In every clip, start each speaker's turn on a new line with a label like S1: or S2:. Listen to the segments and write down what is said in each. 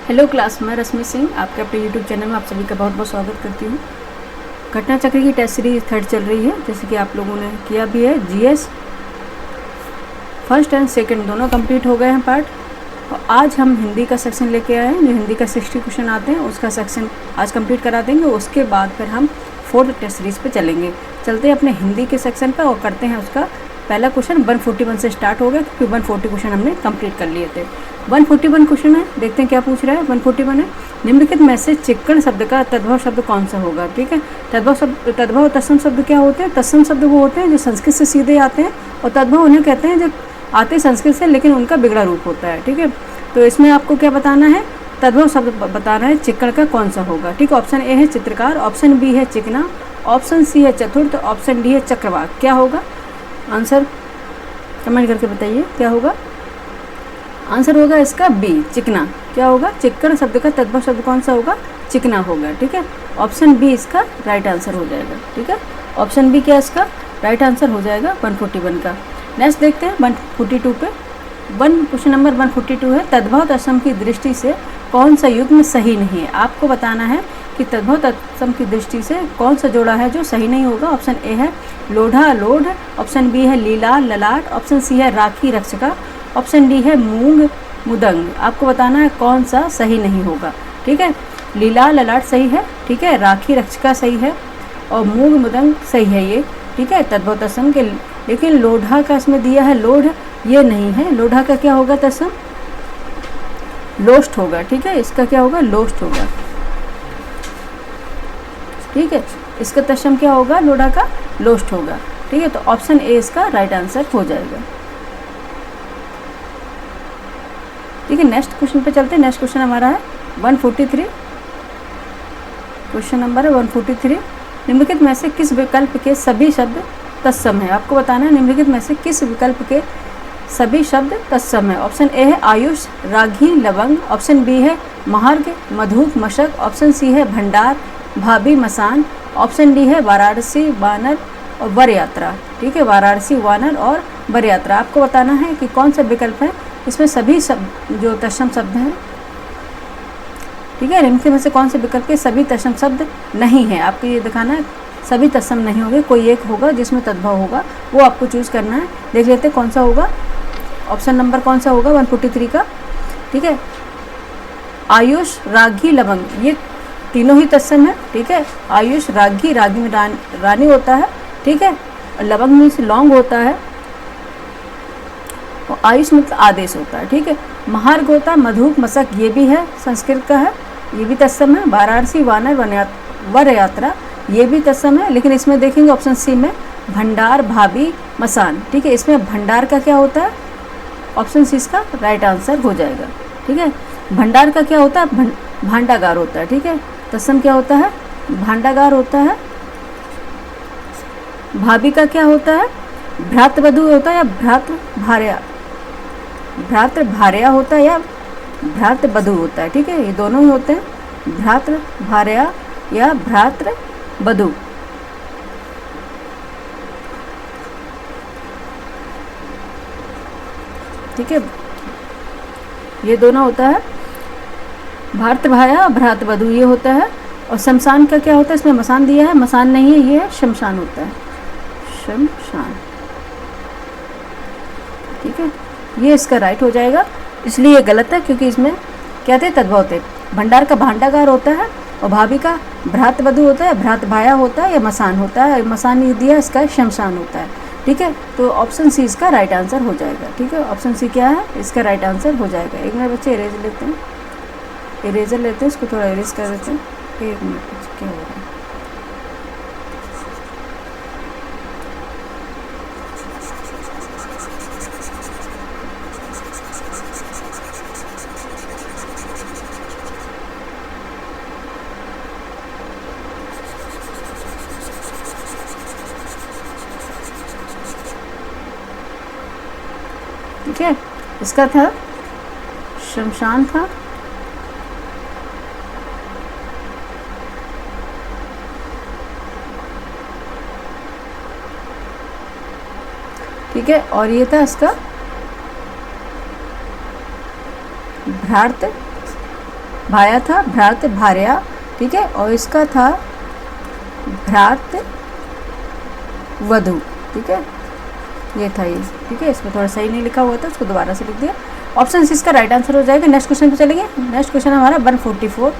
S1: Hello class, मैं रश्मि सिंह आपके अपने यूट्यूब चैनल में आप सभी का बहुत बहुत स्वागत करती हूँ। घटना चक्र की टेस्ट सीरीज 3rd चल रही है, जैसे कि आप लोगों ने किया भी है। जीएस फर्स्ट एंड सेकंड दोनों कंप्लीट हो गए हैं पार्ट। और आज हम हिंदी का सेक्शन लेके आए हैं, जो हिंदी का 60 क्वेश्चन आते हैं उसका सेक्शन आज कंप्लीट करा देंगे। उसके बाद फिर हम 4th टेस्ट सीरीज पे चलेंगे। चलते हैं अपने हिंदी के सेक्शन पर और करते हैं उसका पहला क्वेश्चन। 141 से स्टार्ट हो गया क्योंकि 140 क्वेश्चन हमने कंप्लीट कर लिए थे। 141 क्वेश्चन है, देखते हैं क्या पूछ रहा है। 141 है, निम्नलिखित में से चिक्कण शब्द का तद्भव शब्द कौन सा होगा। ठीक है, तद्भव और तत्सम शब्द क्या होते हैं। तत्सम शब्द वो होते हैं जो संस्कृत से सीधे आते हैं, और तद्भव उन्हें कहते हैं जो आते संस्कृत से लेकिन उनका बिगड़ा रूप होता है। ठीक है, तो इसमें आपको क्या बताना है, तद्भव शब्द बताना है चिक्कण का कौन सा होगा। ठीक है, ऑप्शन ए है चित्रकार, ऑप्शन बी है चिकना, ऑप्शन सी है चतुर्थ, ऑप्शन डी है चक्रवाक। क्या होगा आंसर, कमेंट करके बताइए क्या होगा आंसर। होगा इसका बी, चिकना। क्या होगा, चिक्कण शब्द का तद्भव शब्द कौन सा होगा, चिकना होगा। ठीक है, ऑप्शन बी इसका राइट आंसर हो जाएगा। ठीक है, ऑप्शन बी क्या इसका राइट आंसर हो जाएगा 141 का। नेक्स्ट देखते हैं 142 पे। क्वेश्चन नंबर 142 है, तद्भव तत्सम की दृष्टि से कौन सा युग्म सही नहीं है। आपको बताना है कि तद्भव तत्सम की दृष्टि से कौन सा जोड़ा है जो सही नहीं होगा। ऑप्शन ए है लोढ़ा लोढ़, ऑप्शन बी है लीला ललाट, ऑप्शन सी है राखी रक्षका, ऑप्शन डी है मूंग मुदंग। आपको बताना है कौन सा सही नहीं होगा। ठीक है, लीला ललाट सही है, ठीक है, राखी रक्षका सही है, और मूंग मुदंग सही है ये। ठीक है, तद्भव तत्सम के, लेकिन लोढ़ा का इसमें दिया है लोढ़, ये नहीं है। लोढ़ा का क्या होगा तत्सम, लोष्ट होगा। ठीक है, इसका क्या होगा, लोष्ट होगा। ठीक है, इसका तत्सम क्या होगा, लोढ़ा का लोष्ट होगा। ठीक है, तो ऑप्शन ए इसका राइट आंसर हो जाएगा। ठीक है, नेक्स्ट क्वेश्चन पे चलते हैं। नेक्स्ट क्वेश्चन हमारा है 143। क्वेश्चन नंबर है 143, निम्नलिखित में से किस विकल्प के सभी शब्द तत्सम है। आपको बताना है निम्नलिखित में से किस विकल्प के सभी शब्द तत्सम है। ऑप्शन ए है आयुष राघी लवंग, ऑप्शन बी है महार्घ मधुक मशक, ऑप्शन सी है भंडार भाभी मसान, ऑप्शन डी है वाराणसी वानर और वर यात्रा। ठीक है, वाराणसी वानर और वर यात्रा। आपको बताना है कि कौन सा विकल्प है इसमें सभी शब्द जो तत्सम शब्द हैं। ठीक है, इनके में से कौन से विकल्प के सभी तत्सम शब्द नहीं है। आपको ये दिखाना है सभी तत्सम नहीं होंगे, कोई एक होगा जिसमें तद्भव होगा, वो आपको चूज़ करना है। देख लेते हैं कौन सा होगा, ऑप्शन नंबर कौन सा होगा 143 का। ठीक है, आयुष राघी लवंग ये तीनों ही तत्सम है। ठीक है, आयुष राघी, राघी में रानी होता है। ठीक है, और लवंग में से लौंग होता है, और आयुष मतलब आदेश होता है। ठीक है, महार्घ होता है, मधुक मशक ये भी है, संस्कृत का है, ये भी तत्सम है। वाराणसी वानर वर यात्रा ये भी तत्सम है, लेकिन इसमें देखेंगे ऑप्शन सी में भंडार भाभी मसान। ठीक है, इसमें भंडार का क्या होता है, ऑप्शन सी इसका राइट आंसर हो जाएगा। ठीक है, भंडार का क्या होता है, भांडागार होता है। ठीक है, तत्सम क्या होता है, भांडागार होता है। भाभी का क्या होता है, भ्रातृवधू होता है या भ्रातृ भार्या होता है या भ्रातृवधू होता है। ठीक है, ये दोनों ही होते हैं, भ्रातृ भार्या या भ्रातृवधू। ठीक है, ये दोनों होता है, भ्रातृभार्या और भ्रातृवधू ये होता है। और शमशान का क्या होता है, इसमें मसान दिया है, मसान नहीं है, ये शमशान होता है, शमशान। ठीक है, ये इसका राइट हो जाएगा, इसलिए ये गलत है क्योंकि इसमें क्या थे, तद्भव थे। भंडार का भांडागार होता है, और भाभी का भ्रातृवधू होता है, भ्रातृभाया होता है या मसान होता है। मसान नहीं दिया, इसका शमशान होता है। ठीक है, तो ऑप्शन सी इसका राइट आंसर हो जाएगा। ठीक है, ऑप्शन सी क्या है, इसका राइट आंसर हो जाएगा। एक मिनट बच्चे इरेजर लेते हैं, इसको थोड़ा इरेज कर देते हैं। एक मिनट बच्चे, क्या हो रहा है, ठीक है, इसका था शमशान था। ठीक है, और ये था इसका भ्रात भाया था भ्रात भार्या, ठीक है, और इसका था भ्रात वधु, ठीक है, ये था ये, ठीक है। इसमें थोड़ा सही नहीं लिखा हुआ था, उसको दोबारा से लिख दिया। ऑप्शन सी इसका राइट आंसर हो जाएगा। नेक्स्ट क्वेश्चन पे चलेंगे। नेक्स्ट क्वेश्चन हमारा 144,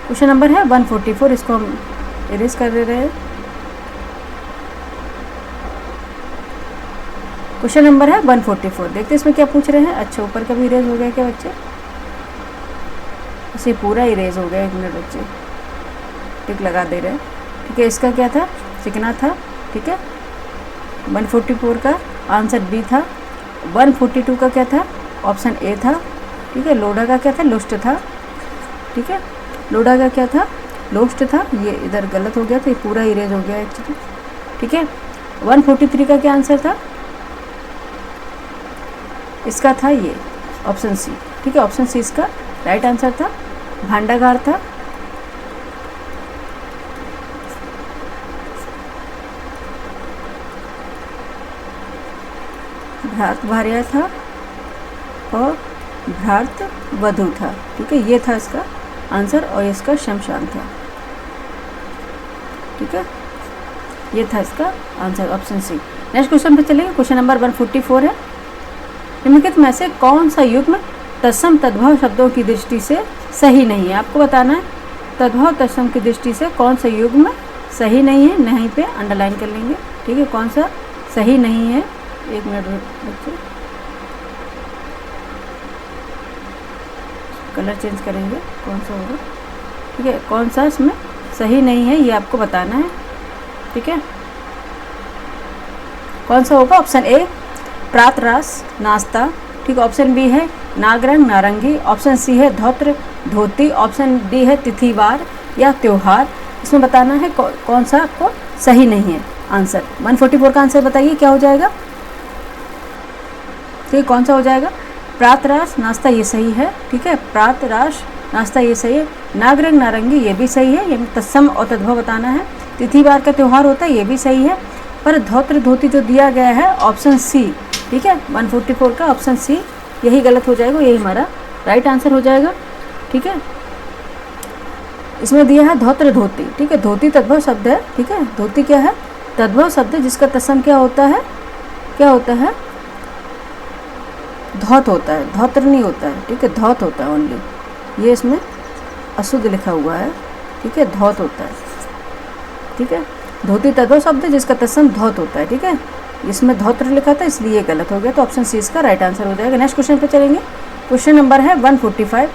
S1: क्वेश्चन नंबर है 144, इसको हम इरेज कर दे रहे हैं। क्वेश्चन नंबर है 144, देखते हैं इसमें क्या पूछ रहे हैं। अच्छा, ऊपर का भी इरेज हो गया क्या बच्चे? इसे पूरा इरेज हो गया, 1 मिनट बच्चे, टिक लगा दे रहे हैं, ठीक है। इसका क्या था? चिकना था, ठीक है। 144 का आंसर बी था। 142 का क्या था? ऑप्शन ए था, ठीक है। लोढ़ा का क्या था? लोस्ट था, ठीक है। लोढ़ा का क्या था? लोस्ट था। ये इधर गलत हो गया, तो ये पूरा इरेज हो गया एक्चुअली, ठीक है। 143 का क्या आंसर था? इसका था ये ऑप्शन सी, ठीक है। ऑप्शन सी इसका राइट आंसर था। भांडागार था, भ्रात भार्या था और भ्रात वधु था, ठीक है। ये था इसका आंसर और इसका शमशान था, ठीक है। ये था इसका answer option C. Next question पे चलेंगे। क्वेश्चन नंबर 144 है। निम्नलिखित में से कौन सा युग्म तत्सम तद्भव शब्दों की दृष्टि से सही नहीं है? आपको बताना है तद्भव तत्सम की दृष्टि से कौन सा युग्म सही नहीं है। नहीं पे अंडरलाइन कर लेंगे, ठीक है। कौन सा सही नहीं है? 1 मिनट बच्चे, कलर चेंज करेंगे, कौन सा होगा, ठीक है। कौन सा इसमें सही नहीं है ये आपको बताना है, ठीक है। कौन सा होगा? ऑप्शन ए प्रातरास नाश्ता, ठीक। ऑप्शन बी है नागरंग नारंगी। ऑप्शन सी है धोत्र धोती। ऑप्शन डी है तिथिवार या त्योहार। इसमें बताना है कौन सा आपको सही नहीं है आंसर। 144 का आंसर बताइए क्या हो जाएगा, ठीक। कौन सा हो जाएगा? प्रातरास नाश्ता, ये सही है, ठीक है। प्रातरास नाश्ता ये सही है। नागरंग नारंगी ये भी सही है, ये तत्सम और तद्भव बताना है। तिथिवार का त्यौहार होता है, ये भी सही है। पर धोत्र धोती जो दिया गया है ऑप्शन सी, ठीक है, 144 का ऑप्शन सी यही गलत हो जाएगा, यही हमारा राइट आंसर हो जाएगा, ठीक है। इसमें दिया है धोत्र धोती, ठीक है। धोती तद्भव शब्द है, ठीक है। धोती क्या है? तद्भव शब्द है जिसका तत्सम क्या होता है? क्या होता है? धौत होता है, धौत्र नहीं होता है, ठीक है। धौत होता है ओनली, ये इसमें अशुद्ध लिखा हुआ है, ठीक है। धौत होता है, ठीक है। धोती तद्भव शब्द है जिसका तत्सम धौत होता है, ठीक है। इसमें धौत्र लिखा था इसलिए ये गलत हो गया, तो ऑप्शन सी इसका राइट आंसर हो जाएगा। नेक्स्ट क्वेश्चन पे चलेंगे। क्वेश्चन नंबर है 145।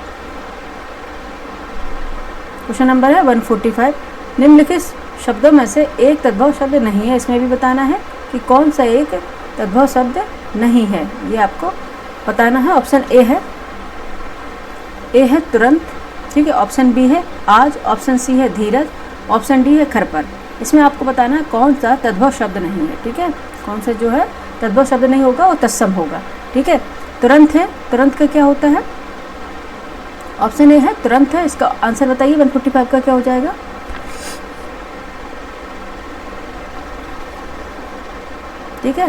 S1: क्वेश्चन नंबर है 145। निम्नलिखित शब्दों में से एक तद्भव शब्द नहीं है। इसमें भी बताना है कि कौन सा एक तद्भव शब्द नहीं है, ये आपको बताना है। ऑप्शन ए है तुरंत, ठीक है। ऑप्शन बी है आज। ऑप्शन सी है धीरज। ऑप्शन डी है खरपर। इसमें आपको बताना है कौन सा तद्भव शब्द नहीं है, ठीक है। कौन सा जो है तद्भव शब्द नहीं होगा वो तत्सम होगा, ठीक है। तुरंत है, तुरंत का क्या होता है? ऑप्शन ए है तुरंत है। इसका आंसर बताइए 145 का क्या हो जाएगा? ठीक है,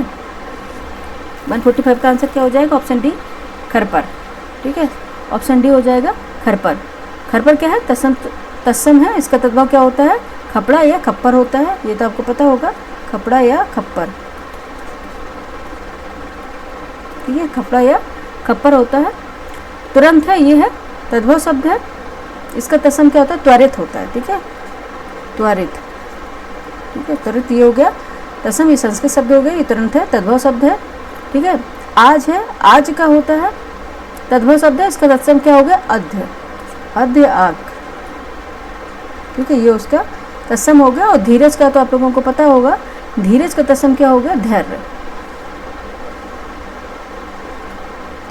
S1: 145 का आंसर क्या हो जाएगा? ऑप्शन डी खरपर, ठीक है। ऑप्शन डी हो जाएगा खरपर। खरपर क्या है? तत्सम है। इसका तद्भव क्या होता है? खपड़ा या खप्पर होता है, ये तो आपको पता होगा, खपड़ा या खप्पर, ठीक है। खपड़ा या खप्पर होता है। तुरंत है, ये है तद्भव शब्द है। इसका तत्सम क्या होता है? त्वरित होता है, ठीक है। त्वरित, ठीक है। त्वरित ये हो गया तत्सम, ये संस्कृत शब्द हो गया, ये तुरंत है, तद्भव शब्द है, ठीक है। आज है, आज का होता है, तद्भव शब्द है। इसका तत्सम क्या हो गया? अध्य, अध्य आग, ठीक है। ये उसका तत्सम हो गया। और धीरज का तो आप लोगों को पता होगा, धीरज का तत्सम क्या हो गया? धैर्य,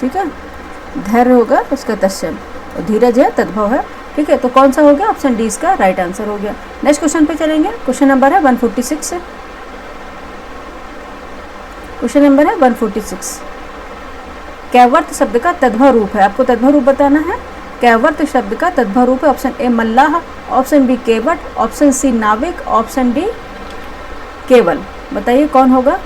S1: ठीक है। धैर्य होगा उसका तत्सम और धीरज है तद्भव है, ठीक है। तो कौन सा हो गया? ऑप्शन डी इसका राइट आंसर हो गया। नेक्स्ट क्वेश्चन पे चलेंगे। क्वेश्चन नंबर है 146। क्वेश्चन नंबर है 146। कैवर्त शब्द का तद्भव रूप है, आपको तद्भव रूप बताना है। कैवर्त शब्द का तद्भव रूप है। ऑप्शन ए मल्लाह। ऑप्शन बी केवट। ऑप्शन सी नाविक। ऑप्शन डी केवल। बताइए कौन होगा,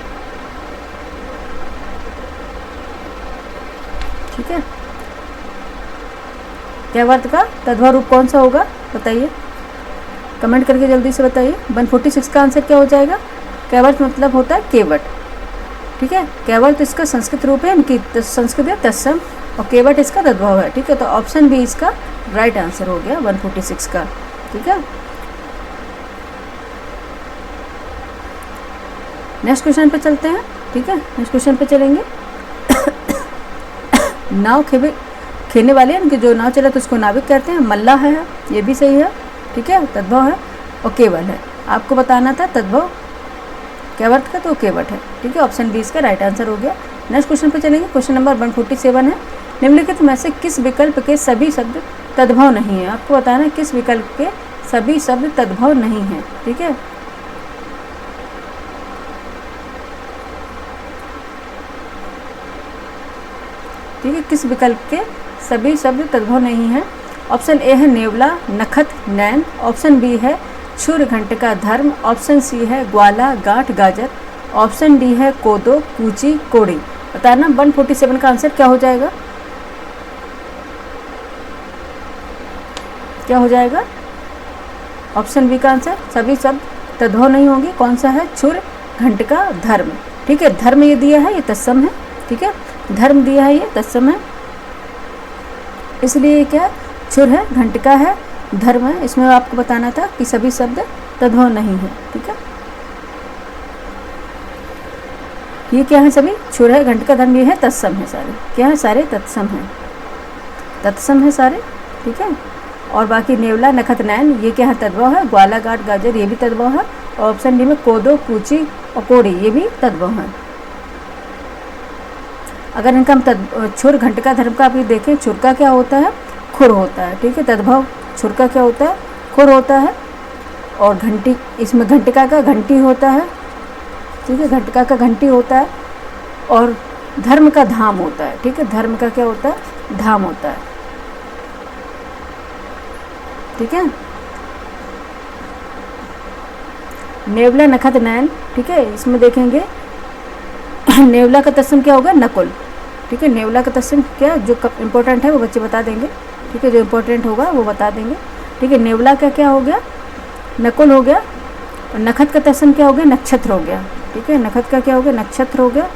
S1: ठीक है। कैवर्त का तद्भव रूप कौन सा होगा बताइए, कमेंट करके जल्दी से बताइए। 146 का आंसर क्या हो जाएगा? कैवर्त मतलब होता है केवट, ठीक है। कैवर्त इसका संस्कृत रूप है, इनकी संस्कृत है तत्सम, और केवट इसका तद्भव है, ठीक है। तो ऑप्शन बी इसका राइट आंसर हो गया 146 का, ठीक है। नेक्स्ट क्वेश्चन पे चलते हैं, ठीक है। नेक्स्ट क्वेश्चन पे चलेंगे। नाव खेने वाले हैं, जो नाव चला तो उसको नाविक कहते हैं। मल्लाह है, ये भी सही है, ठीक है, तद्भव है। और केवल है, आपको बताना था तद्भव कैवर्त का, तो केवट है, ठीक है। ऑप्शन बी इसका राइट आंसर हो गया। नेक्स्ट क्वेश्चन पे चलेंगे। क्वेश्चन नंबर 147 है, निम्नलिखित में से किस विकल्प के सभी शब्द तद्भव नहीं है? आपको बताना है किस विकल्प के सभी शब्द तद्भव नहीं है, ठीक है। ठीक है, किस विकल्प के सभी शब्द तद्भव नहीं है? ऑप्शन ए है नेवला, नखत, नैन। ऑप्शन बी है छुर, घंटिका, धर्म। ऑप्शन सी है ग्वाला, गांठ, गाजर। ऑप्शन डी है कोदो, कूची, कोड़ी। बताना 147 का आंसर क्या हो जाएगा? क्या हो जाएगा? ऑप्शन बी का आंसर सभी शब्द तद्भव नहीं होंगे। कौन सा है? छुर, घंटिका, धर्म, ठीक है। धर्म ये दिया है, ये तत्सम है, ठीक है। धर्म दिया है, ये तत्सम है, इसलिए क्या छुर है, घंटिका है, धर्म है। इसमें आपको बताना था कि सभी शब्द तद्भव नहीं है, ठीक है। ये क्या है? सभी छुर है, घंटिका, धर्म, ये है तत्सम है सारे। क्या है? सारे तत्सम हैं, तत्सम है सारे, ठीक है। और बाकी नेवला, नखत, नैन ये क्या है? तद्भव है। ग्वाला, गांठ, गाजर ये भी तद्भव है। और ऑप्शन डी में कोदो, कूची और कोड़ी ये भी तद्भव है। अगर इनका हम छुर, घंटिका, धर्म का आप ये देखें, छुर का क्या होता है? खुर होता है, ठीक है। तद्भव छुर का क्या होता है? खुर होता है। और घंटी, इसमें घंटिका का घंटी होता है, ठीक है, घंटिका का घंटी होता है। और धर्म का धाम होता है, ठीक है। धर्म का क्या होता है? धाम होता है, ठीक है। नेवला, नखत, नैन, ठीक है। इसमें देखेंगे नेवला का तत्सम क्या होगा? नकुल, ठीक है। नेवला का तत्सम क्या जो इम्पोर्टेंट है वो बच्चे बता देंगे, ठीक है। जो इम्पोर्टेंट होगा वो बता देंगे, ठीक है। नेवला का क्या हो गया? नकुल हो गया। और नखत का तत्सम क्या हो गया? नक्षत्र हो गया, ठीक है। नखत का क्या हो गया? नक्षत्र हो गया,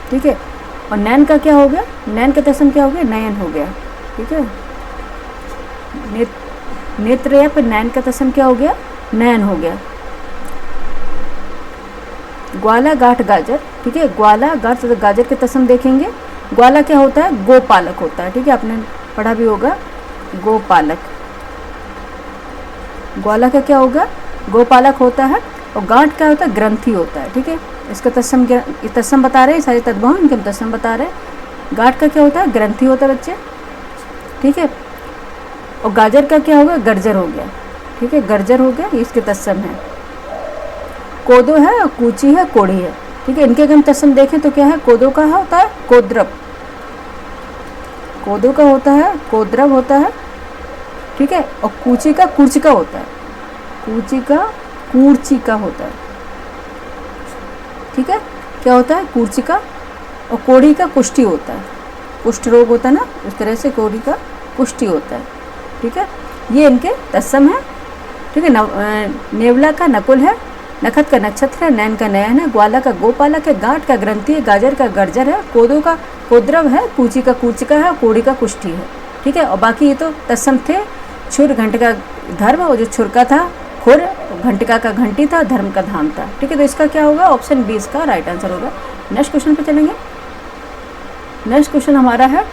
S1: ठीक है। और नैन का क्या हो गया? नैन का तत्सम क्या हो गया? नयन हो गया, ठीक है। नेत्र या फिर नैन का तत्सम क्या हो गया? नयन हो गया। ग्वाला, गांठ, गाजर, ठीक है। ग्वाला, गांठ, गाजर के तत्सम देखेंगे। ग्वाला क्या होता है? गोपालक होता है, ठीक है। आपने पढ़ा भी होगा गोपालक। ग्वाला का क्या होगा? गोपालक होता है। और गांठ क्या होता है? ग्रंथि होता है, ठीक है। इसका तत्सम क्या, ये तत्सम बता रहे हैं सारे तद्भव, इनके हम तत्सम बता रहे हैं। गांठ का क्या होता है? ग्रंथि होता है बच्चे, ठीक है। और गाजर का क्या होगा? गर्जर हो गया, ठीक है। गर्जर हो गया, ये इसके तत्सम है। कोदो है, और कूची है, कोड़ी है, ठीक है। इनके अगर हम तत्सम देखें तो क्या है? कोदो का होता है कोद्रव, कोदो का होता है कोद्रव होता है, ठीक है। और कूची का कूर्चिका होता है, कूची का कूर्चिका होता है, ठीक है। क्या होता है? कूर्चिका। और कोड़ी का कुष्ठी होता है, कुष्ठ रोग होता है ना, उस तरह से कोड़ी का कुष्ठी होता है, ठीक है। ये इनके तत्सम है, ठीक है। नेवला का नकुल है, नखत का नक्षत्र है, नैन का नयन है, ग्वाला का गोपालक है, गांठ का ग्रंथि है, गाजर का गर्जर है, कोदो का कोद्रव है, कूची का कूर्चिका है, कोड़ी का कुष्ठी है, ठीक है। और बाकी ये तो तत्सम थे। छुर, घंटिका, धर्म, और जो छुर का था खुर, घंटिका का घंटी था, धर्म का धाम था, ठीक है। तो इसका क्या होगा? ऑप्शन बी इसका राइट आंसर होगा। नेक्स्ट क्वेश्चन पे चलेंगे। नेक्स्ट क्वेश्चन हमारा है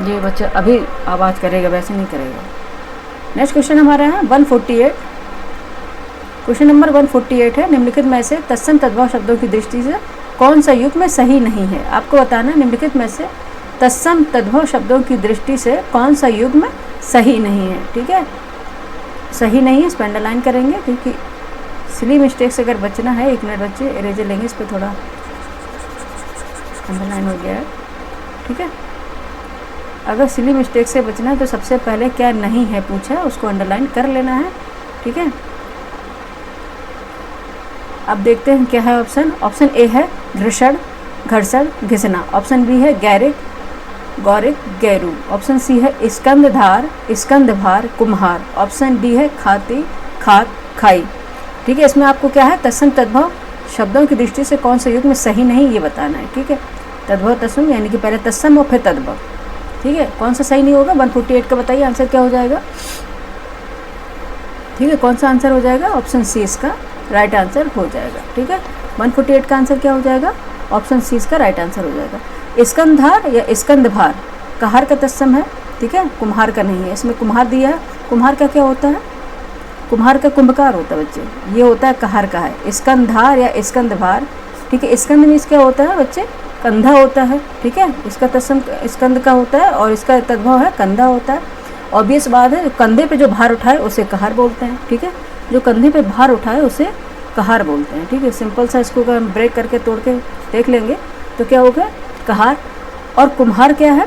S1: ये बच्चा अभी आवाज़ करेगा, वैसे नहीं करेगा। नेक्स्ट क्वेश्चन हमारा है 148। क्वेश्चन नंबर 148 है, निम्नलिखित में से तत्सम तद्भव शब्दों की दृष्टि से कौन सा युग्म सही नहीं है? आपको बताना निम्नलिखित में से तत्सम तद्भव शब्दों की दृष्टि से कौन सा युग्म सही नहीं है, ठीक है। सही नहीं है, इस पर अंडरलाइन करेंगे, क्योंकि सिली मिस्टेक से अगर बचना है, 1 मिनट बच्चे इरेजर लेंगे, इस पर थोड़ा अंडरलाइन हो गया है, ठीक है। अगर सिली मिस्टेक से बचना है तो सबसे पहले क्या नहीं है पूछा है उसको अंडरलाइन कर लेना है, ठीक है। अब देखते हैं क्या है ऑप्शन। ऑप्शन ए है घृषण, घर्षण, घिसना। ऑप्शन बी है गैरिक, गौरिक, गैरू। ऑप्शन सी है स्कंदधार, स्कंदभार, कुम्हार। ऑप्शन डी है खाती, खात, खाई। ठीक है, इसमें आपको क्या है तत्सम तद्भव शब्दों की दृष्टि से कौन सा युग में सही नहीं ये बताना है। ठीक है, तद्भव तत्सम यानी कि पहले तत्सम और फिर तद्भव। ठीक है, कौन सा सही नहीं होगा 148 का बताइए आंसर क्या हो जाएगा। ठीक है, कौन सा आंसर हो जाएगा? ऑप्शन सी इसका राइट आंसर हो जाएगा। ठीक है, 148 का आंसर क्या हो जाएगा? ऑप्शन सी इसका राइट आंसर हो जाएगा। स्कंदधार या स्कंदभार कहार का तत्सम है। ठीक है, कुम्हार का नहीं है। इसमें कुम्हार दिया है, कुम्हार का क्या होता है? कुम्हार का कुंभकार होता है बच्चे, ये होता है कहार का है। स्कंदधार या स्कंदभार। ठीक है, स्कंद मीन्स क्या होता है बच्चे? कंधा होता है। ठीक है, इसका तत्सम स्कंद का होता है और इसका तद्भव है कंधा होता है। ऑब्वियस बात है, कंधे पे जो भार उठाए उसे कहार बोलते हैं। ठीक है, जो कंधे पे भार उठाए उसे कहार बोलते हैं। ठीक है, सिंपल सा इसको अगर हम ब्रेक करके तोड़ के देख लेंगे तो क्या होगा? कहार। और कुम्हार क्या है?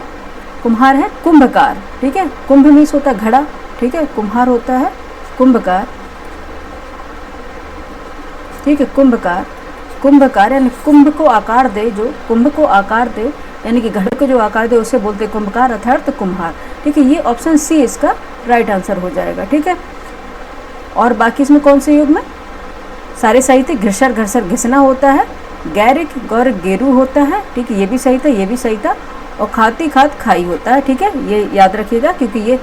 S1: कुम्हार है कुंभकार। ठीक है, कुंभ मीन्स होता है घड़ा। ठीक है, कुम्हार होता है कुंभकार। ठीक है, कुंभकार, कुंभकार यानी कुंभ को आकार दे, जो कुंभ को आकार दे यानी कि घड़े को जो आकार दे उसे बोलते कुंभकार अर्थात कुम्हार। ठीक है, ये ऑप्शन सी इसका राइट आंसर हो जाएगा। ठीक है, और बाकी इसमें कौन से युग में सारे सही थे? घृषर, घर्षर, घिसना होता है। गैरिक, गौर, गेरू होता है। ठीक है, ये भी सही था, ये भी सही था। और खाती, खात, खाई होता है। ठीक है, ये याद रखिएगा क्योंकि ये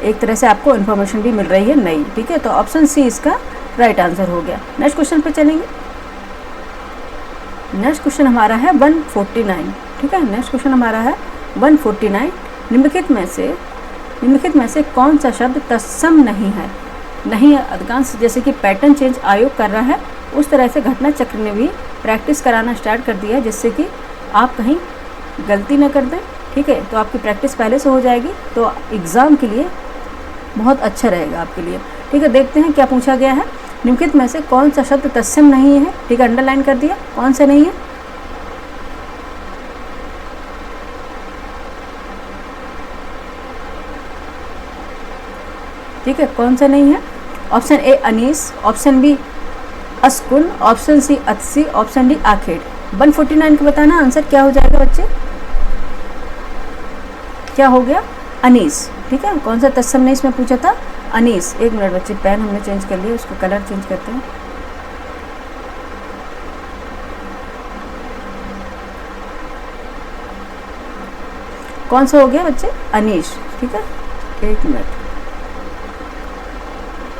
S1: एक तरह से आपको इन्फॉर्मेशन भी मिल रही है नई। ठीक है, तो ऑप्शन सी इसका राइट आंसर हो गया। नेक्स्ट क्वेश्चन पे चलेंगे। नेक्स्ट क्वेश्चन हमारा है 149। ठीक है, नेक्स्ट क्वेश्चन हमारा है 149। निम्नलिखित में से कौन सा शब्द तत्सम नहीं है? नहीं है अधिकांश जैसे कि पैटर्न चेंज आयोग कर रहा है उस तरह से घटना चक्र ने भी प्रैक्टिस कराना स्टार्ट कर दिया है जिससे कि आप कहीं गलती न कर दें। ठीक है, तो आपकी प्रैक्टिस पहले से हो जाएगी तो एग्ज़ाम के लिए बहुत अच्छा रहेगा आपके लिए। ठीक है, देखते हैं क्या पूछा गया है। निम्नलिखित में से कौन सा शब्द तत्सम नहीं है? ठीक है, अंडरलाइन कर दिया, कौन सा नहीं है? ठीक है, कौन सा नहीं है? ऑप्शन ए अनीस, ऑप्शन बी अस्कुन, ऑप्शन सी अतसी, ऑप्शन डी आखेड़। 149 को बताना आंसर क्या हो जाएगा बच्चे? क्या हो गया? अनीस। ठीक है, कौन सा तत्सम नहीं इसमें पूछा था? अनीस। एक मिनट बच्चे, पेन हमने चेंज कर लिया, उसका कलर चेंज करते हैं। कौन सा हो गया बच्चे? अनीश। ठीक है, एक मिनट।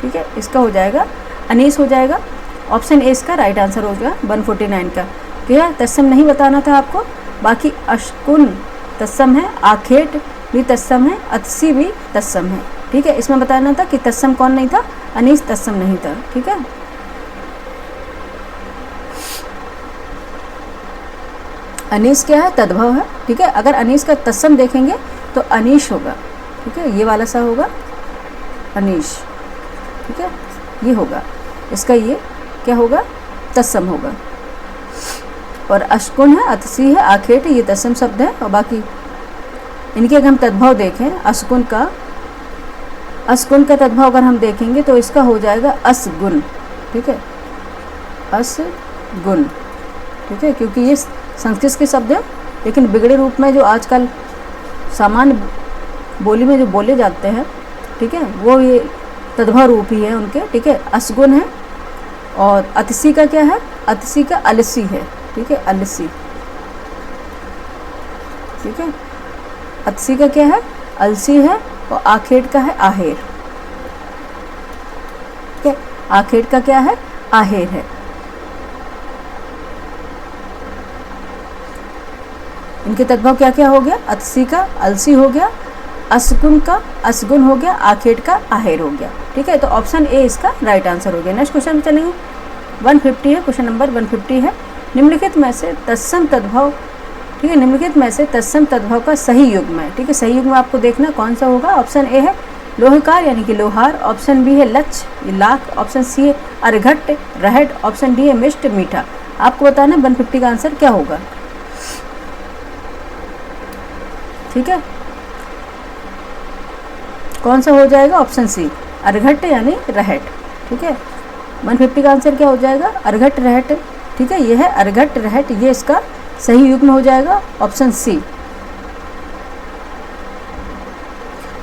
S1: ठीक है, इसका हो जाएगा अनीस हो जाएगा। ऑप्शन ए इसका राइट आंसर हो गया 149 का। क्या तत्सम नहीं बताना था आपको? बाकी अशकुन तत्सम है, आखेट भी तत्सम है, अतसी भी तत्सम है। ठीक है, इसमें बताना था कि तत्सम कौन नहीं था? अनीस तत्सम नहीं था। ठीक है, अनीस क्या है? तद्भव है। ठीक है, अगर अनीस का तत्सम देखेंगे तो अनीश होगा। ठीक है, ये वाला सा होगा अनीश। ठीक है, ये होगा इसका, ये क्या होगा? तत्सम होगा। और अशकुन है, अतसी है, आखेट है, ये तत्सम शब्द है। और बाकी इनके अगर हम तद्भव देखें, अस्कुन का तद्भव अगर हम देखेंगे तो इसका हो जाएगा असगुन। ठीक है, असगुन। ठीक है, क्योंकि ये संस्कृत के शब्द है लेकिन बिगड़े रूप में जो आजकल सामान्य बोली में जो बोले जाते हैं, ठीक है, वो ये तद्भव रूप ही है उनके। ठीक है, असगुन है। और अतसी का क्या है? अतसी का अलसी है। ठीक है, अलसी। ठीक है, अतसी का क्या है? अलसी है। और आखेट का है आहेर। ठीक है, आखेट का क्या है? आहेर है। इनके तद्भव क्या क्या हो गया? अतसी का अलसी हो गया, असगुन का असगुन हो गया, आखेट का आहेर हो गया। ठीक है, तो ऑप्शन ए इसका राइट आंसर हो गया। नेक्स्ट क्वेश्चन पे चलेंगे। 150 है, क्वेश्चन नंबर 150 है। निम्नलिखित में से तत्सम तद्भव, ठीक है, निम्नलिखित में से तत्सम तद्भव का सही युग्म। ठीक है, सही युग्म आपको देखना कौन सा होगा। ऑप्शन ए है लोहकार यानी कि लोहार, ऑप्शन बी है लच लाख, ऑप्शन सी है अरघट रहट, ऑप्शन डी है मिष्ट मीठा। आपको बताना 150 का आंसर क्या होगा। ठीक है, कौन सा हो जाएगा? ऑप्शन सी अरघट यानी रहट। ठीक है, 150 का आंसर क्या हो जाएगा? अर्घट रहट। ठीक है, ये है अर्घट रहट, ये इसका सही युग्म हो जाएगा, ऑप्शन सी।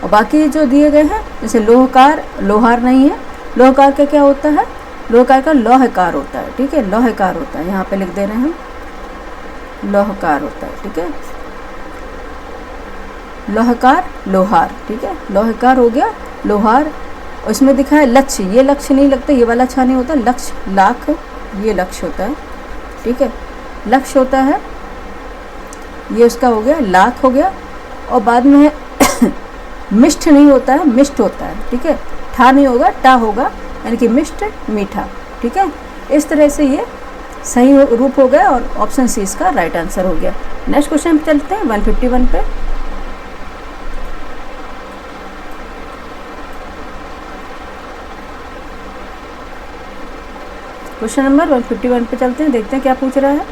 S1: और बाकी जो दिए गए हैं जैसे लोहकार, लोहार नहीं है। लोहकार का क्या होता है? लोहकार का लौहकार होता है। ठीक है, लौहकार होता है, यहाँ पे लिख दे रहे हैं हम, लौहकार होता है। ठीक है, लौहकार लोहार। ठीक है, लौहकार हो गया, लोहार। और इसमें दिखा है लक्ष्य, ये लक्ष्य नहीं लगता, ये वाला अच्छा नहीं होता। लक्ष्य, लाख, ये लक्ष्य होता है। ठीक है, लक्ष्य होता है, ये उसका हो गया, लाख हो गया। और बाद में मिष्ट नहीं होता है, मिष्ट होता है। ठीक है, ठा नहीं होगा, टा होगा, यानी कि मिष्ट, मीठा। ठीक है, इस तरह से ये सही रूप हो गया और ऑप्शन सी इसका राइट आंसर हो गया। नेक्स्ट क्वेश्चन पे चलते हैं 151 पे। क्वेश्चन नंबर 151 पे चलते हैं, देखते हैं क्या पूछ रहा है।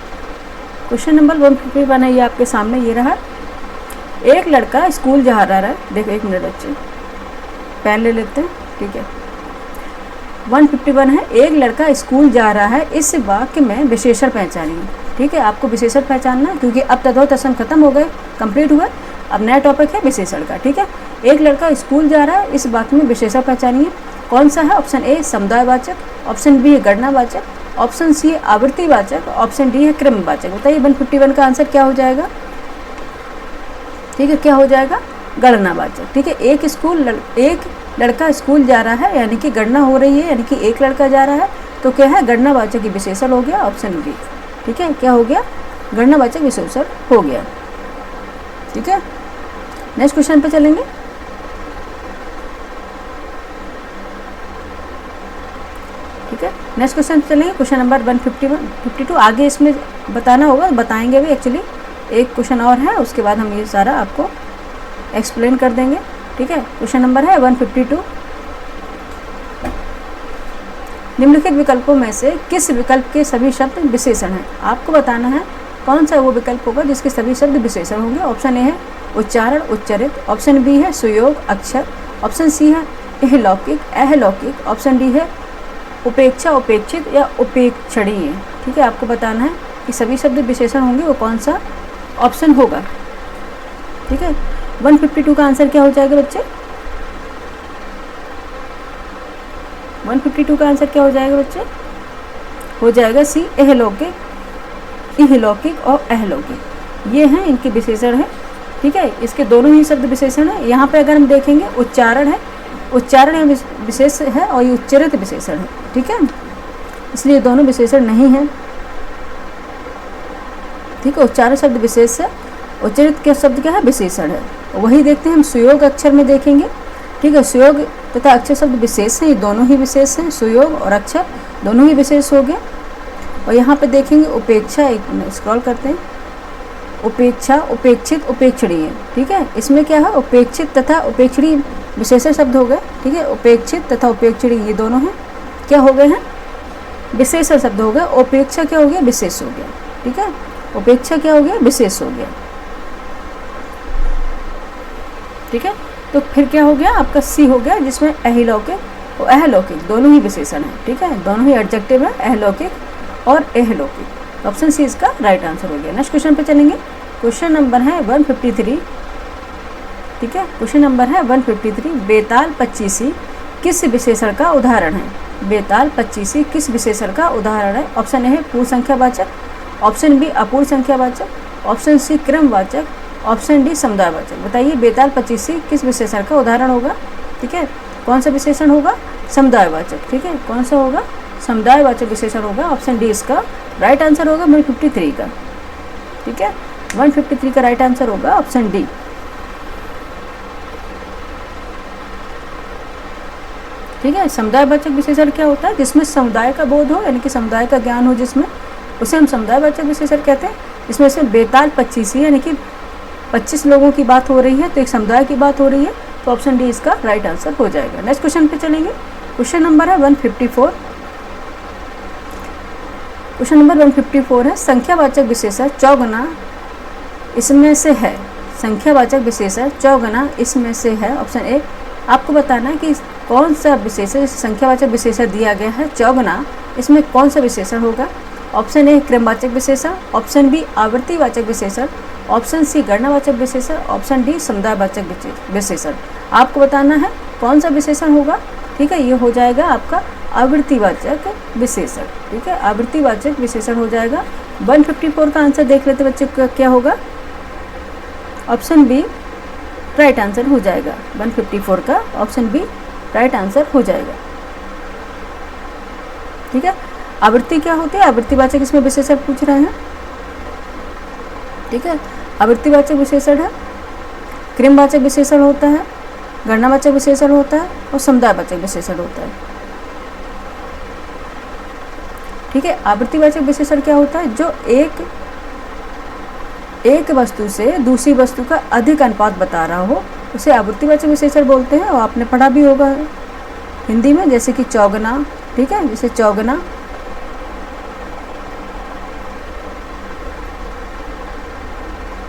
S1: क्वेश्चन नंबर 151 है ये आपके सामने, ये रहा। एक लड़का स्कूल जा रहा है, देखो एक मिनट बच्चे, पेन ले लेते हैं। ठीक है, 151 है, एक लड़का स्कूल जा रहा है, इस वाक्य में विशेषण पहचानिए। ठीक है, आपको विशेषण पहचानना है क्योंकि अब तद्भव तत्सम खत्म हो गए, कंप्लीट हुआ। अब नया टॉपिक है विशेषण का। ठीक है, एक लड़का स्कूल जा रहा है, इस वाक्य में विशेषण पहचानिए। कौन सा है? ऑप्शन ए समुदायवाचक, ऑप्शन बी है गणनावाचक, ऑप्शन सी है आवृत्तिवाचक, ऑप्शन डी है क्रमवाचक। बताइए 151 का आंसर क्या हो जाएगा? ठीक है, क्या हो जाएगा? गणनावाचक। ठीक है, एक लड़का स्कूल जा रहा है, यानी कि गणना हो रही है, यानी कि एक लड़का जा रहा है, तो क्या है? गणनावाचक विशेषण हो गया, ऑप्शन बी। ठीक है, क्या हो गया? गणनावाचक विशेषण हो गया। ठीक है, नेक्स्ट क्वेश्चन पे चलेंगे। ठीक है, नेक्स्ट क्वेश्चन पे चलेंगे। क्वेश्चन नंबर 152 आगे इसमें बताना होगा, बताएंगे भी एक्चुअली। एक क्वेश्चन और है, उसके बाद हम ये सारा आपको एक्सप्लेन कर देंगे। ठीक है, क्वेश्चन नंबर है 152। निम्नलिखित विकल्पों में से किस विकल्प के सभी शब्द विशेषण हैं? आपको बताना है कौन सा वो विकल्प होगा जिसके सभी शब्द विशेषण होंगे। ऑप्शन ए है उच्चारण, उच्चरित, ऑप्शन बी है सुयोग, अक्षर, ऑप्शन सी है इहलौकिक, अहलौकिक, ऑप्शन डी है उपेक्षा, उपेक्षित या उपेक्षणीय। ठीक है, आपको बताना है कि सभी शब्द विशेषण होंगे वो कौन सा ऑप्शन होगा। ठीक है, 152 का आंसर क्या हो जाएगा बच्चे? 152 का आंसर क्या हो जाएगा बच्चे? हो जाएगा सी इहलौकिक, इहलौकिक और अहलौकिक, ये हैं इनके विशेषण हैं। ठीक है, इसके दोनों ही शब्द विशेषण है। यहाँ पे अगर हम देखेंगे उच्चारण है, उच्चारण विशेष है और ये उच्चरित विशेषण है। ठीक है, इसलिए दोनों विशेषण नहीं है। ठीक है, उच्चारण शब्द विशेष है, उच्चरित के शब्द क्या है? विशेषण है। वही देखते हैं हम सुयोग अक्षर में देखेंगे। ठीक है, सुयोग तथा अक्षर शब्द विशेष हैं, ये दोनों ही विशेष हैं, सुयोग और अक्षर दोनों ही विशेष हो गए। और यहाँ पे देखेंगे उपेक्षा, एक स्क्रॉल करते हैं, उपेक्षा, उपेक्षित, उपेक्षणीय। ठीक है, इसमें क्या है? उपेक्षित तथा उपेक्षणीय विशेषण शब्द हो गए। ठीक है, उपेक्षित तथा उपेक्षणीय ये दोनों हैं क्या हो गए हैं? विशेषण शब्द हो गए। उपेक्षा क्या हो गया? विशेष हो गया। ठीक है, उपेक्षा क्या हो गया? विशेष हो गया। ठीक है, तो फिर क्या हो गया? आपका सी हो गया, जिसमें अहिलौकिक और अहलौकिक दोनों ही विशेषण है। ठीक है, दोनों ही एडजेक्टिव है, अहलौकिक और अहलौकिक। ऑप्शन सी इसका राइट आंसर हो गया। नेक्स्ट क्वेश्चन पे चलेंगे। क्वेश्चन नंबर है 153। ठीक है, क्वेश्चन नंबर है 153। बेताल पच्चीसी किस विशेषण का उदाहरण है? बेताल पच्चीसी किस विशेषण का उदाहरण है? ऑप्शन ए है पूर्ण संख्यावाचक, ऑप्शन बी अपूर्ण संख्यावाचक, ऑप्शन सी क्रमवाचक, ऑप्शन डी समुदायवाचक। बताइए बेताल पच्चीसी किस विशेषण का उदाहरण होगा? ठीक है, कौन सा विशेषण होगा? समुदायवाचक। ठीक है, कौन सा होगा? समुदायवाचक विशेषण होगा। ऑप्शन डी इसका राइट आंसर होगा 153 का। ठीक है, 153 का राइट आंसर होगा ऑप्शन डी। ठीक है, समुदायवाचक विशेषण क्या होता है? जिसमें समुदाय का बोध हो, यानी कि समुदाय का ज्ञान हो, जिसमें उसे हम समुदायवाचक विशेषण कहते हैं। इसमें से बेताल पच्चीसी यानी कि 25 लोगों की बात हो रही है, तो एक समुदाय की बात हो रही है, तो ऑप्शन डी इसका राइट आंसर हो जाएगा। नेक्स्ट क्वेश्चन पे चलेंगे। क्वेश्चन नंबर है 154। क्वेश्चन नंबर 154 है संख्यावाचक विशेषण चौगुना इसमें से है। संख्यावाचक विशेषण चौगुना इसमें से है। ऑप्शन ए। आपको बताना है कि कौन सा विशेषण, संख्यावाचक विशेषण दिया गया है चौगुना, इसमें कौन सा विशेषण होगा? ऑप्शन ए क्रमवाचक विशेषण, ऑप्शन बी आवर्तीवाचक विशेषण, ऑप्शन सी गणनावाचक विशेषण, ऑप्शन डी समुदायवाचक विशेषण। आपको बताना है कौन सा विशेषण होगा। ठीक है, ये हो जाएगा आपका आवृत्तिवाचक विशेषण। ठीक है, आवृत्तिवाचक विशेषण हो जाएगा। 154 का आंसर देख लेते बच्चे, क्या होगा? ऑप्शन बी राइट आंसर हो जाएगा। 154 का ऑप्शन बी राइट आंसर हो जाएगा। ठीक है, आवृत्ति क्या होती है? आवृत्तिवाचक इसमें विशेषण पूछ रहे हैं। ठीक है, आवृत्तिवाचक विशेषण है, क्रमवाचक विशेषण होता है, गणनावाचक विशेषण होता है और समुदायवाचक विशेषण होता है। ठीक है, आवृत्तिवाचक विशेषण क्या होता है? जो एक वस्तु से दूसरी वस्तु का अधिक अनुपात बता रहा हो, उसे आवृत्तिवाचक विशेषण बोलते हैं। और आपने पढ़ा भी होगा हिंदी में, जैसे कि चौगुना। ठीक है, जैसे चौगुना।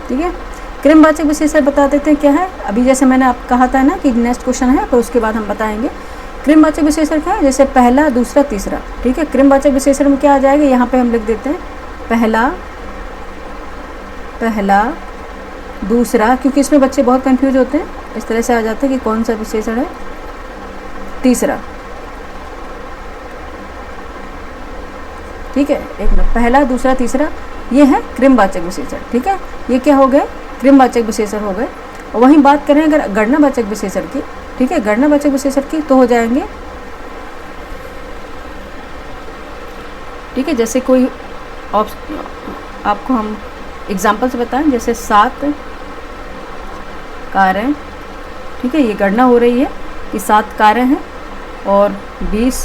S1: ठीक है, क्रमवाचक विशेषण बता देते हैं क्या है। अभी जैसे मैंने आप कहा था ना कि नेक्स्ट क्वेश्चन है, तो उसके बाद हम बताएंगे क्रमवाचक विशेषण क्या है। जैसे पहला, दूसरा, तीसरा। ठीक है, क्रमवाचक विशेषण में क्या आ जाएगा, यहाँ पे हम लिख देते हैं पहला, दूसरा, क्योंकि इसमें बच्चे बहुत कंफ्यूज होते हैं, इस तरह से आ जाता है कि कौन सा विशेषण है, तीसरा। ठीक है, एक मिनट, पहला, दूसरा, तीसरा, ये है क्रमवाचक विशेषण। ठीक है, ये क्या हो गए? क्रमवाचक विशेषण हो गए। और वहीं बात करें अगर गणनावाचक विशेषण की, ठीक है, गणनावाचक विशेषण की, तो हो जाएंगे, ठीक है, जैसे कोई आपको हम एग्जाम्पल से बताएं, जैसे 7 कारें। ठीक है, ये गणना हो रही है कि 7 कारें हैं और 20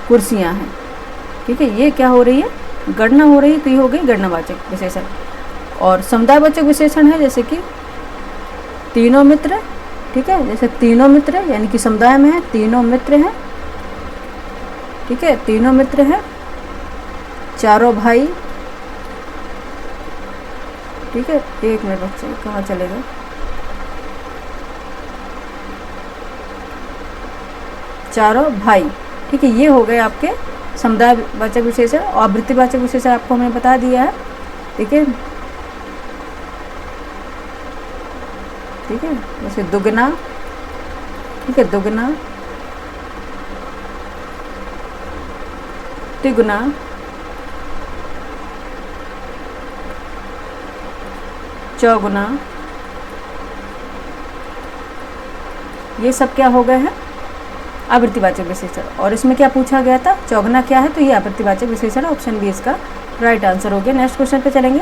S1: कुर्सियां हैं। ठीक है, ये क्या हो रही है? गणना हो रही है, तो ये हो गई गणनावाचक विशेषण। और समुदायवाचक विशेषण है, जैसे कि तीनों मित्र। ठीक है, जैसे तीनों मित्र यानी कि समुदाय में है, तीनों मित्र हैं। ठीक है, तीनों मित्र हैं, चारों भाई। ठीक है, एक मिनट बच्चे, कहाँ चले गए? चारों भाई। ठीक है, ये हो गए आपके समुदायवाचक विशेषण। और आवृत्तिवाचक विशेषण आपको हमने बता दिया है। ठीक है, ठीक है, जैसे दुगना। ठीक है, दुगना, तिगुना, चौगुना, ये सब क्या हो गए हैं? आवृत्तिवाचक विशेषण। और इसमें क्या पूछा गया था? चौगुना क्या है? तो ये आवृत्तिवाचक विशेषण, ऑप्शन बी इसका राइट आंसर हो गया। नेक्स्ट क्वेश्चन पे चलेंगे।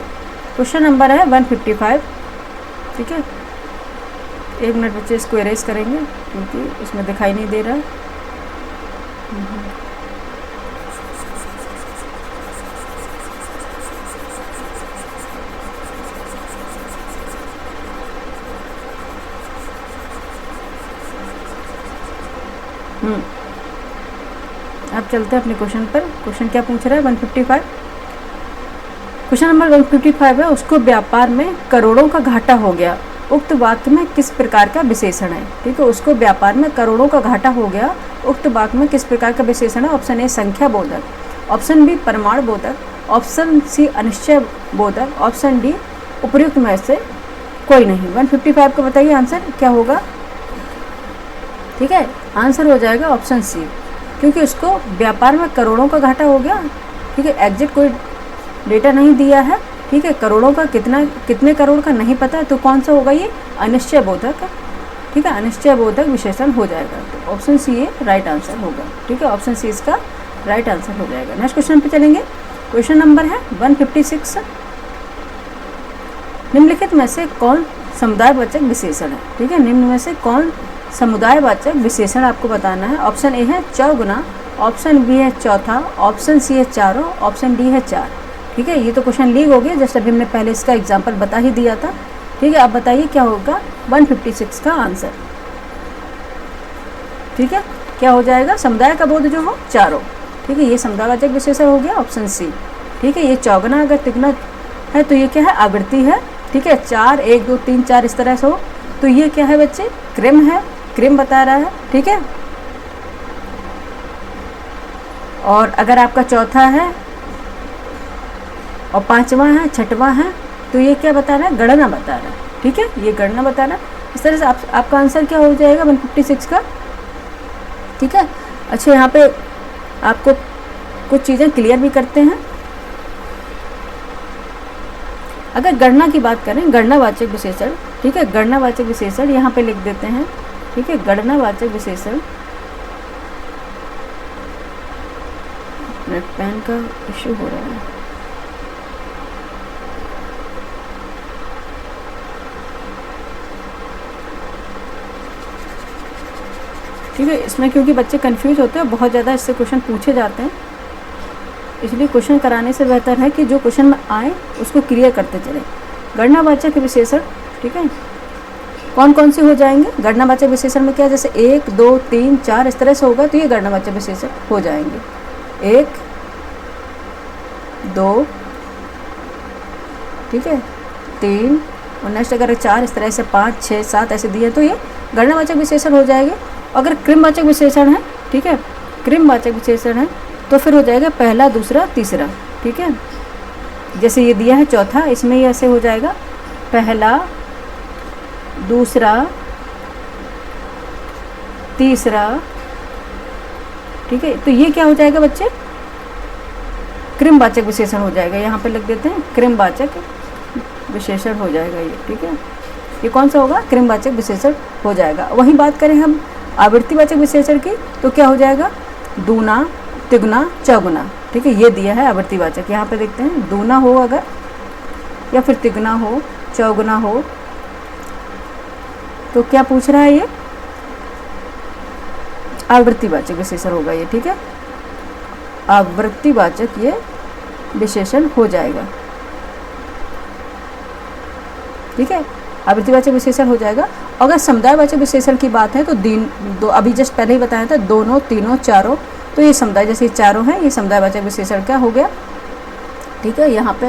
S1: क्वेश्चन नंबर है 155। ठीक है, एक मिनट बच्चे, इसको इरेज करेंगे क्योंकि इसमें दिखाई नहीं दे रहा है। अब चलते हैं अपने क्वेश्चन पर। क्वेश्चन क्या पूछ रहा है? 155। क्वेश्चन नंबर 155 है, उसको व्यापार में करोड़ों का घाटा हो गया, उक्त वाक्य में किस प्रकार का विशेषण है? ठीक है, उसको व्यापार में करोड़ों का घाटा हो गया, उक्त वाक्य में किस प्रकार का विशेषण है? ऑप्शन ए संख्या बोधक, ऑप्शन बी प्रमाण बोधक, ऑप्शन सी अनिश्चय बोधक, ऑप्शन डी उपयुक्त में से कोई नहीं। 155 को बताइए आंसर क्या होगा? ठीक है, आंसर हो जाएगा ऑप्शन सी, क्योंकि उसको व्यापार में करोड़ों का घाटा हो गया। ठीक है, एग्जैक्ट कोई डेटा नहीं दिया है। ठीक है, करोड़ों का कितने करोड़ का नहीं पता है, तो कौन सा होगा? ये अनिश्चय बोधक। ठीक है, अनिश्चय बोधक विशेषण हो जाएगा, तो ऑप्शन सी ये राइट आंसर होगा। ठीक है, ऑप्शन सी इसका राइट आंसर हो जाएगा। नेक्स्ट क्वेश्चन पे चलेंगे। क्वेश्चन नंबर है 156। निम्नलिखित में से कौन समुदायवाचक विशेषण है? ठीक है, निम्न में से कौन समुदायवाचक विशेषण आपको बताना है। ऑप्शन ए है चौगुना, ऑप्शन बी है चौथा, ऑप्शन सी है चारों, ऑप्शन डी है 4। ठीक है, ये तो क्वेश्चन लीक हो गया, जैसे अभी हमने पहले इसका एग्जाम्पल बता ही दिया था। ठीक है, अब बताइए क्या होगा 156 का आंसर। ठीक है, क्या हो जाएगा? समुदाय का बोध जो हो, चारों। ठीक है, ये समुदायवाचक विशेषण हो गया, ऑप्शन सी। ठीक है, ये चौगुना अगर तिगुना है तो ये क्या है? आवृत्ति है। ठीक है, 4 1 2 3 4 इस तरह से हो, तो ये क्या है बच्चे? क्रम है, क्रम बता रहा है। ठीक है, और अगर आपका चौथा है और पांचवा है, छठवां है, तो ये क्या बता रहा है? गणना बता रहा है। ठीक है, ये गणना बता रहा है। इस तरह से आपका आंसर क्या हो जाएगा 156 का। ठीक है, अच्छा यहाँ पे आपको कुछ चीज़ें क्लियर भी करते हैं। अगर गणना की बात करें, गणनावाचक विशेषण, ठीक है, गणनावाचक विशेषण यहाँ पे लिख देते हैं। ठीक है, गणनावाचक विशेषण, नेट पेन का इश्यू हो रहा है। ठीक है, इसमें क्योंकि बच्चे कंफ्यूज होते हैं, बहुत ज़्यादा इससे क्वेश्चन पूछे जाते हैं, इसलिए क्वेश्चन कराने से बेहतर है कि जो क्वेश्चन में आए उसको क्लियर करते चले। गणनावाचक विशेषण, ठीक है, कौन कौन से हो जाएंगे? गणनावाचक विशेषण में क्या, जैसे 1 2 3 4 इस तरह से होगा, तो ये गणनावाचक विशेषण हो जाएंगे। 1 2, ठीक है, 3 और नेक्स्ट अगर 4 इस तरह से 5 6 7 ऐसे दिए तो ये गणनावाचक विशेषण हो जाएंगे। अगर क्रमवाचक विशेषण है, ठीक है, क्रमवाचक विशेषण है तो फिर हो जाएगा पहला, दूसरा, तीसरा। ठीक है, जैसे ये दिया है चौथा, इसमें ये ऐसे हो जाएगा पहला, दूसरा, तीसरा। ठीक है, तो ये क्या हो जाएगा बच्चे? क्रमवाचक विशेषण हो जाएगा। यहाँ पे लिख देते हैं क्रमवाचक विशेषण हो जाएगा ये। ठीक है, ये कौन सा होगा? क्रमवाचक विशेषण हो जाएगा। वहीं बात करें हम आवृत्तिवाचक विशेषण की, तो क्या हो जाएगा? दूना, तिगुना, चौगुना। ठीक है, ये दिया है आवृत्तिवाचक। यहाँ पे देखते हैं दूना हो अगर, या फिर तिगुना हो, चौगुना हो, तो क्या पूछ रहा है? ये आवृत्तिवाचक विशेषण होगा ये। ठीक है, आवृत्तिवाचक ये विशेषण हो जाएगा। ठीक है, आवृत्तिवाचक विशेषण हो जाएगा। अगर समुदायवाचक विशेषण की बात है तो दो अभी जस्ट पहले ही बताया था, दोनों, तीनों, चारों, तो ये समुदाय, जैसे चारों हैं, ये समुदायवाचक विशेषण क्या हो गया? ठीक है, यहाँ पे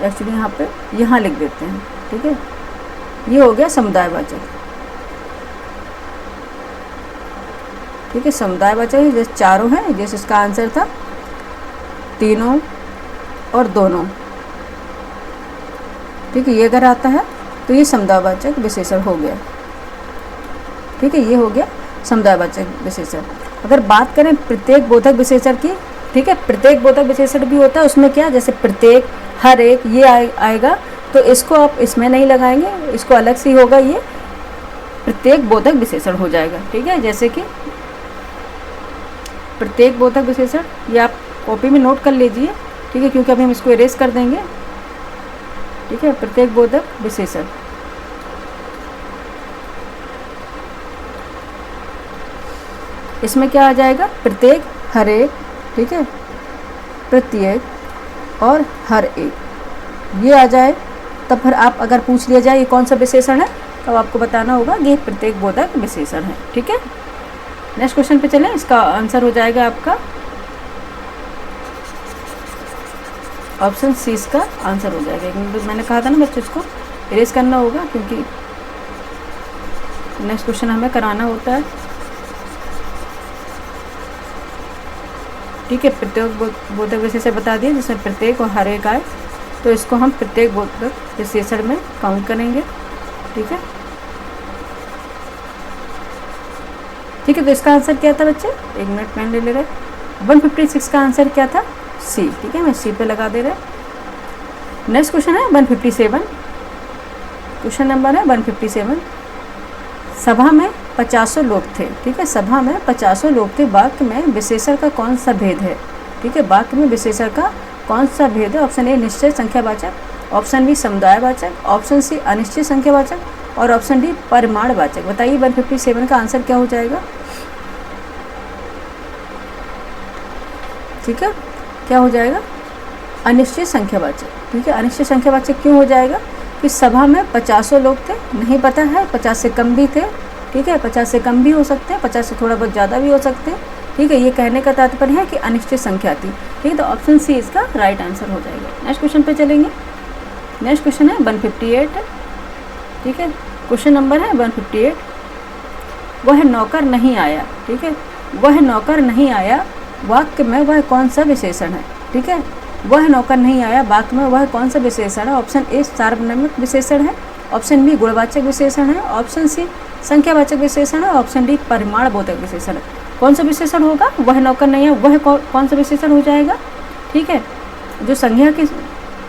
S1: एक्चुअली यहाँ लिख देते हैं। ठीक है, ये हो गया समुदायवाचक। ठीक है, समुदायवाचक जैसे चारों हैं, जैसे इसका आंसर था तीनों और दोनों। ठीक है, ये अगर आता है तो ये समुदायवाचक विशेषण हो गया। ठीक है, ये हो गया समुदायवाचक विशेषण। अगर बात करें प्रत्येक बोधक विशेषण की, ठीक है, प्रत्येक बोधक विशेषण भी होता है, उसमें क्या, जैसे प्रत्येक, हर एक, ये आएगा, तो इसको आप इसमें नहीं लगाएंगे, इसको अलग से होगा, ये प्रत्येक बोधक विशेषण हो जाएगा। ठीक है, जैसे कि प्रत्येक बोधक विशेषण, ये आप कॉपी में नोट कर लीजिए। ठीक है, क्योंकि अभी हम इसको इरेज कर देंगे। ठीक है, प्रत्येक बोधक विशेषण, इसमें क्या आ जाएगा? प्रत्येक, हर एक, ठीक है, प्रत्येक और हर एक, ये आ जाए। तब फिर आप अगर पूछ लिया जाए ये कौन सा विशेषण है, तब आपको बताना होगा कि ये प्रत्येक बोधक विशेषण है। ठीक है, नेक्स्ट क्वेश्चन पे चलें। इसका आंसर हो जाएगा आपका ऑप्शन सी, इसका आंसर हो जाएगा। क्योंकि मैंने कहा था ना बच्चों, इसको इरेज करना होगा, क्योंकि नेक्स्ट क्वेश्चन हमें कराना होता है। ठीक है, प्रत्येक बोधक विशेषण बता दिए, जिसमें प्रत्येक और हर एक आए, तो इसको हम प्रत्येक बोधक विशेषण में काउंट करेंगे। ठीक है, ठीक है, तो इसका आंसर क्या था बच्चे? 1 मिनट पेन ले रहे। 156 का आंसर क्या था? सी। ठीक है, मैं सी पे लगा दे रहे। नेक्स्ट क्वेश्चन है 157। क्वेश्चन नंबर है 157। सभा में 50 लोग थे। ठीक है, सभा में 50 लोग थे, वाक्य में विशेषण का कौन सा भेद है? ठीक है, वाक्य में विशेषण का कौन सा भेद है? ऑप्शन ए निश्चित संख्यावाचक, ऑप्शन बी समुदायवाचक, ऑप्शन सी अनिश्चित संख्यावाचक और ऑप्शन डी परिमाणवाचक। बताइए 157 का आंसर क्या हो जाएगा? ठीक है, क्या हो जाएगा? अनिश्चित संख्यावाचक। ठीक है, अनिश्चित संख्यावाचक क्यों हो जाएगा? कि सभा में 50 लोग थे, नहीं पता है, 50 से कम भी थे। ठीक है, 50 से कम भी हो सकते हैं, 50 से थोड़ा बहुत ज़्यादा भी हो सकते हैं। ठीक है, ये कहने का तात्पर्य है कि अनिश्चित संख्या थी। ठीक है, तो ऑप्शन सी इसका राइट आंसर हो जाएगा। नेक्स्ट क्वेश्चन पे चलेंगे। नेक्स्ट क्वेश्चन है 158। ठीक है, क्वेश्चन नंबर है 158। वह नौकर नहीं आया। ठीक है, वह नौकर नहीं आया वाक्य में वह कौन सा विशेषण है, ठीक है। वह नौकर नहीं आया, वाक्य में वह कौन सा विशेषण है? ऑप्शन ए सार्वनामिक विशेषण है, ऑप्शन बी गुणवाचक विशेषण है, ऑप्शन सी संख्यावाचक विशेषण है, ऑप्शन डी परिमाणबोधक विशेषण है। कौन सा विशेषण होगा? वह नौकर नहीं आया, वह कौन सा विशेषण हो जाएगा, ठीक है। जो संज्ञा के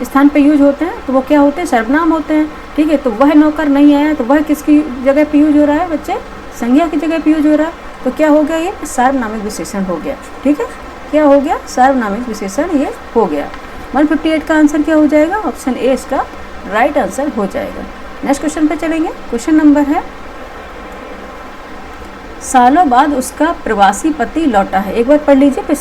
S1: स्थान पे यूज होते हैं तो वो क्या होते हैं? सर्वनाम होते हैं, ठीक है। तो वह नौकर नहीं आया तो वह किसकी जगह पे यूज हो रहा है बच्चे? संज्ञा की जगह पे यूज हो रहा है। तो क्या हो गया? ये सार्वनामिक विशेषण हो गया, ठीक है। क्या हो गया? सार्वनामिक विशेषण ये हो गया। 158 का आंसर क्या हो जाएगा? ऑप्शन ए इसका राइट आंसर हो जाएगा। नेक्स्ट क्वेश्चन पे चलेंगे। क्वेश्चन नंबर है, सालों बाद उसका प्रवासी पति लौटा है। एक बार पढ़ लीजिए, फिर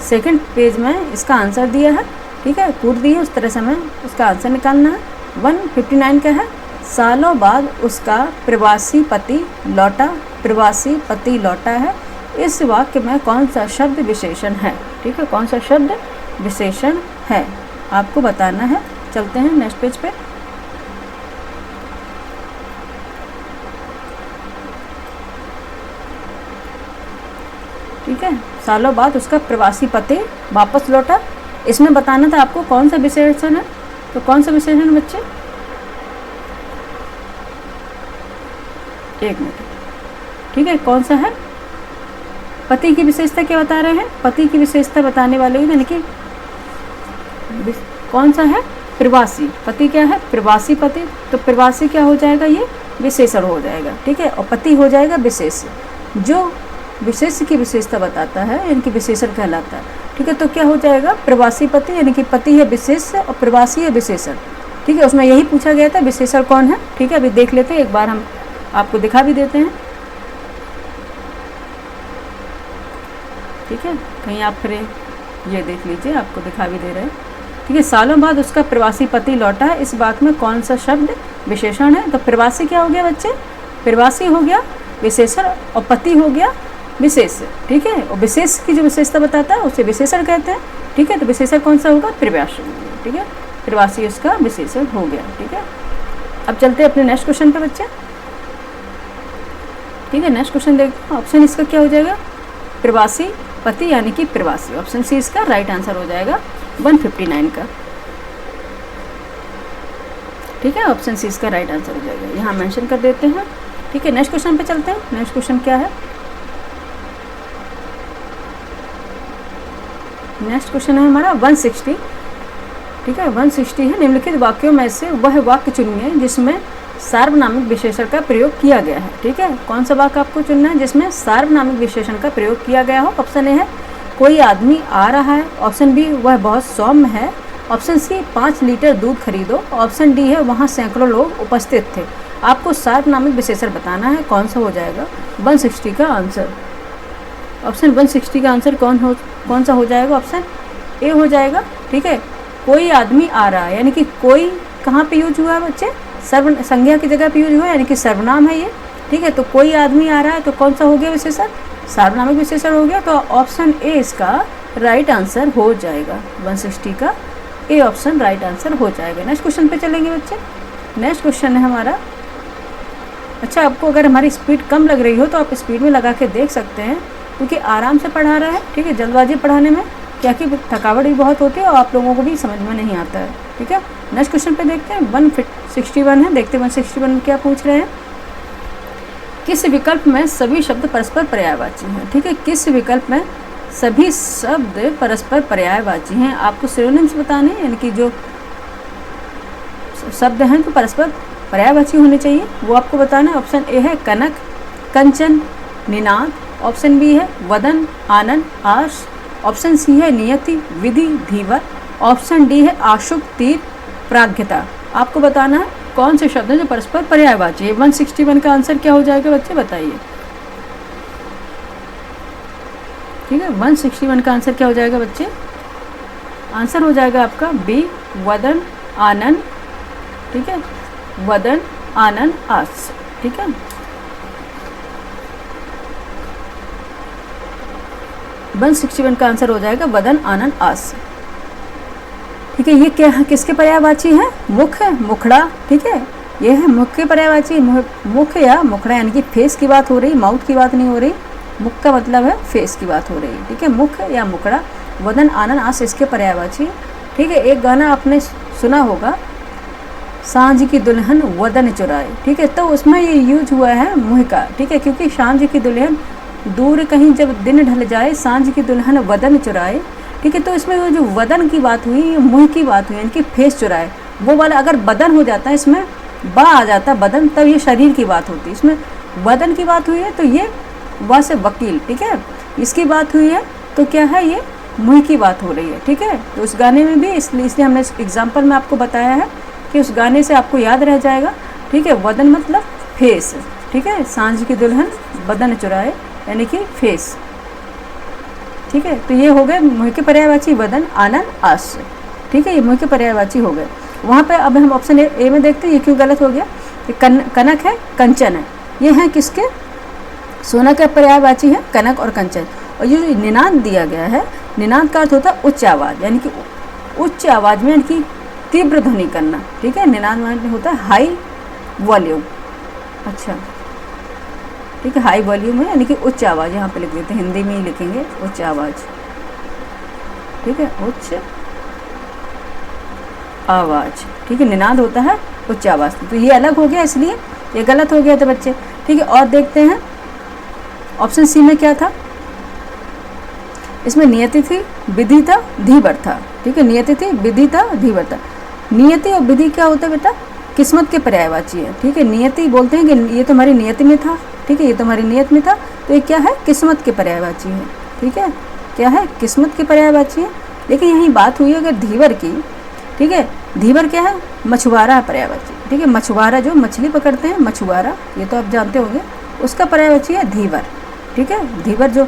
S1: सेकंड पेज में इसका आंसर दिया है, ठीक है। कूट दी है, उस तरह से हमें उसका आंसर निकालना है। 159 का है, सालों बाद उसका प्रवासी पति लौटा, प्रवासी पति लौटा है। इस वाक्य में कौन सा शब्द विशेषण है, ठीक है। कौन सा शब्द विशेषण है आपको बताना है। चलते हैं नेक्स्ट पेज पे। ठीक है, सालों बाद उसका प्रवासी पति वापस लौटा, इसमें बताना था आपको कौन सा विशेषण है। तो कौन सा विशेषण बच्चे? एक मिनट, ठीक है। कौन सा है? पति की विशेषता क्या बता रहे हैं? पति की विशेषता बताने वाले यानी कि कौन सा है? प्रवासी पति। क्या है? प्रवासी पति। तो प्रवासी क्या हो जाएगा? ये विशेषण हो जाएगा, ठीक है। और पति हो जाएगा विशेष, जो विशेष की विशेषता बताता है यानी कि विशेषण कहलाता है, ठीक है। तो क्या हो जाएगा? प्रवासी पति यानी कि पति है विशेष और प्रवासी है विशेषण, ठीक है। उसमें यही पूछा गया था विशेषण कौन है, ठीक है। अभी देख लेते हैं, एक बार हम आपको दिखा भी देते हैं, ठीक है। कहीं आप फिर ये देख लीजिए, आपको दिखा भी दे रहे हैं, ठीक है। सालों बाद उसका प्रवासी पति लौटा है, इस बात में कौन सा शब्द विशेषण है? तो प्रवासी क्या हो गया बच्चे? प्रवासी हो गया विशेषण और पति हो गया विशेष, ठीक है। और विशेष की जो विशेषता बताता है उसे विशेषण कहते हैं, ठीक है। तो विशेषण कौन सा होगा? प्रवासी, ठीक है। प्रवासी उसका विशेषण हो गया, ठीक है। अब चलते हैं अपने नेक्स्ट क्वेश्चन पे बच्चे, ठीक है। नेक्स्ट क्वेश्चन देखते हैं। ऑप्शन इसका क्या हो जाएगा? प्रवासी पति यानी कि प्रवासी। ऑप्शन सी इसका राइट आंसर हो जाएगा 159 का, ठीक है। ऑप्शन सी इसका राइट आंसर हो जाएगा, यहाँ मेंशन कर देते हैं, ठीक है। नेक्स्ट क्वेश्चन पे चलते हैं। नेक्स्ट क्वेश्चन क्या है? नेक्स्ट क्वेश्चन है हमारा 160, ठीक है। 160 है, निम्नलिखित वाक्यों में से वह वाक्य चुनिए जिसमें सार्वनामिक विशेषण का प्रयोग किया गया है, ठीक है। कौन सा वाक्य आपको चुनना है जिसमें सार्वनामिक विशेषण का प्रयोग किया गया हो? ऑप्शन ए है कोई आदमी आ रहा है, ऑप्शन बी वह बहुत सौम्य है, ऑप्शन सी 5 लीटर दूध खरीदो, ऑप्शन डी है वहाँ सैकड़ों लोग उपस्थित थे। आपको सार्वनामिक विशेषण बताना है, कौन सा हो जाएगा 160 का आंसर? ऑप्शन 160 का आंसर कौन सा हो जाएगा? ऑप्शन ए हो जाएगा, ठीक है। कोई आदमी आ रहा है यानी कि कोई कहाँ पे यूज हुआ है बच्चे? संज्ञा की जगह पे यूज हुआ है यानी कि सर्वनाम है ये, ठीक है। तो कोई आदमी आ रहा है तो कौन सा हो गया विशेषण? सार्वनामिक विशेषण हो गया। तो ऑप्शन ए इसका राइट आंसर हो जाएगा, 160 का ए ऑप्शन राइट आंसर हो जाएगा। नेक्स्ट क्वेश्चन पे चलेंगे बच्चे। नेक्स्ट क्वेश्चन है हमारा, अच्छा आपको अगर हमारी स्पीड कम लग रही हो तो आप स्पीड में लगा के देख सकते हैं, क्योंकि आराम से पढ़ा रहा है, ठीक है। जल्दबाजी पढ़ाने में क्या कि थकावट भी बहुत होती है और आप लोगों को भी समझ में नहीं आता है, ठीक है। नेक्स्ट क्वेश्चन पे देखते हैं। 161 है, देखते हैं 161 में क्या पूछ रहे हैं। किस विकल्प में सभी शब्द परस्पर पर्यायवाची हैं, ठीक है। किस विकल्प में सभी शब्द परस्पर पर्यायवाची हैं? आपको सिनोनिम्स बताने यानी कि जो शब्द हैं तो परस्पर पर्यायवाची होने चाहिए, वो आपको बताना है। ऑप्शन ए है कनक, कंचन, निनाद, ऑप्शन बी है वदन, आनंद, आश, ऑप्शन सी है नियति, विधि, धीवर, ऑप्शन डी है आशुक, तीर, प्राज्ञता। आपको बताना है कौन से शब्द हैं जो परस्पर पर्यायवाची है। 161 का आंसर क्या हो जाएगा बच्चे, बताइए, ठीक है। 161 का आंसर क्या हो जाएगा बच्चे? आंसर हो जाएगा आपका बी, वदन, आनंद, ठीक है। वदन, आनंद, आश, ठीक है। वन 61 का आंसर हो जाएगा वदन, आनंद, आस, ठीक है। ये क्या है, किसके पर्यायवाची है? मुख, मुखड़ा, ठीक है। ये है मुख के पर्यायवाची, मुख या मुखड़ा यानी कि फेस की बात हो रही, माउथ की बात नहीं हो रही, मुख का मतलब है फेस की बात हो रही है, ठीक है, मुख या मुखड़ा। वदन आनन आस इसके पर्यायवाची, ठीक है। एक गाना आपने सुना होगा, सांझ की दुल्हन वदन चुराए, ठीक है, तो उसमें ये यूज हुआ है मुँह का, ठीक है, क्योंकि सांझ की दुल्हन दूर कहीं जब दिन ढल जाए, सांझ की दुल्हन वदन चुराए, ठीक है। तो इसमें वो जो वदन की बात हुई, मुँह की बात हुई, इनकी फेस चुराए, वो वाला अगर बदन हो जाता है, इसमें बा आ जाता बदन, तब ये शरीर की बात होती है। इसमें बदन की बात हुई है तो ये व से वकील, ठीक है। इसकी बात हुई है तो क्या है, ये मुँह की बात हो रही है, ठीक है। तो उस गाने में भी इसलिए हमने एग्जाम्पल में आपको बताया है कि उस गाने से आपको याद रह जाएगा, ठीक है। वदन मतलब फेस, ठीक है। सांझ की दुल्हन बदन चुराए यानी कि फेस, ठीक है। तो ये हो गए मुँह के पर्यायवाची वदन आनन आस, ठीक है, ये मुँह के पर्यायवाची हो गए। वहाँ पे अब हम ऑप्शन ए में देखते हैं ये क्यों गलत हो गया। कनक है, कंचन है, ये हैं किसके, सोना का पर्यायवाची है कनक और कंचन। और ये जो निनाद दिया गया है, निनाद का अर्थ होता है उच्च आवाज़, यानी कि उच्च आवाज़ में यानी कि तीव्र ध्वनि करना, ठीक है। निनाद में होता है हाई वॉल्यूम, अच्छा, ठीक है, हाई वॉल्यूम है यानी कि उच्च आवाज़, यहाँ पे लिख देते हैं, हिंदी में ही लिखेंगे उच्च आवाज़, ठीक है, उच्च आवाज़, ठीक है। निनाद होता है उच्च आवाज़, तो ये अलग हो गया, इसलिए ये गलत हो गया था बच्चे, ठीक है। और देखते हैं ऑप्शन सी में क्या था, इसमें नियति थी, विधि था, धीवर था, ठीक है। नियति थी, विधि था, धीवर था। नियति और विधि क्या होता है बेटा, किस्मत के पर्यायवाची है, ठीक है। नियति बोलते हैं कि ये तुम्हारी नियति में था, ठीक है, ये तुम्हारी नियत में था, तो ये क्या है, किस्मत के पर्यायवाची है, ठीक है, क्या है, किस्मत के पर्यायवाची है। लेकिन यही बात हुई अगर धीवर की, ठीक है, धीवर क्या है, मछुआरा पर्यायवाची, ठीक है। मछुआरा जो मछली पकड़ते हैं, मछुआरा, ये तो आप जानते होंगे, उसका पर्यायवाची है धीवर, ठीक है। धीवर जो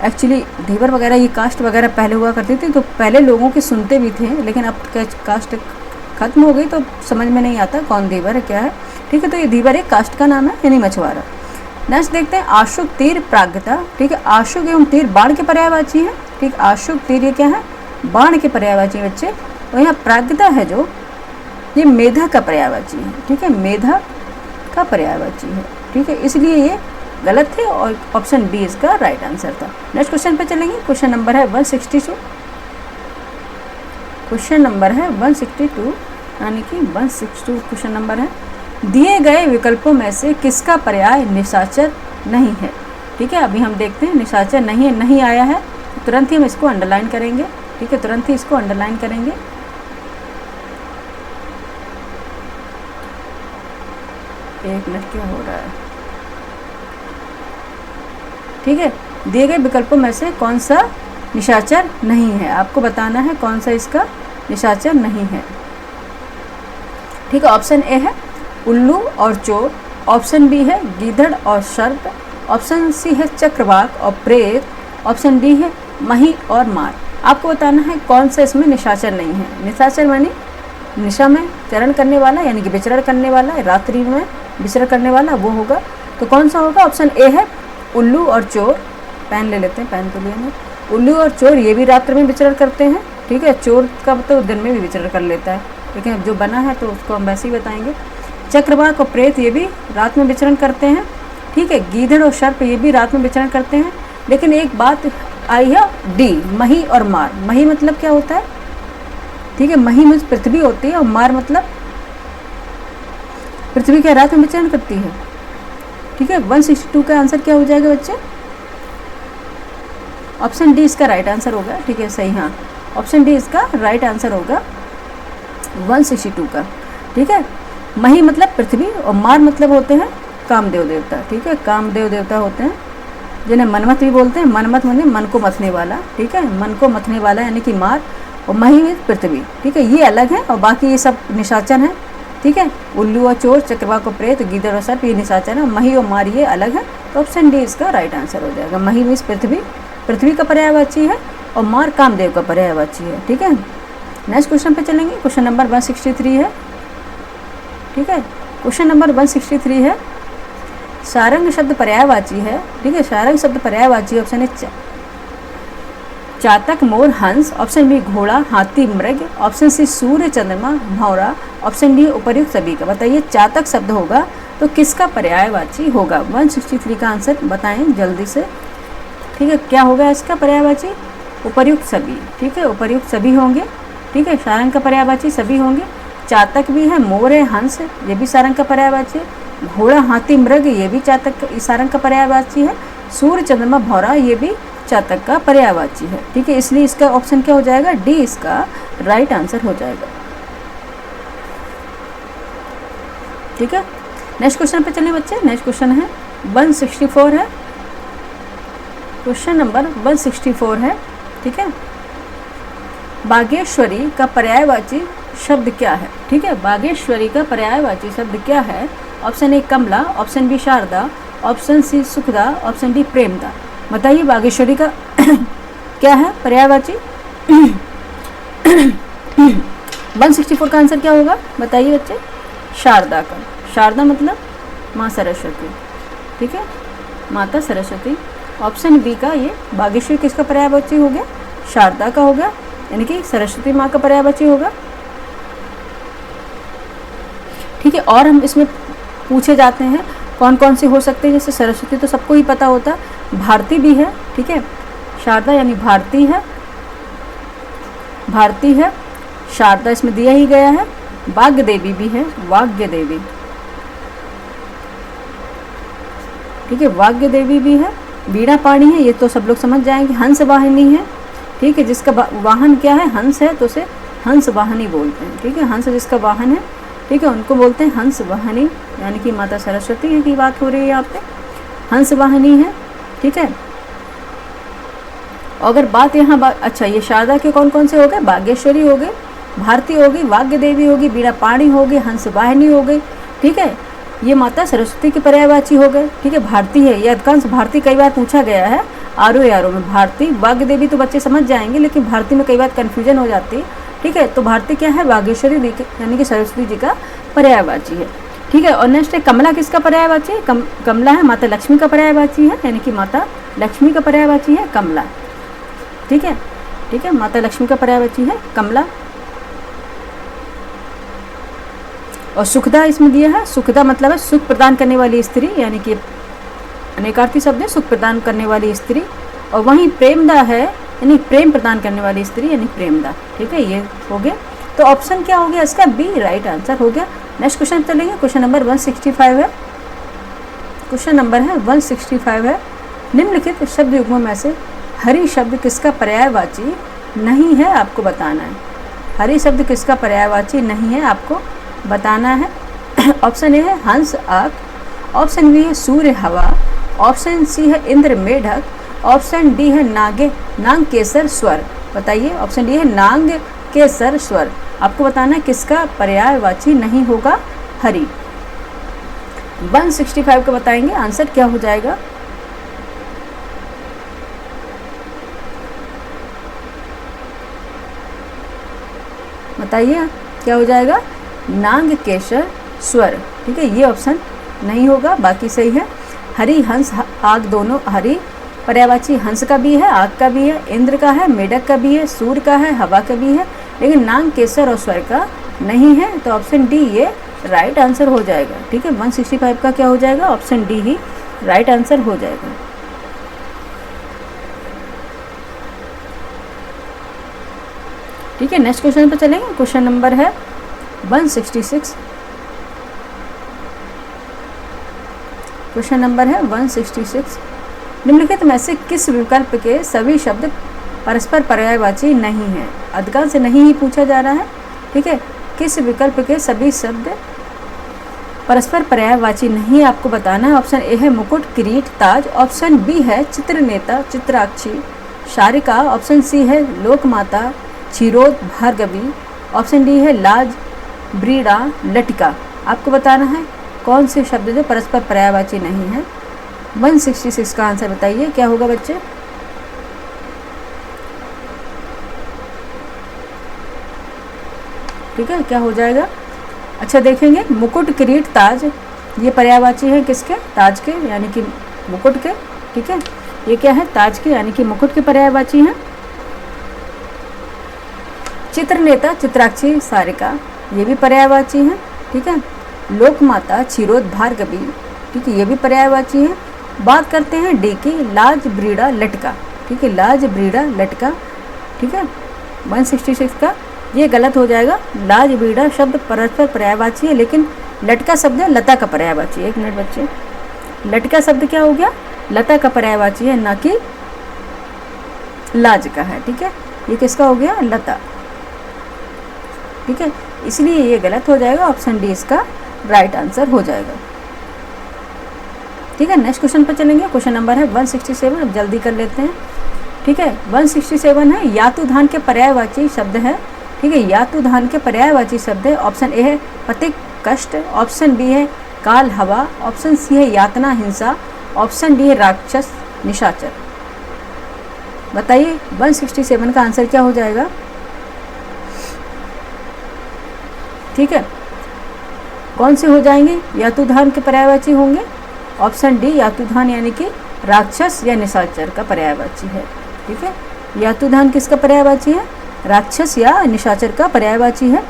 S1: एक्चुअली धीवर वगैरह ये कास्ट वगैरह पहले हुआ करती थी, तो पहले लोगों के सुनते भी थे, लेकिन अब कास्ट खत्म हो गई तो समझ में नहीं आता कौन धीवर है क्या है, ठीक है। तो ये धीवर एक कास्ट का नाम है, यानी मछुआरा। नेक्स्ट देखते हैं आशुक तीर प्राज्ञता, ठीक है। आशुक एवं तीर बाण के पर्यायवाची है, ठीक। आशुक तीर ये क्या है, बाण के पर्यायवाची बच्चे। और यहाँ प्राज्ञता है जो, ये मेधा का पर्यायवाची है, ठीक है, मेधा का पर्यायवाची है, ठीक है, इसलिए ये गलत थे और ऑप्शन बी इसका राइट आंसर था। नेक्स्ट क्वेश्चन पे चलेंगे, क्वेश्चन नंबर है 162, क्वेश्चन नंबर है 162 यानी कि 162 क्वेश्चन नंबर है। दिए गए विकल्पों में से किसका पर्याय निशाचर नहीं है, ठीक है। अभी हम देखते हैं निशाचर नहीं आया है, तो तुरंत ही हम इसको अंडरलाइन करेंगे, ठीक है, तुरंत ही इसको अंडरलाइन करेंगे। एक मिनट क्या हो रहा है, ठीक है। दिए गए विकल्पों में से कौन सा निशाचर नहीं है, आपको बताना है कौन सा इसका निशाचर नहीं है, ठीक है। ऑप्शन ए है उल्लू और चोर, ऑप्शन बी है गीदड़ और सर्प, ऑप्शन सी है चक्रवाक और प्रेत, ऑप्शन डी है मही और मार। आपको बताना है कौन सा इसमें निशाचर नहीं है। निशाचर मानी निशा में चरण करने वाला, यानी कि विचरण करने वाला, रात्रि में विचरण करने वाला, वो होगा। तो कौन सा होगा, ऑप्शन ए है उल्लू और चोर। पेन ले लेते हैं, पेन तो लिया नहीं। उल्लू और चोर ये भी रात्रि में विचरण करते हैं, ठीक है। चोर का तो दिन में भी विचरण कर लेता है, लेकिन अब जो बना है तो उसको हम वैसे ही बताएंगे। चक्रवाक और प्रेत ये भी रात में विचरण करते हैं, ठीक है। गीदड़ और सर्प ये भी रात में विचरण करते हैं, लेकिन एक बात आई है डी, मही और मार। मही मतलब क्या होता है, ठीक है, मही में पृथ्वी होती है और मार मतलब पृथ्वी क्या रात में विचरण करती है, ठीक है। 162 का आंसर क्या हो जाएगा बच्चे, ऑप्शन डी इसका राइट आंसर होगा, ठीक है, सही, हाँ, ऑप्शन डी इसका राइट आंसर होगा 162 का, ठीक है। मही मतलब पृथ्वी और मार मतलब होते हैं कामदेव देवता, ठीक है, कामदेव देवता होते हैं, जिन्हें मनमथ भी बोलते हैं। मनमथ माने मन को मथने वाला, ठीक है, मन को मथने वाला यानी कि मार, और मही में पृथ्वी, ठीक है, ये अलग है और बाकी ये सब निशाचर हैं, ठीक है। उल्लू और चोर, चक्रवाक और प्रेत, गीदड़ और सर्प ये निशाचर है, मही और मार ये अलग है। तो ऑप्शन डी इसका राइट आंसर हो जाएगा। मही मीन्स पृथ्वी का पर्यायवाची है और मार कामदेव का पर्यायवाची है, ठीक है। नेक्स्ट क्वेश्चन पे चलेंगे, क्वेश्चन नंबर 163 है, ठीक है। क्वेश्चन नंबर 163 है, सारंग शब्द पर्यायवाची है, ठीक है, सारंग शब्द पर्यायवाची। ऑप्शन ए चातक मोर हंस, ऑप्शन बी घोड़ा हाथी मृग, ऑप्शन सी सूर्य चंद्रमा भौरा, ऑप्शन डी उपर्युक्त सभी का। बताइए चातक शब्द होगा तो किसका पर्यायवाची होगा? 163 का आंसर बताएं जल्दी से। ठीक है, क्या होगा इसका पर्यायवाची? उपर्युक्त सभी। ठीक है, उपर्युक्त सभी होंगे। ठीक है, सारंग का पर्यायवाची सभी होंगे। चातक भी है, मोर है, हंस, ये भी सारंग का पर्यायवाची है। घोड़ा, हाथी, मृग, ये भी चातक सारंग का पर्यायवाची है। सूर्य, चंद्रमा, भौरा, ये भी चातक का पर्यायवाची है। ठीक है, इसलिए इसका ऑप्शन क्या हो जाएगा? डी इसका राइट आंसर हो जाएगा। ठीक है, नेक्स्ट क्वेश्चन पे चलें बच्चे। नेक्स्ट क्वेश्चन है 164 है, क्वेश्चन नंबर 164 है। ठीक है, बागेश्वरी का पर्यायवाची शब्द क्या है? ठीक है, बागेश्वरी का पर्यायवाची शब्द क्या है? ऑप्शन ए कमला, ऑप्शन बी शारदा, ऑप्शन सी सुखदा, ऑप्शन डी प्रेमदा। बताइए बागेश्वरी का क्या है पर्यायवाची? 164 का आंसर क्या होगा बताइए बच्चे? शारदा का। शारदा मतलब माँ सरस्वती। ठीक है, माता सरस्वती। ऑप्शन बी का ये बागेश्वरी किसका पर्यायवाची हो गया? शारदा का हो गया, यानी कि सरस्वती माँ का पर्यायवाची होगा। ठीक है, और हम इसमें पूछे जाते हैं कौन कौन से हो सकते हैं। जैसे सरस्वती तो सबको ही पता होता है, भारती भी है। ठीक है, शारदा यानी भारती है, भारती है, शारदा इसमें दिया ही गया है। वाग्य देवी भी है, वाग्य देवी। ठीक है, वाग्य देवी भी है। वीणा पाणी है, ये तो सब लोग समझ जाएंगे। हंस वाहिनी है। ठीक है, जिसका वाहन क्या है? हंस है, तो उसे हंस वाहिनी बोलते हैं। ठीक है, हंस जिसका वाहन है, ठीक है, उनको बोलते हैं हंस वाहिनी, यानी कि माता सरस्वती की बात हो रही है यहाँ पे। हंस वाहिनी है। ठीक है, अगर बात यहाँ अच्छा, ये शारदा के कौन कौन से हो गए? बागेश्वरी हो गई, भारती होगी, वाग्य देवी होगी, वीणा पाणी होगी, हंस वाहिनी हो गई। ठीक है, ये माता सरस्वती के पर्यायवाची हो गए। ठीक है, भारती है, ये अधिकांश भारती कई बार पूछा गया है आरो में। भारती, वाग्य देवी तो बच्चे समझ जाएंगे, लेकिन भारती में कई बार कन्फ्यूजन हो जाती है। ठीक है, तो भारती क्या है? बागेश्वरी यानी कि सरस्वती जी का पर्यायवाची है। ठीक है, और नेक्स्ट है कमला किसका पर्यायवाची है? कमला है माता लक्ष्मी का पर्यायवाची है, यानी कि माता लक्ष्मी का पर्यायवाची है कमला। ठीक है, ठीक है, माता लक्ष्मी का पर्यायवाची है कमला। और सुखदा इसमें दिया है। सुखदा मतलब है सुख प्रदान करने वाली स्त्री, यानी कि अनेकार्थी शब्द है, सुख प्रदान करने वाली स्त्री। और वहीं प्रेमदा है, यानी प्रेम प्रदान करने वाली स्त्री, यानी प्रेमदा। ठीक है, ये हो गया। तो ऑप्शन क्या हो गया इसका? बी राइट आंसर हो गया। नेक्स्ट क्वेश्चन चलेंगे, क्वेश्चन नंबर 165 है। क्वेश्चन नंबर है 165 है। निम्नलिखित शब्द युग्मों में से हरि शब्द किसका पर्यायवाची नहीं है? आपको बताना है। हरि शब्द किसका पर्यायवाची नहीं है, आपको बताना है। ऑप्शन ए है हंस आग, ऑप्शन बी है सूर्य हवा, ऑप्शन सी है इंद्र मेढक, ऑप्शन डी है नाग केसर स्वर। बताइए, ऑप्शन डी है नाग केसर स्वर। आपको बताना है किसका पर्यायवाची नहीं होगा हरि। 165 का बताएंगे आंसर क्या हो जाएगा? बताइए क्या हो जाएगा? नाग केसर स्वर। ठीक है, ये ऑप्शन नहीं होगा, बाकी सही है। हरि, हंस, आग दोनों हरि पर्यायवाची हंस का भी है, आग का भी है, इंद्र का है, मेढक का भी है, सूर्य का है, हवा का भी है, लेकिन नाग केसर और स्वर का नहीं है। तो ऑप्शन डी ये राइट आंसर हो जाएगा। ठीक है, 165 का क्या हो जाएगा? ऑप्शन डी ही राइट आंसर हो जाएगा। ठीक है, नेक्स्ट क्वेश्चन पर चलेंगे। क्वेश्चन नंबर है 166। क्वेश्चन नंबर है 166। निम्नलिखित में से किस विकल्प के सभी शब्द परस्पर पर्यायवाची नहीं है? अधिकांश से नहीं ही पूछा जा रहा है। ठीक है, किस विकल्प के सभी शब्द परस्पर पर्यायवाची नहीं, आपको बताना है। ऑप्शन ए है मुकुट, किरीट, ताज, ऑप्शन बी है चित्रनेता, चित्राक्षी, शारिका, ऑप्शन सी है लोकमाता, क्षीरोद, भार्गवी, ऑप्शन डी है लाज, ब्रीड़ा, लटिका। आपको बताना है कौन से शब्द जो परस्पर पर्यायवाची नहीं है। 166 का आंसर बताइए क्या होगा बच्चे? ठीक है, क्या हो जाएगा? अच्छा देखेंगे, मुकुट, किरीट, ताज, ये पर्यायवाची है किसके? ताज के, यानी कि मुकुट के। ठीक है, ये क्या है? ताज के, यानी कि मुकुट के पर्यायवाची हैं। चित्रनेता, चित्राक्षी, सारिका, ये भी पर्यायवाची हैं। ठीक है, लोकमाता, क्षीरोद, भार्गवी, ठीक है, ये भी पर्यायवाची है। बात करते हैं डी की, लाज, ब्रीड़ा, लटका, ठीक है, लाज, ब्रीड़ा, लटका, ठीक है, 166 का ये गलत हो जाएगा। लाज, ब्रीड़ा शब्द परस्पर पर्यायवाची है, लेकिन लटका शब्द है लता का पर्यायवाची है। 1 मिनट बच्चे, लटका शब्द क्या हो गया, लता का पर्यायवाची है, ना कि लाज का है, ठीक है, ये किसका हो गया, लता, ठीक है, इसलिए ये गलत हो जाएगा। ऑप्शन डी इसका राइट आंसर हो जाएगा। ठीक है, नेक्स्ट क्वेश्चन पर चलेंगे। क्वेश्चन नंबर है 167, अब जल्दी कर लेते हैं। ठीक है, 167 है, यातुधान के पर्यायवाची शब्द है, ठीक है, यातुधान के पर्यायवाची शब्द है। ऑप्शन ए है पथिक, कष्ट, ऑप्शन बी है काल, हवा, ऑप्शन सी है यातना, हिंसा, ऑप्शन डी है राक्षस, निशाचर। बताइए 167 का आंसर क्या हो जाएगा। ठीक है, कौन से हो जाएंगे, यातुधान के पर्यायवाची होंगे। ऑप्शन डी यातुधान यानी कि राक्षस या निशाचर का पर्यायवाची है। ठीक है, यातुधान किसका पर्यायवाची है, राक्षस या निशाचर का पर्यायवाची है।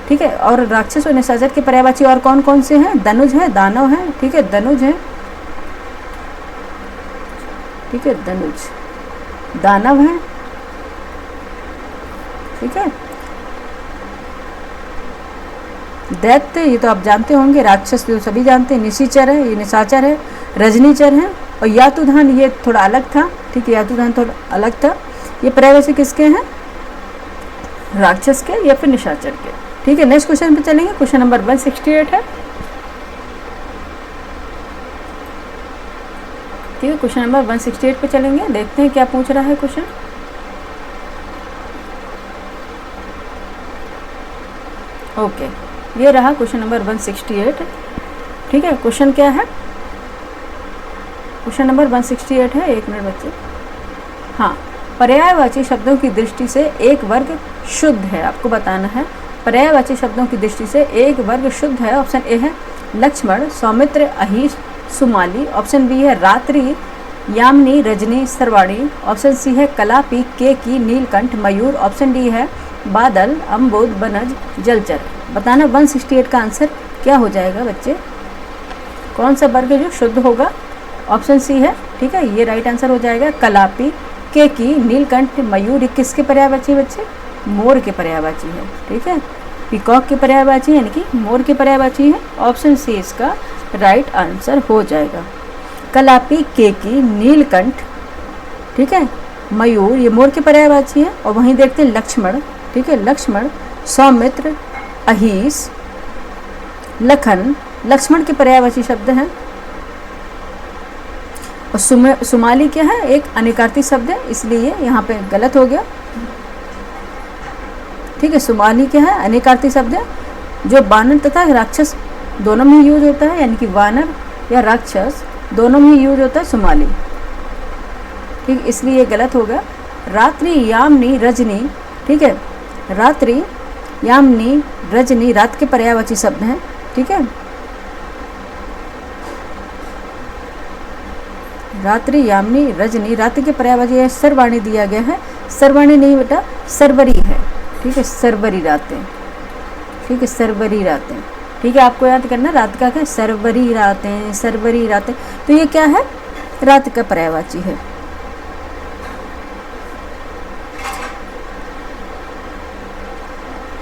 S1: ठीक है, और राक्षस और निशाचर के पर्यायवाची और कौन कौन से हैं, दनुज है, दानव है, ठीक है, दनुज है, ठीक है, दनुज, दानव है, ठीक है, दैत्य ये तो आप जानते होंगे, राक्षस तो सभी जानते हैं, निशाचर है, ये निशाचर है, रजनीचर है, और यातुधान ये थोड़ा अलग था। ठीक है, यातुधान थोड़ा अलग था। ये पर्यायवाची किसके हैं, राक्षस के या फिर निशाचर के। ठीक है, नेक्स्ट क्वेश्चन पे चलेंगे। क्वेश्चन नंबर 168 है। ठीक है, क्वेश्चन नंबर 168 पे चलेंगे, देखते हैं क्या पूछ रहा है क्वेश्चन। ओके, ये रहा क्वेश्चन नंबर 168। ठीक है, क्वेश्चन क्या है, क्वेश्चन नंबर 168 है। 1 मिनट बच्चे। हाँ, पर्यायवाची शब्दों की दृष्टि से एक वर्ग शुद्ध है, आपको बताना है। पर्यायवाची शब्दों की दृष्टि से एक वर्ग शुद्ध है। ऑप्शन ए है लक्ष्मण, सौमित्र, अहिश, सुमाली, ऑप्शन बी है रात्रि, यामिनी, रजनी, सर्वाणी, ऑप्शन सी है कलापी, केकी, नीलकंठ, मयूर, ऑप्शन डी है बादल, अम्बुद, बनज, जलचर। बताना 168 का आंसर क्या हो जाएगा बच्चे, कौन सा वर्ग जो शुद्ध होगा। ऑप्शन सी है, ठीक है, ये राइट आंसर हो जाएगा। कलापी, केकी, नीलकंठ, मयूर, किसके पर्यायवाची बच्चे, मोर के पर्यायवाची है। ठीक है, पीकॉक के पर्यायवाची यानी कि मोर के पर्यायवाची है। ऑप्शन सी इसका राइट आंसर हो जाएगा। कलापी, केकी, नीलकंठ, ठीक है, मयूर ये मोर के पर्यायवाची है। और वहीं देखते हैं लक्ष्मण, ठीक है, लक्ष्मण, सौमित्र, अहिस, लखन, लक्ष्मण के पर्यायवाची शब्द हैं। और सुमाली क्या है, एक अनेकार्थी शब्द है, इसलिए यहाँ पे गलत हो गया। ठीक है, सुमाली क्या है, अनेकार्थी शब्द है जो वानर तथा राक्षस दोनों में यूज होता है, यानी कि वानर या राक्षस दोनों में यूज होता है सुमाली। ठीक, इसलिए ये गलत होगा। रात्रि, यामिनी, रजनी, ठीक है, रात्रि, यामिनी, रजनी रात के पर्यायवाची शब्द हैं। ठीक है, रात्रि, यामिनी, रजनी रात्रि के पर्यायवाची है। सर्वाणी दिया गया है, सर्वाणी नहीं बेटा, सरवरी है। ठीक है, सरवरी रातें, ठीक है, सरवरी रातें। ठीक है, आपको याद करना रात का क्या, सरवरी रातें, सरवरी रातें, तो ये क्या है, रात का पर्यायवाची है।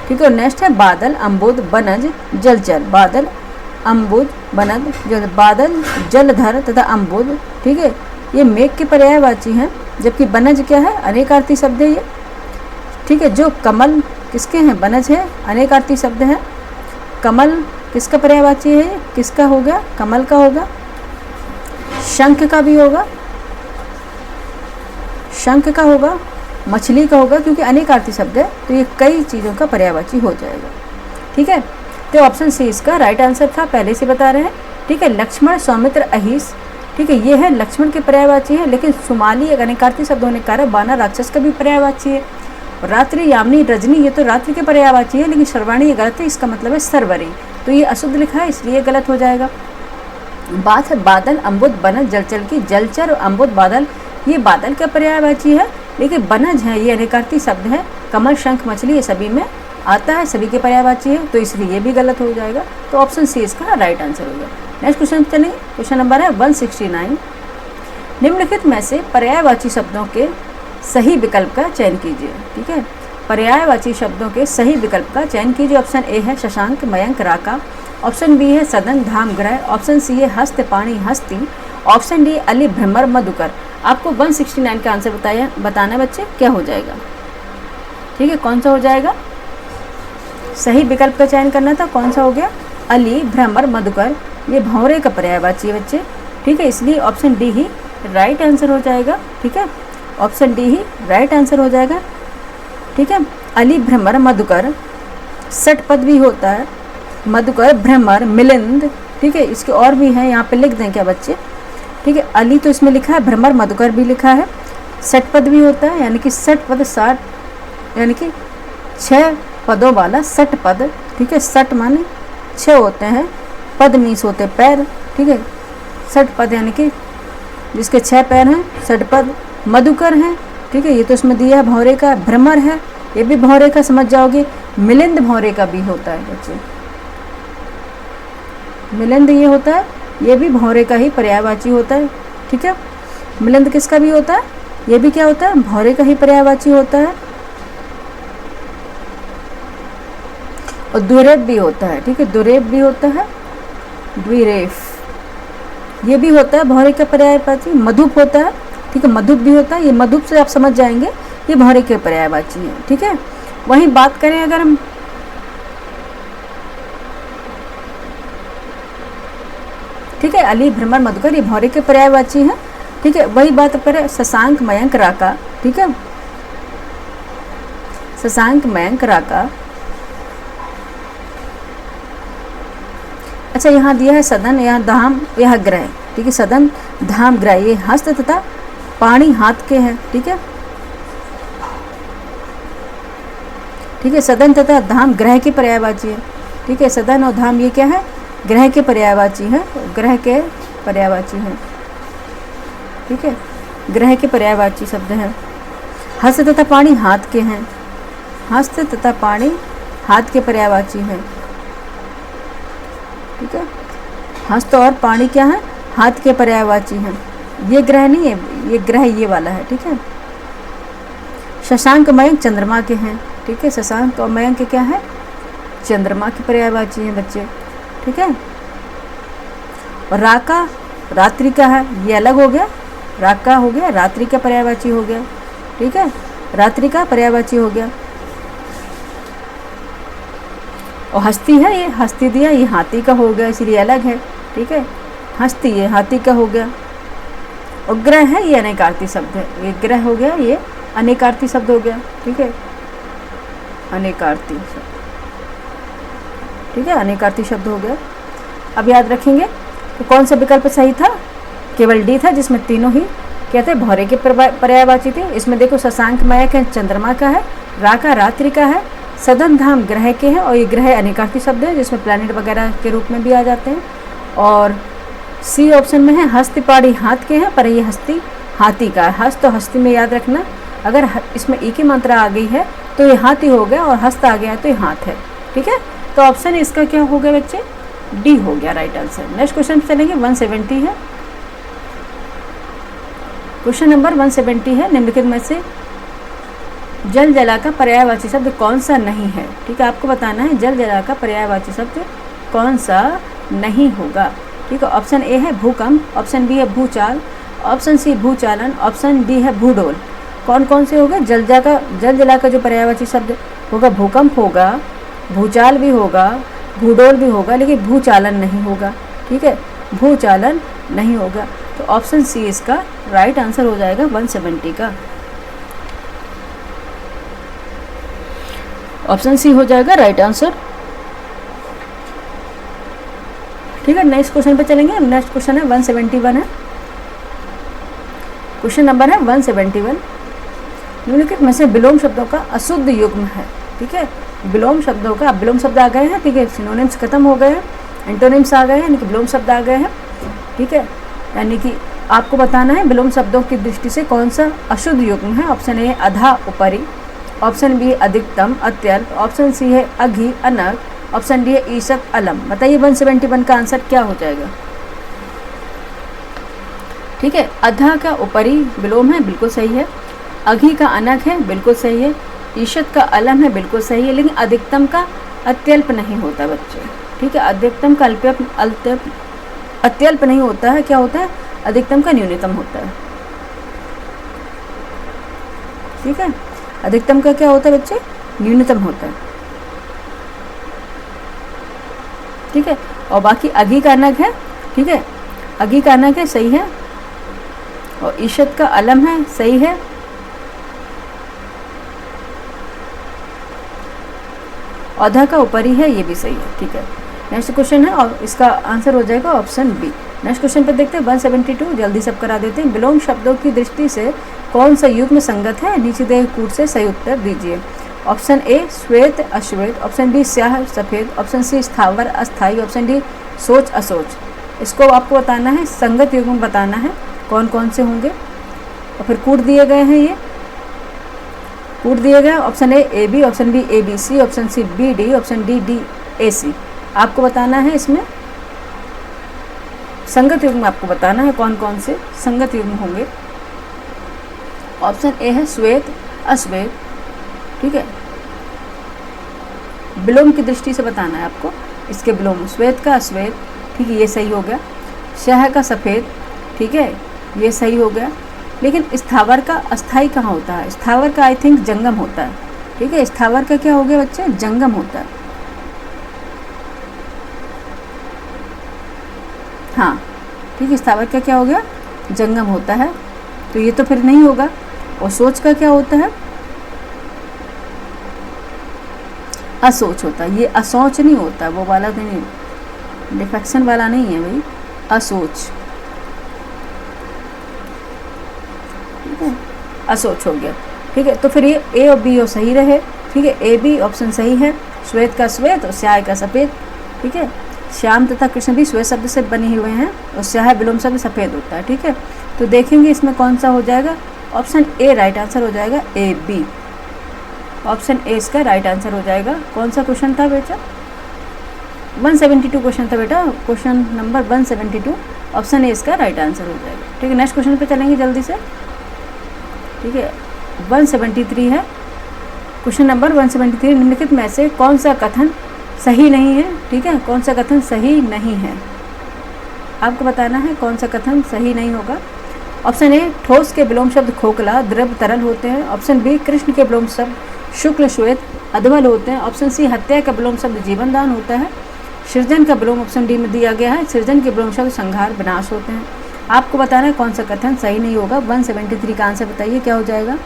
S1: ठीक है, नेक्स्ट है बादल, अम्बुद, बनज, जलचर। बादल, अम्बुद, बनज, जल, बादल, जलधर तथा अम्बुद, ठीक है, ये मेघ के पर्यायवाची हैं, जबकि बनज क्या है, अनेकार्थी शब्द है ये। ठीक है, जो कमल किसके हैं, बनज है, अनेकार्थी शब्द है। कमल किसका पर्यायवाची है, किसका होगा, कमल का होगा। शंख का भी होगा, शंख का होगा, मछली का होगा, क्योंकि अनेकार्थी शब्द है, तो ये कई चीज़ों का पर्यायवाची हो जाएगा। ठीक है, तो ऑप्शन सी इसका राइट आंसर था, पहले से बता रहे हैं। ठीक है, लक्ष्मण, सौमित्र, अहिस, ठीक है, ये है लक्ष्मण के पर्यायवाची है, लेकिन सुमाली एक अनेकार्थी शब्द होने के कारण वानर, राक्षस का भी पर्यायवाची है। रात्रि, यामिनी, रजनी ये तो रात्रि के पर्यायवाची है, लेकिन सर्वाणी ये गलत है, इसका मतलब है सरवरी, तो ये अशुद्ध लिखा है, इसलिए गलत हो जाएगा। बात है बादल, अम्बुद, बनज, जलचर की। जलचर, अम्बुद, बादल ये बादल का पर्यायवाची है, लेकिन बनज है ये अनेकार्थी शब्द है। कमल, शंख, मछली ये सभी में आता है, सभी के पर्यायवाची है, तो इसलिए ये भी गलत हो जाएगा। तो ऑप्शन सी इसका राइट आंसर हो गया। नेक्स्ट क्वेश्चन चलेंगे। क्वेश्चन नंबर है 169। निम्नलिखित में से पर्यायवाची शब्दों के सही विकल्प का चयन कीजिए। ठीक है, पर्यायवाची शब्दों के सही विकल्प का चयन कीजिए। ऑप्शन ए है शशांक, मयंक, राका। ऑप्शन बी है सदन, धाम, ग्रह। ऑप्शन सी है हस्त, पाणी, हस्ती। ऑप्शन डी अली, भ्रमर, मधुकर। आपको 169 का आंसर बताना है बच्चे, क्या हो जाएगा। ठीक है, कौन सा हो जाएगा, सही विकल्प का चयन करना था, कौन सा हो गया, अली, भ्रमर, मधुकर। ये भंवरे का पर्यायवाची है बच्चे। ठीक है, इसलिए ऑप्शन डी ही राइट आंसर हो जाएगा। ठीक है, ऑप्शन डी ही राइट आंसर हो जाएगा। ठीक है, अली, भ्रमर, मधुकर, सठ पद भी होता है, मधुकर, भ्रमर, मिलिंद। ठीक है, इसके और भी हैं, यहाँ पे लिख दें क्या बच्चे। ठीक है, अली तो इसमें लिखा है, भ्रमर, मधुकर भी लिखा है, सठ पद भी होता है, यानी कि 60 पद, 60 यानी कि 6 पदों वाला 60 पद। ठीक है, 60 माने 6 होते हैं, पद मीन्स होते पैर। ठीक है, 60 पद यानी कि जिसके 6 पैर हैं, 60 पद। मधुकर हैं, ठीक है, ये तो इसमें दिया है भंवरे का। भ्रमर है, ये भी भंवरे का, समझ जाओगे। मिलिंद भंवरे का भी होता है बच्चे, मिलिंद ये होता है, ये भी भंवरे का ही पर्यायवाची होता है। ठीक है, मिलिंद किसका भी होता है, ये भी क्या होता है, भंवरे का ही पर्यायवाची होता है। और द्विरेफ भी होता है। ठीक है, द्विरेफ भी होता है, द्विरेफ ये भी होता है भंवरे का पर्यायवाची। मधुप होता है, ठीक है, मधुप भी होता है। ये मधुप से आप समझ जाएंगे ये भंवरे के पर्यायवाची है। ठीक है, वहीं बात करें अगर हम ठीक है, अली, भ्रमर, मधुकर ये भंवरे के पर्यायवाची हैं। ठीक है, वही बात करें शशांक, मयंक, राका। ठीक है, शशांक, मयंक, राका। अच्छा, यहाँ दिया है सदन, यहाँ धाम, यह ग्रह। ठीक है, सदन, धाम, ग्रह, ये हस्त तथा पाणी हाथ के हैं। ठीक है, ठीक है, सदन तथा धाम ग्रह की पर्यायवाची है। ठीक है, सदन और धाम ये क्या है, ग्रह के पर्यायवाची है, ग्रह के पर्यायवाची है। ठीक है, ग्रह के पर्यायवाची शब्द है। हस्त तथा पाणी हाथ के हैं, हस्त तथा पाणी हाथ के पर्यायवाची हैं। ठीक है, हस्त और पाणी क्या है, हाथ के पर्यायवाची हैं। ये ग्रह नहीं है, ये ग्रह ये वाला है। ठीक है, शशांक, मयंक चंद्रमा के हैं। ठीक है, शशांक और मयंक क्या है, चंद्रमा की पर्यायवाची हैं बच्चे। ठीक है, और राका रात्रि का है, ये अलग हो गया, राका हो गया रात्रि का पर्यायवाची हो गया। ठीक है, रात्रि का पर्यायवाची हो गया। और हस्ती है, ये हस्ती दिया, ये हाथी का हो गया, इसलिए अलग है। ठीक है, हस्ती ये हाथी का हो गया। और ग्रह है, ये अनेकार्थी शब्द है, ये ग्रह हो गया, ये अनेकार्थी शब्द हो गया। ठीक है, अनेकार्थी शब्द। ठीक है, अनेकार्थी शब्द हो गया। अब याद रखेंगे तो कौन सा विकल्प सही था, केवल डी था, जिसमें तीनों ही क्या थे, भंवरे के पर्यायवाची थे। इसमें देखो शशांक मयंक है, चंद्रमा का है, राका रात्रि का है, सदन धाम ग्रह के हैं, और ये ग्रह अनेकार्थी शब्द है जिसमें प्लैनेट वगैरह के रूप में भी आ जाते हैं। और सी ऑप्शन में है हस्त, पाणी हाथ के हैं, पर ये हस्ती हाथी का है। हस्त और हस्ती में याद रखना, अगर इसमें एक ही मात्रा आ गई है तो ये हाथी हो गया, और हस्त आ गया तो ये हाथ है। ठीक है, तो ऑप्शन इसका क्या हो गया बच्चे, डी हो गया राइट आंसर। नेक्स्ट क्वेश्चन चलेंगे, 170 है। क्वेश्चन नंबर 170 है, निम्नलिखित में से जल जला का पर्यायवाची शब्द कौन सा नहीं है। ठीक है, आपको बताना है जल जला का पर्यायवाची शब्द कौन सा नहीं होगा। ठीक है, ऑप्शन ए है भूकंप, ऑप्शन बी है भूचाल, ऑप्शन सी भूचालन, ऑप्शन डी है भूडोल। कौन कौन से होगा, जल जला का जो पर्यायवाची शब्द होगा, भूकंप होगा, भूचाल भी होगा, भूडोल भी होगा, लेकिन भूचालन नहीं होगा। ठीक है, भूचालन नहीं होगा। तो ऑप्शन सी इसका राइट आंसर हो जाएगा 170 का। ऑप्शन सी हो जाएगा राइट आंसर। ठीक है, नेक्स्ट क्वेश्चन पे चलेंगे। नेक्स्ट क्वेश्चन है 171 है। क्वेश्चन नंबर है 171। निम्नलिखित में से विलोम शब्दों का अशुद्ध युग्म है। ठीक है, विलोम शब्दों का, विलोम शब्द आ गए हैं। ठीक है, सिनोनिम्स खत्म हो गए हैं, एंटोनिम्स आ गए हैं, यानी कि विलोम शब्द आ गए हैं। ठीक है, यानी कि आपको बताना है विलोम शब्दों की दृष्टि से कौन सा अशुद्ध युग्म है। ऑप्शन ए अधा, उपरि, ऑप्शन बी अधिकतम अत्यल्प, ऑप्शन सी है अघी अनग, ऑप्शन डी है ईशक अलम। बताइए 171 का आंसर क्या हो जाएगा? ठीक है, अधा का ऊपरी विलोम है, बिल्कुल सही है। अघी का अनग है, बिल्कुल सही है। ईशक का अलम है, बिल्कुल सही है। लेकिन अधिकतम का अत्यल्प नहीं होता बच्चे। ठीक है, अधिकतम का अत्यल्प नहीं होता है। क्या होता है? अधिकतम का न्यूनतम होता है। ठीक है, अधिकतम का क्या होता है बच्चे? न्यूनतम होता है। ठीक है, और बाकी अघी का अनग है। ठीक है, अघी का अनग है, सही है। और ईशत का अलम है, सही है। औधा का ऊपरी है, ये भी सही है। ठीक है, नेक्स्ट क्वेश्चन है और इसका आंसर हो जाएगा ऑप्शन बी। नेक्स्ट क्वेश्चन पर देखते हैं 172, जल्दी सब करा देते हैं। विलोम शब्दों की दृष्टि से कौन सा युग्म संगत है? नीचे दिए कूट से सही उत्तर दीजिए। ऑप्शन ए श्वेत अश्वेत, ऑप्शन बी स्याह सफ़ेद, ऑप्शन सी स्थावर अस्थाई, ऑप्शन डी सोच असोच। इसको आपको बताना है, संगत युग्म बताना है कौन कौन से होंगे। और फिर कूट दिए गए हैं, ये कूट दिए गए। Option A B, option B A B C, option C B D, option D D A C. आपको बताना है इसमें संगत युग्म, आपको बताना है कौन कौन से संगत युग्म होंगे। ऑप्शन ए है श्वेत अश्वेत। ठीक है, विलोम की दृष्टि से बताना है आपको इसके विलोम। श्वेत का अश्वेत, ठीक है, ये सही हो गया। स्याह का सफ़ेद, ठीक है, ये सही हो गया। लेकिन स्थावर का अस्थाई कहाँ होता है? स्थावर का आई थिंक जंगम होता है। ठीक है, स्थावर का क्या हो गया बच्चे? जंगम होता है। हाँ, ठीक है, स्थावर का क्या हो गया? जंगम होता है, तो ये तो फिर नहीं होगा। और सोच का क्या होता है? असोच होता है। ये असोच नहीं होता, वो वाला नहीं, डिफेक्शन वाला नहीं है भाई, असोच। ठीक है, असोच हो गया। ठीक है, तो फिर ये ए और बी और सही रहे। ठीक है, ए बी ऑप्शन सही है। श्वेत का श्वेत और स्याह का सफ़ेद। ठीक है, श्याम तथा कृष्ण भी श्वेत शब्द से बने हुए हैं और स्याह विलोम शब्द सफ़ेद होता है। ठीक है, तो देखेंगे इसमें कौन सा हो जाएगा। ऑप्शन ए राइट आंसर हो जाएगा, ए बी। ऑप्शन ए इसका राइट आंसर हो जाएगा। कौन सा क्वेश्चन था बेटा? 172 क्वेश्चन था बेटा, क्वेश्चन नंबर 172। ऑप्शन ए इसका राइट आंसर हो जाएगा। ठीक है, नेक्स्ट क्वेश्चन पे चलेंगे जल्दी से। ठीक है, 173 है क्वेश्चन नंबर 173। निम्नलिखित में से कौन सा कथन सही नहीं है? ठीक है, कौन सा कथन सही नहीं है आपको बताना है, कौन सा कथन सही नहीं होगा। ऑप्शन ए ठोस के विलोम शब्द खोखला द्रव तरल होते हैं। ऑप्शन बी कृष्ण के विलोम शब्द शुक्ल श्वेत अधवल होते हैं। ऑप्शन सी हत्या का विलोम शब्द जीवन दान होता है। सृजन का विलोम ऑप्शन डी में दिया गया है, सृजन के विलोम शब्द संहार विनाश होते हैं। आपको बताना है कौन सा कथन सही नहीं होगा। 173 का आंसर बताइए क्या हो जाएगा।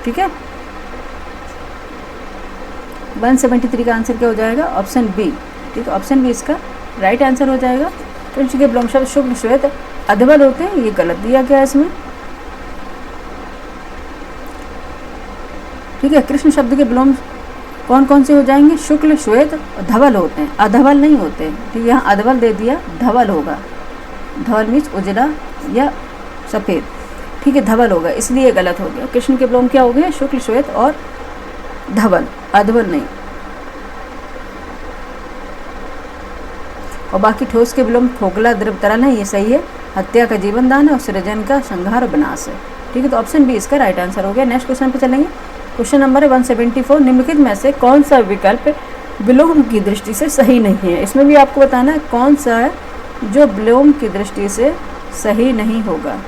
S1: ठीक है, 173 का आंसर क्या हो जाएगा? Option B. ठीक है, ऑप्शन बी इसका राइट आंसर हो जाएगा। कृष्ण के विलोम शब्द शुक्ल श्वेत अधवल होते हैं, ये गलत दिया गया है इसमें। ठीक है, कृष्ण शब्द के विलोम कौन कौन से हो जाएंगे? शुक्ल श्वेत और धवल होते हैं, अधवल नहीं होते। ठीक है, यहाँ अधवल दे दिया, धवल होगा। धवल मीन्स उजला या सफ़ेद। ठीक है, धवल होगा, इसलिए गलत हो गया। कृष्ण के विलोम क्या हो गए? शुक्ल श्वेत और धवल, अधवल नहीं। और बाकी ठोस के विलोम खोखला द्रव तरल है, ये सही है। हत्या का जीवन दान है और सृजन का संहार और विनाश है। ठीक है, तो ऑप्शन बी इसका राइट आंसर हो गया। नेक्स्ट क्वेश्चन पे चलेंगे। Question number 174। निम्नलिखित में से कौन सा विकल्प विलोम की दृष्टि से सही नहीं है? इसमें भी आपको बताना है कौन सा है जो विलोम की दृष्टि से सही नहीं होगा।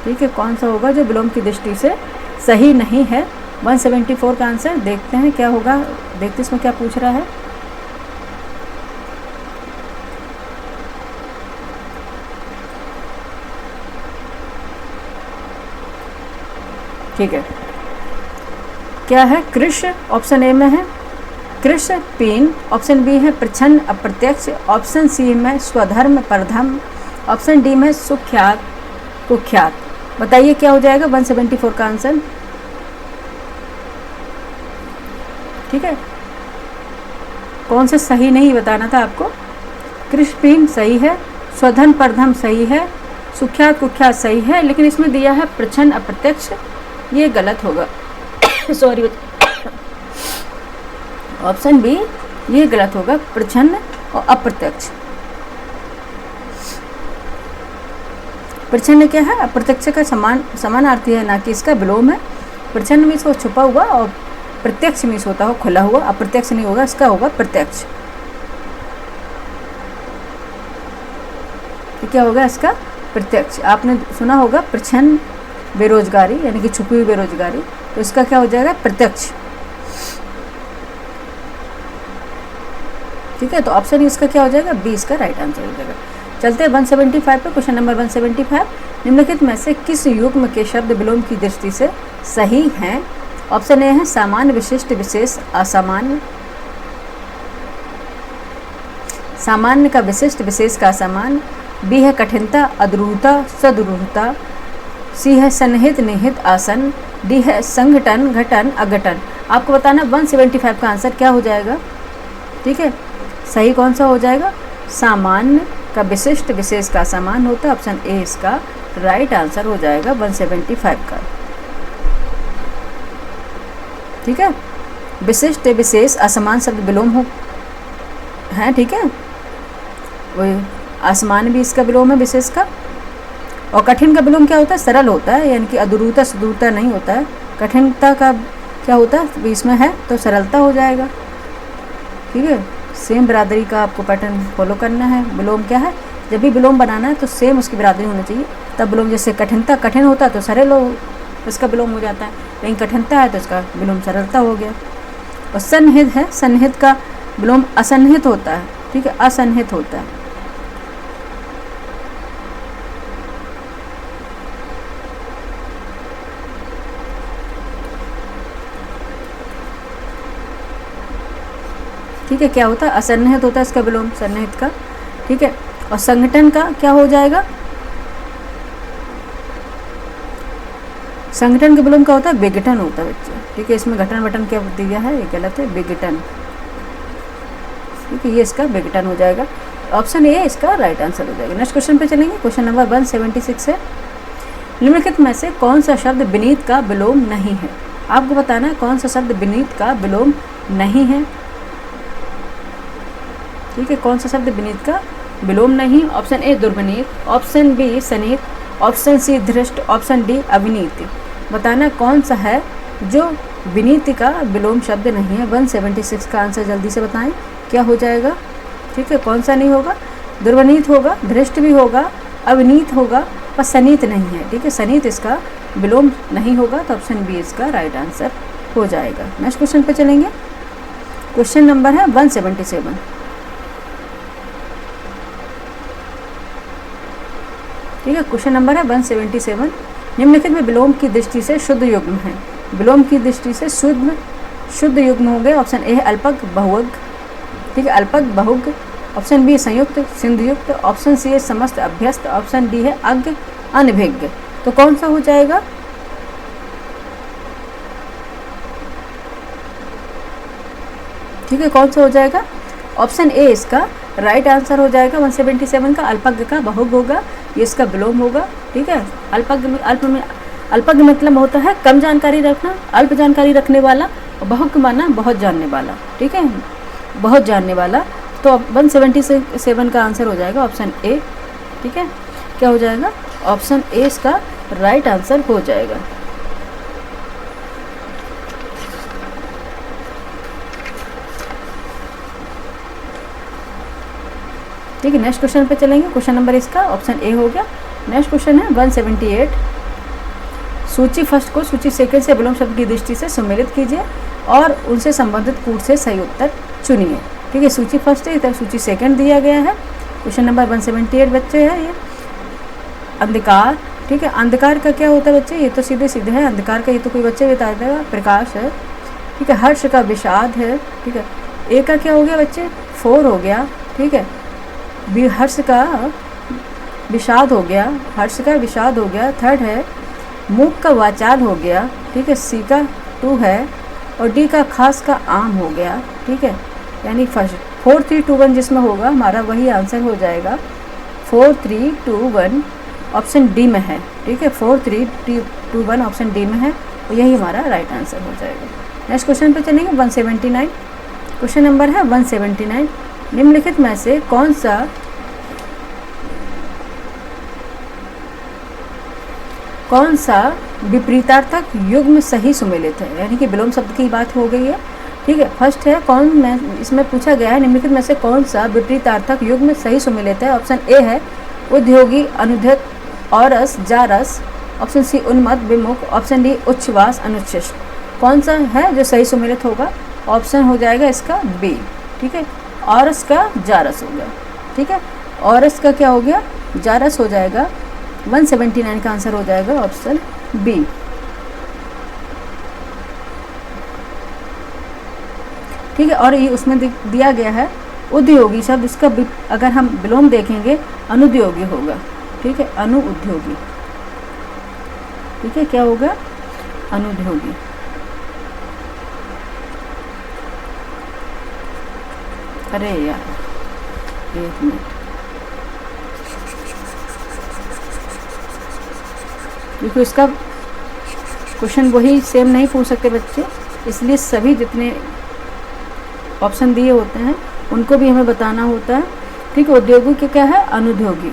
S1: ठीक है, कौन सा होगा जो विलोम की दृष्टि से सही नहीं है। 174 का आंसर देखते हैं क्या होगा। देखते इसमें क्या पूछ रहा है। ठीक है, क्या है? कृष ऑप्शन ए में है कृष पीन, ऑप्शन बी है प्रच्छन्न अप्रत्यक्ष, ऑप्शन सी में स्वधर्म परधर्म, ऑप्शन डी में सुख्यात कुख्यात। बताइए क्या हो जाएगा 174 का आंसर। ठीक है, कौन सा सही नहीं बताना था आपको। कृष्णपीन सही है, स्वधन परधम सही है, सुख्यात कुख्यात सही है, लेकिन इसमें दिया है प्रच्छन्न अप्रत्यक्ष, ये गलत होगा। सॉरी, ऑप्शन बी ये गलत होगा, प्रच्छन्न और अप्रत्यक्ष। प्रच्छन्न क्या है? अप्रत्यक्ष का समानार्थी है, ना कि इसका विलोम है। प्रच्छन्न मीन्स वो छुपा हुआ और प्रत्यक्ष मीन्स होता हो खुला हुआ। अप्रत्यक्ष नहीं होगा, इसका होगा प्रत्यक्ष। तो क्या होगा इसका? प्रत्यक्ष। आपने सुना होगा प्रच्छन्न बेरोजगारी यानी कि छुपी हुई बेरोजगारी, तो इसका क्या हो जाएगा? प्रत्यक्ष। ठीक है, तो ऑप्शन इसका क्या हो जाएगा? बी इसका राइट आंसर हो जाएगा। चलते हैं 175 पे। क्वेश्चन नंबर 175, निम्नलिखित में से किस युग्म के शब्द विलोम की दृष्टि से सही हैं? ऑप्शन ए है सामान्य, विशिष्ट, विशेष, असामान्य। सामान्य का विशिष्ट, विशेष का असामान्य। बी है कठिनता, अद्रुता, सद्रुता। सी है सन्निहित, निहित, आसन। डी है संघटन, घटन, अघटन। आपको बताना 175 का आंसर क्या हो जाएगा। ठीक है, सही कौन सा हो जाएगा? सामान्य का विशिष्ट, विशेष का असामान्य होता है। ऑप्शन ए इसका राइट आंसर हो जाएगा 175 का। ठीक है, विशिष्ट, विशेष, असमान शब्द विलोम हो है। ठीक है, वही असमान भी इसका विलोम है विशेष का। और कठिन का विलोम क्या होता है? सरल होता है, यानी कि अद्रुता सुदूरता नहीं होता है। कठिनता का क्या होता है? इसमें है तो सरलता हो जाएगा। ठीक है, सेम बिरादरी का आपको पैटर्न फॉलो करना है। विलोम क्या है? जब भी विलोम बनाना है तो सेम उसकी बिरादरी होनी चाहिए, तब विलोम। जैसे कठिनता कठिन होता है तो सरल हो, इसका विलोम हो जाता है। लेकिन कठिनता है तो इसका विलोम सरलता हो गया। और सन्निहित है, सन्निहित का विलोम असन्निहित होता है। ठीक है, असन्निहित होता है। ठीक है, क्या होता है? असन्निहित होता है इसका विलोम, सन्निहित का। ठीक है, और संगठन का क्या हो जाएगा? संगठन का विलोम क्या होता है? विघटन होता है बच्चे। ठीक है, इसमें घटन वटन क्या दिया है? ये गलत है, विघटन। ठीक है, ये इसका विघटन हो जाएगा। ऑप्शन ए इसका राइट आंसर हो जाएगा। नेक्स्ट क्वेश्चन पे चलेंगे। क्वेश्चन नंबर 176 है, निम्नलिखित में से कौन सा शब्द विनीत का विलोम नहीं है? आपको बताना है कौन सा शब्द विनीत का विलोम नहीं है। ठीक है, कौन सा शब्द विनीत का विलोम नहीं? ऑप्शन ए दुर्विनीत, ऑप्शन बी सनीत, ऑप्शन सी धृष्ट, ऑप्शन डी अविनीत। बताना कौन सा है जो विनीत का विलोम शब्द नहीं है। 176 का आंसर जल्दी से बताएं, क्या हो जाएगा। ठीक है, कौन सा नहीं होगा? दुर्विनीत होगा, धृष्ट भी होगा, अविनीत होगा, पर सनीत नहीं है। ठीक है, सनीत इसका विलोम नहीं होगा, तो ऑप्शन बी इसका राइट आंसर हो जाएगा। नेक्स्ट क्वेश्चन पे चलेंगे। क्वेश्चन नंबर है 177। ठीक है, क्वेश्चन नंबर है 177, निम्नलिखित में विलोम की दृष्टि से शुद्ध युग्म है। विलोम की दृष्टि से शुद्ध युग्म हो गए। ऑप्शन ए है अल्पक, बहुअग। ठीक है, अल्पक, बहुग। ऑप्शन बी संयुक्त, सिंधुयुक्त। ऑप्शन सी है समस्त, अभ्यस्त। ऑप्शन डी है अज्ञ, अनभिज्ञ। तो कौन सा हो जाएगा? ठीक है, कौन सा हो जाएगा? ऑप्शन ए इसका राइट आंसर हो जाएगा 177 का। अल्पज्ञ का बहुग होगा, ये इसका विलोम होगा। ठीक है, अल्पज्ञ मतलब होता है कम जानकारी रखना, अल्प जानकारी रखने वाला। और बहुग माना बहुत जानने वाला। ठीक है, बहुत जानने वाला। तो 177 का आंसर हो जाएगा ऑप्शन ए। ठीक है, क्या हो जाएगा? ऑप्शन ए इसका राइट आंसर हो जाएगा। ठीक है, नेक्स्ट क्वेश्चन पे चलेंगे। क्वेश्चन नंबर इसका ऑप्शन ए हो गया। नेक्स्ट क्वेश्चन है 178, सूची फर्स्ट को सूची सेकंड से विलोम शब्द की दृष्टि से सम्मिलित कीजिए और उनसे संबंधित कूट से सही उत्तर चुनिए। ठीक है, सूची फर्स्ट है, इधर सूची सेकंड दिया गया है। क्वेश्चन नंबर 178 बच्चे है ये। अंधकार। ठीक है, अंधकार का क्या होता है बच्चे? ये तो सीधे सीधे है अंधकार का, ये तो कोई बच्चे बता देगा। प्रकाश है। ठीक है, हर्ष का विषाद है। ठीक है, ए का क्या हो गया बच्चे? 4 हो गया। ठीक है, हर्ष का विषाद हो गया, हर्ष का विषाद हो गया। थर्ड है मूक का वाचाल हो गया। ठीक है, सी का 2 है और डी का खास का आम हो गया। ठीक है, यानी फर्स्ट 4 3 2 1 जिसमें होगा हमारा वही आंसर हो जाएगा। 4 3 2 1 ऑप्शन डी में है। ठीक है, 4 3 2 1 ऑप्शन डी में है। और यही हमारा राइट आंसर हो जाएगा। नेक्स्ट क्वेश्चन पे चलेंगे 179। क्वेश्चन नंबर है 179। निम्नलिखित में से कौन सा विपरीतार्थक युग्म सही सुमेलित है, यानी कि विलोम शब्द की बात हो गई है। ठीक है, फर्स्ट है इसमें पूछा गया है निम्नलिखित में से कौन सा विपरीतार्थक युग्म सही सुमेलित है। ऑप्शन ए है उद्योगी, अनुद्यत, औरस, जारस। ऑप्शन सी उन्मत्त, विमुख। ऑप्शन डी उच्छ्वास, अनुच्छिष्ट। कौन सा है जो सही सुमेलित होगा? ऑप्शन हो जाएगा इसका बी। ठीक है, औरस का जारस हो गया। ठीक है, औरस का क्या हो गया? जारस हो जाएगा। 179 का आंसर हो जाएगा ऑप्शन बी। ठीक है, और ये उसमें दिया गया है उद्योगी शब्द, इसका अगर हम विलोम देखेंगे अनुद्योगी होगा। ठीक है, अनुउद्योगी। ठीक है, क्या होगा? अनुद्योगी। अरे यार एक मिनट, देखो इसका क्वेश्चन वही सेम नहीं पूछ सकते बच्चे, इसलिए सभी जितने ऑप्शन दिए होते हैं उनको भी हमें बताना होता है। ठीक है, उद्योगी के क्या है? अनुद्योगी।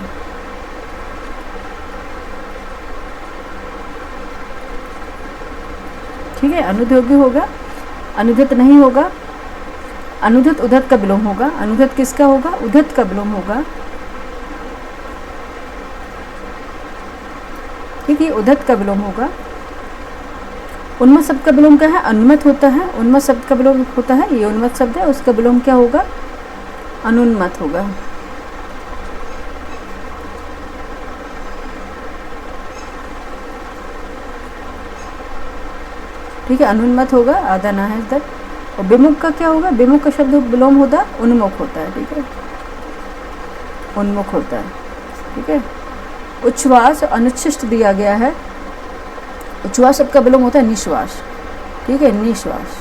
S1: ठीक है, अनुद्योगी होगा, अनुद्यत नहीं होगा। अनुद्यत उद्धत का विलोम होगा। अनुद्यत किसका होगा? उद्धत का विलोम होगा। ठीक है, उद्धत का विलोम होगा। उन्मत्त शब्द का विलोम क्या है? अनुन्मत्त होता है। उन्मत्त शब्द का विलोम होता है, ये उन्मत्त शब्द है, उसका विलोम क्या होगा? अनुन्मत्त होगा। ठीक है, अनुन्मत्त होगा, आधा ना है इधर। और विमुख का क्या होगा? विमुख का शब्द विलोम होता है, उन्मुख होता है। ठीक है, उन्मुख होता है। ठीक है, उच्छ्वास अनुच्छिष्ट दिया गया है। उच्छ्वास शब्द का विलोम होता है निश्वास। ठीक है, निश्वास।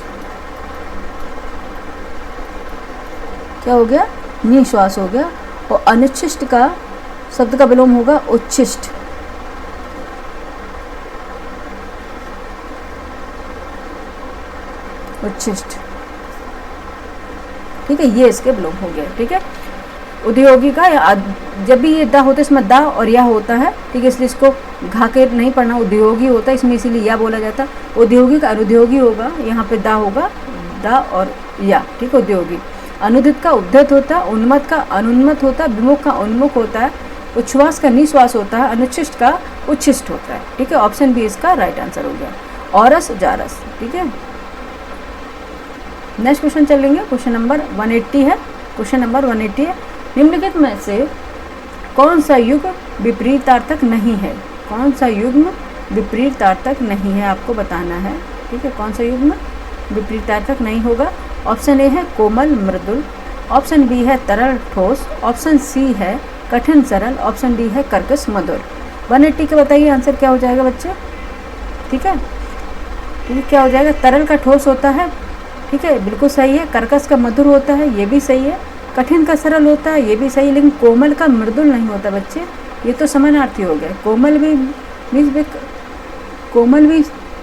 S1: क्या हो गया? निश्वास हो गया। और अनुच्छिष्ट का शब्द का विलोम होगा उच्छिष्ट। उच्छिष्ट। ठीक है, ये इसके विलोम हो गया। ठीक है, उद्योगी का जब भी ये दा होता है इसमें दा और या होता है। ठीक है, इसलिए इसको घा के नहीं पढ़ना, उद्योगी होता है इसमें, इसीलिए या बोला जाता है। उद्योगी का अनुद्योगी होगा, यहाँ पे दा होगा, दा और या। ठीक है, उद्योगी। अनुदित का उद्धत होता है, उन्मत्त का अनुन्मत्त होता है, विमुख का उन्मुख होता है, उच्छ्वास का निश्वास होता है, अनुच्छिष्ट का उच्छिष्ट होता है। ठीक है, ऑप्शन बी इसका राइट आंसर हो गया। औरस, जारस। ठीक है, नेक्स्ट क्वेश्चन चलेंगे। क्वेश्चन नंबर 180 है। क्वेश्चन नंबर 180 है। निम्नलिखित में से कौन सा युग्म विपरीतार्थक नहीं है? कौन सा युग्म विपरीतार्थक नहीं है आपको बताना है। ठीक है, कौन सा युग्म विपरीतार्थक नहीं होगा? ऑप्शन ए है कोमल मृदुल। ऑप्शन बी है तरल ठोस। ऑप्शन सी है कठिन सरल। ऑप्शन डी है कर्कश मधुर। 180 का बताइए आंसर क्या हो जाएगा बच्चे? ठीक है, ठीक है, क्या हो जाएगा? तरल का ठोस होता है। ठीक है, बिल्कुल सही है। कर्कश का मधुर होता है, ये भी सही है। कठिन का सरल होता है, ये भी सही है। लेकिन कोमल का मृदुल नहीं होता बच्चे, ये तो समानार्थी हो गए। कोमल भी मीन्स कोमल भी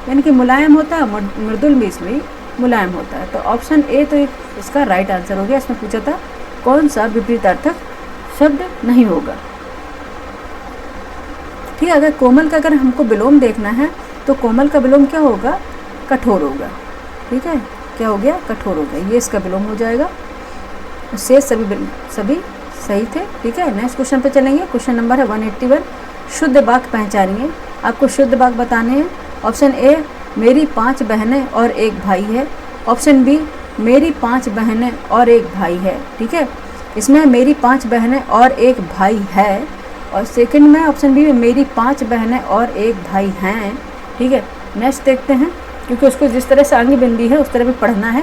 S1: यानी कि मुलायम होता है, मृदुल भी इसमें मुलायम होता है। तो ऑप्शन ए तो इसका राइट आंसर हो गया। इसमें पूछा था कौन सा विपरीतार्थक शब्द नहीं होगा। ठीक है, अगर कोमल का अगर हमको विलोम देखना है तो कोमल का विलोम क्या होगा? कठोर होगा। ठीक है, क्या हो गया? कठोर हो गया, ये इसका विलोम हो जाएगा। शेष सभी सही थे। ठीक है, नेक्स्ट क्वेश्चन पे चलेंगे। क्वेश्चन नंबर है 181। शुद्ध वाक्य पहचानिए। आपको शुद्ध वाक्य बताने हैं। ऑप्शन ए मेरी 5 बहनें और एक भाई है। ऑप्शन बी मेरी 5 बहनें और एक भाई है। ठीक है, इसमें मेरी 5 बहनें और एक भाई है, और सेकंड में ऑप्शन बी में मेरी 5 बहनें और एक भाई हैं। ठीक है, नेक्स्ट देखते हैं, क्योंकि उसको जिस तरह से आगे बिंदी है उस तरह भी पढ़ना है,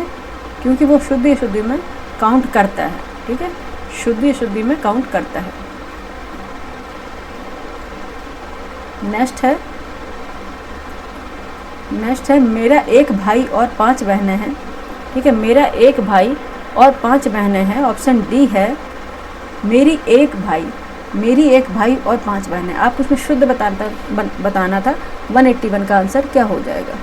S1: क्योंकि वो शुद्ध अशुद्धि में काउंट करता है। ठीक है, शुद्ध अशुद्धि में काउंट करता है। नेक्स्ट है मेरा एक भाई और 5 बहनें हैं। ठीक है, मेरा एक भाई और 5 बहनें हैं। ऑप्शन डी है मेरी एक भाई और 5 बहनें। आपको उसमें शुद्ध बताना था। 181 का आंसर क्या हो जाएगा?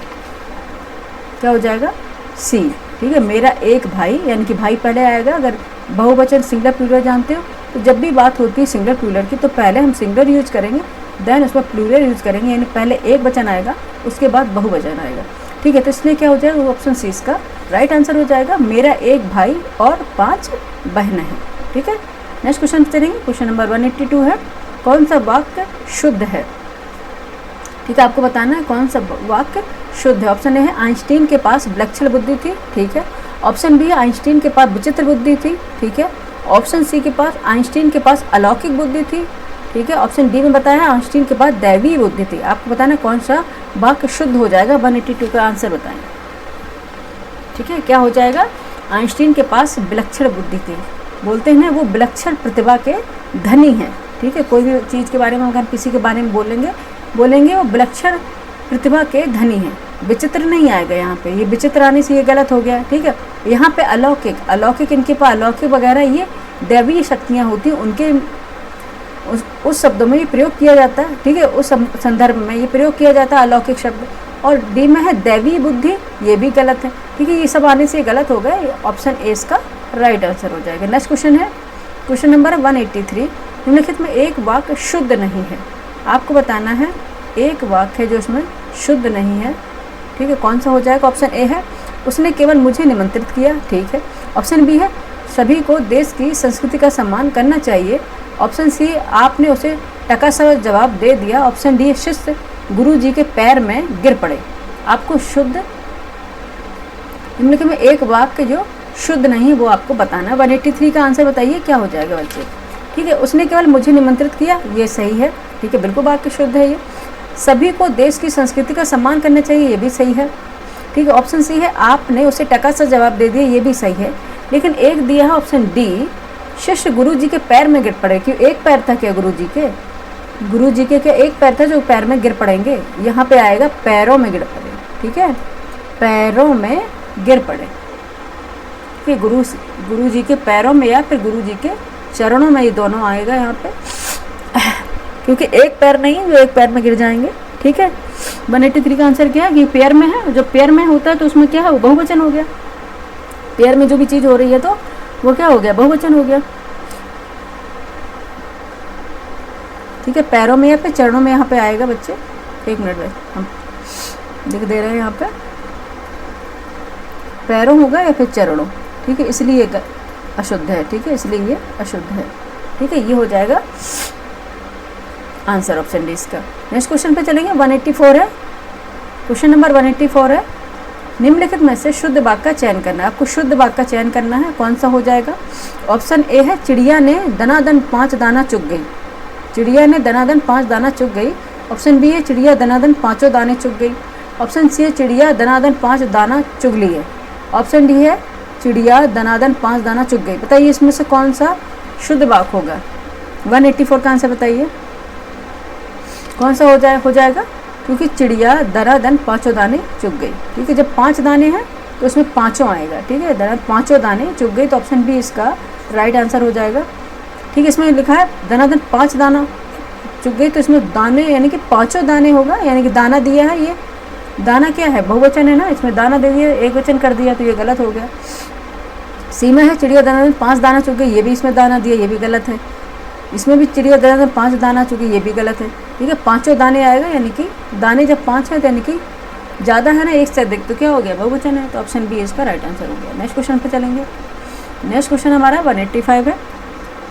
S1: क्या हो जाएगा, सी। ठीक है, मेरा एक भाई, यानी कि भाई पहले आएगा। अगर बहुवचन सिंगुलर प्लूरल जानते हो तो जब भी बात होती है सिंगुलर प्लूरल की तो पहले हम सिंगुलर यूज करेंगे, देन उसमें प्लूरल यूज करेंगे, यानी पहले एक वचन आएगा उसके बाद बहुवचन आएगा। ठीक है, तो इसलिए क्या हो जाएगा, ऑप्शन सी इसका राइट आंसर हो जाएगा। मेरा एक भाई और 5 बहनें हैं। ठीक है, नेक्स्ट क्वेश्चन चलेंगे। क्वेश्चन नंबर 182 है, कौन सा वाक्य शुद्ध है। ठीक है, आपको बताना है कौन सा वाक्य शुद्ध है। ऑप्शन ए है, आइंस्टीन के पास विलक्षण बुद्धि थी। ठीक है, ऑप्शन बी है, आइंस्टीन के पास विचित्र बुद्धि थी। ठीक है, ऑप्शन सी के पास आइंस्टीन के पास अलौकिक बुद्धि थी। ठीक है, ऑप्शन डी में बताया आइंस्टीन के पास दैवीय बुद्धि थी। आपको बताना कौन सा वाक्य शुद्ध हो जाएगा। 182 का आंसर बताएं। ठीक है, क्या हो जाएगा, आइंस्टीन के पास विलक्षण बुद्धि थी। बोलते हैं वो विलक्षण प्रतिभा के धनी हैं। ठीक है, कोई भी चीज़ के बारे में अगर किसी के बारे में बोलेंगे वो विलक्षण प्रतिभा के धनी हैं। विचित्र नहीं आएगा यहाँ पे, ये विचित्र आने से ये गलत हो गया। ठीक है, यहाँ पे अलौकिक इनके पास अलौकिक वगैरह ये दैवीय शक्तियाँ होती हैं, उनके उस शब्दों में ये प्रयोग किया जाता है। ठीक है, उस संदर्भ में ये प्रयोग किया जाता है अलौकिक शब्द। और डी में है दैवीय बुद्धि, ये भी गलत है। ठीक है, ये सब आने से गलत हो गए। ऑप्शन ए इसका राइट आंसर हो जाएगा। नेक्स्ट क्वेश्चन है क्वेश्चन नंबर 183, निम्नलिखित में एक वाक्य शुद्ध नहीं है। आपको बताना है एक वाक्य जो इसमें शुद्ध नहीं है। ठीक है, कौन सा हो जाएगा। ऑप्शन ए है, उसने केवल मुझे निमंत्रित किया। ठीक है, ऑप्शन बी है, सभी को देश की संस्कृति का सम्मान करना चाहिए। ऑप्शन सी, आपने उसे टकासर जवाब दे दिया। ऑप्शन डी, शिष्य गुरु जी के पैर में गिर पड़े। आपको शुद्ध निम्नलिखित में एक वाक्य जो शुद्ध नहीं है वो आपको बताना है। 183 का आंसर बताइए क्या हो जाएगा बच्चे। ठीक है, उसने केवल मुझे निमंत्रित किया, ये सही है। ठीक है, बिल्कुल वाक्य शुद्ध है ये। सभी को देश की संस्कृति का सम्मान करना चाहिए, ये भी सही है। ठीक है, ऑप्शन सी है, आपने उसे टकासर जवाब दे दिया, ये भी सही है। लेकिन एक दिया है ऑप्शन डी, शिष्य गुरु जी के पैर में गिर पड़े। क्यों, एक पैर था क्या गुरु जी के क्या एक पैर था जो पैर में गिर पड़ेंगे। यहाँ पे आएगा पैरों में गिर पड़े। ठीक है, पैरों में गिर पड़े। कि गुरु जी के पैरों में या फिर गुरु जी के चरणों में, ये दोनों आएगा यहाँ पे, क्योंकि एक पैर नहीं जो एक पैर में गिर जाएंगे। ठीक है, 183 का आंसर क्या है कि पैर में है। जो पैर में होता है तो उसमें क्या है, वो बहुवचन हो गया। पैर में जो भी चीज़ हो रही है तो वो क्या हो गया, बहुवचन हो गया। ठीक है, पैरों में या फिर चरणों में यहाँ पे आएगा बच्चे। एक मिनट में हम लिख दे रहे हैं यहाँ पे, पैरों होगा या फिर चरणों। ठीक है, इसलिए अशुद्ध है। ठीक है, इसलिए ये अशुद्ध है। ठीक है, ये हो जाएगा आंसर ऑप्शन डी इसका। नेक्स्ट क्वेश्चन पे चलेंगे। 184 है, क्वेश्चन नंबर 184 है, निम्नलिखित में से शुद्ध वाक्य का चयन करना है। आपको शुद्ध वाक्य का चयन करना है, कौन सा हो जाएगा। ऑप्शन ए है, चिड़िया ने दनादन 5 दाना चुग गई। चिड़िया ने दनादन 5 दाना चुग गई। ऑप्शन बी है, चिड़िया दनादन 5 दाने चुग गई। ऑप्शन सी है, चिड़िया दनादन 5 दाना चुग ली है। ऑप्शन डी है, चिड़िया दनादन 5 दाना चुग गई। बताइए इसमें से कौन सा शुद्ध वाक्य होगा। 184 का आंसर बताइए कौन सा हो जाएगा, क्योंकि चिड़िया दनादन 5 दाने चुग गई। ठीक है, जब 5 दाने हैं तो उसमें 5 आएगा। ठीक है, दनादन 5 दाने चुग गई, तो ऑप्शन बी इसका राइट आंसर हो जाएगा। ठीक है, इसमें लिखा है दनादन 5 दाना चुग गई, तो इसमें दाने यानी कि 5 दाने होगा, यानी कि दाना दिया है। ये दाना क्या है, बहुवचन है ना, इसमें दाना दे दिया, एक वचन कर दिया तो ये गलत हो गया। सी में है, चिड़िया दनादन 5 दाना चुग गई, ये भी इसमें दाना दिया, ये भी गलत है। इसमें भी चिड़िया दनादन 5 दाना चुग गई, ये भी गलत है। ठीक है, 5 दाने आएगा, यानी कि दाने जब 5 है तो यानी कि ज़्यादा है ना, एक से अधिक, तो क्या हो गया, बहुवचन है। तो ऑप्शन बी इसका राइट आंसर हो गया। नेक्स्ट क्वेश्चन पे चलेंगे। नेक्स्ट क्वेश्चन हमारा 185 है,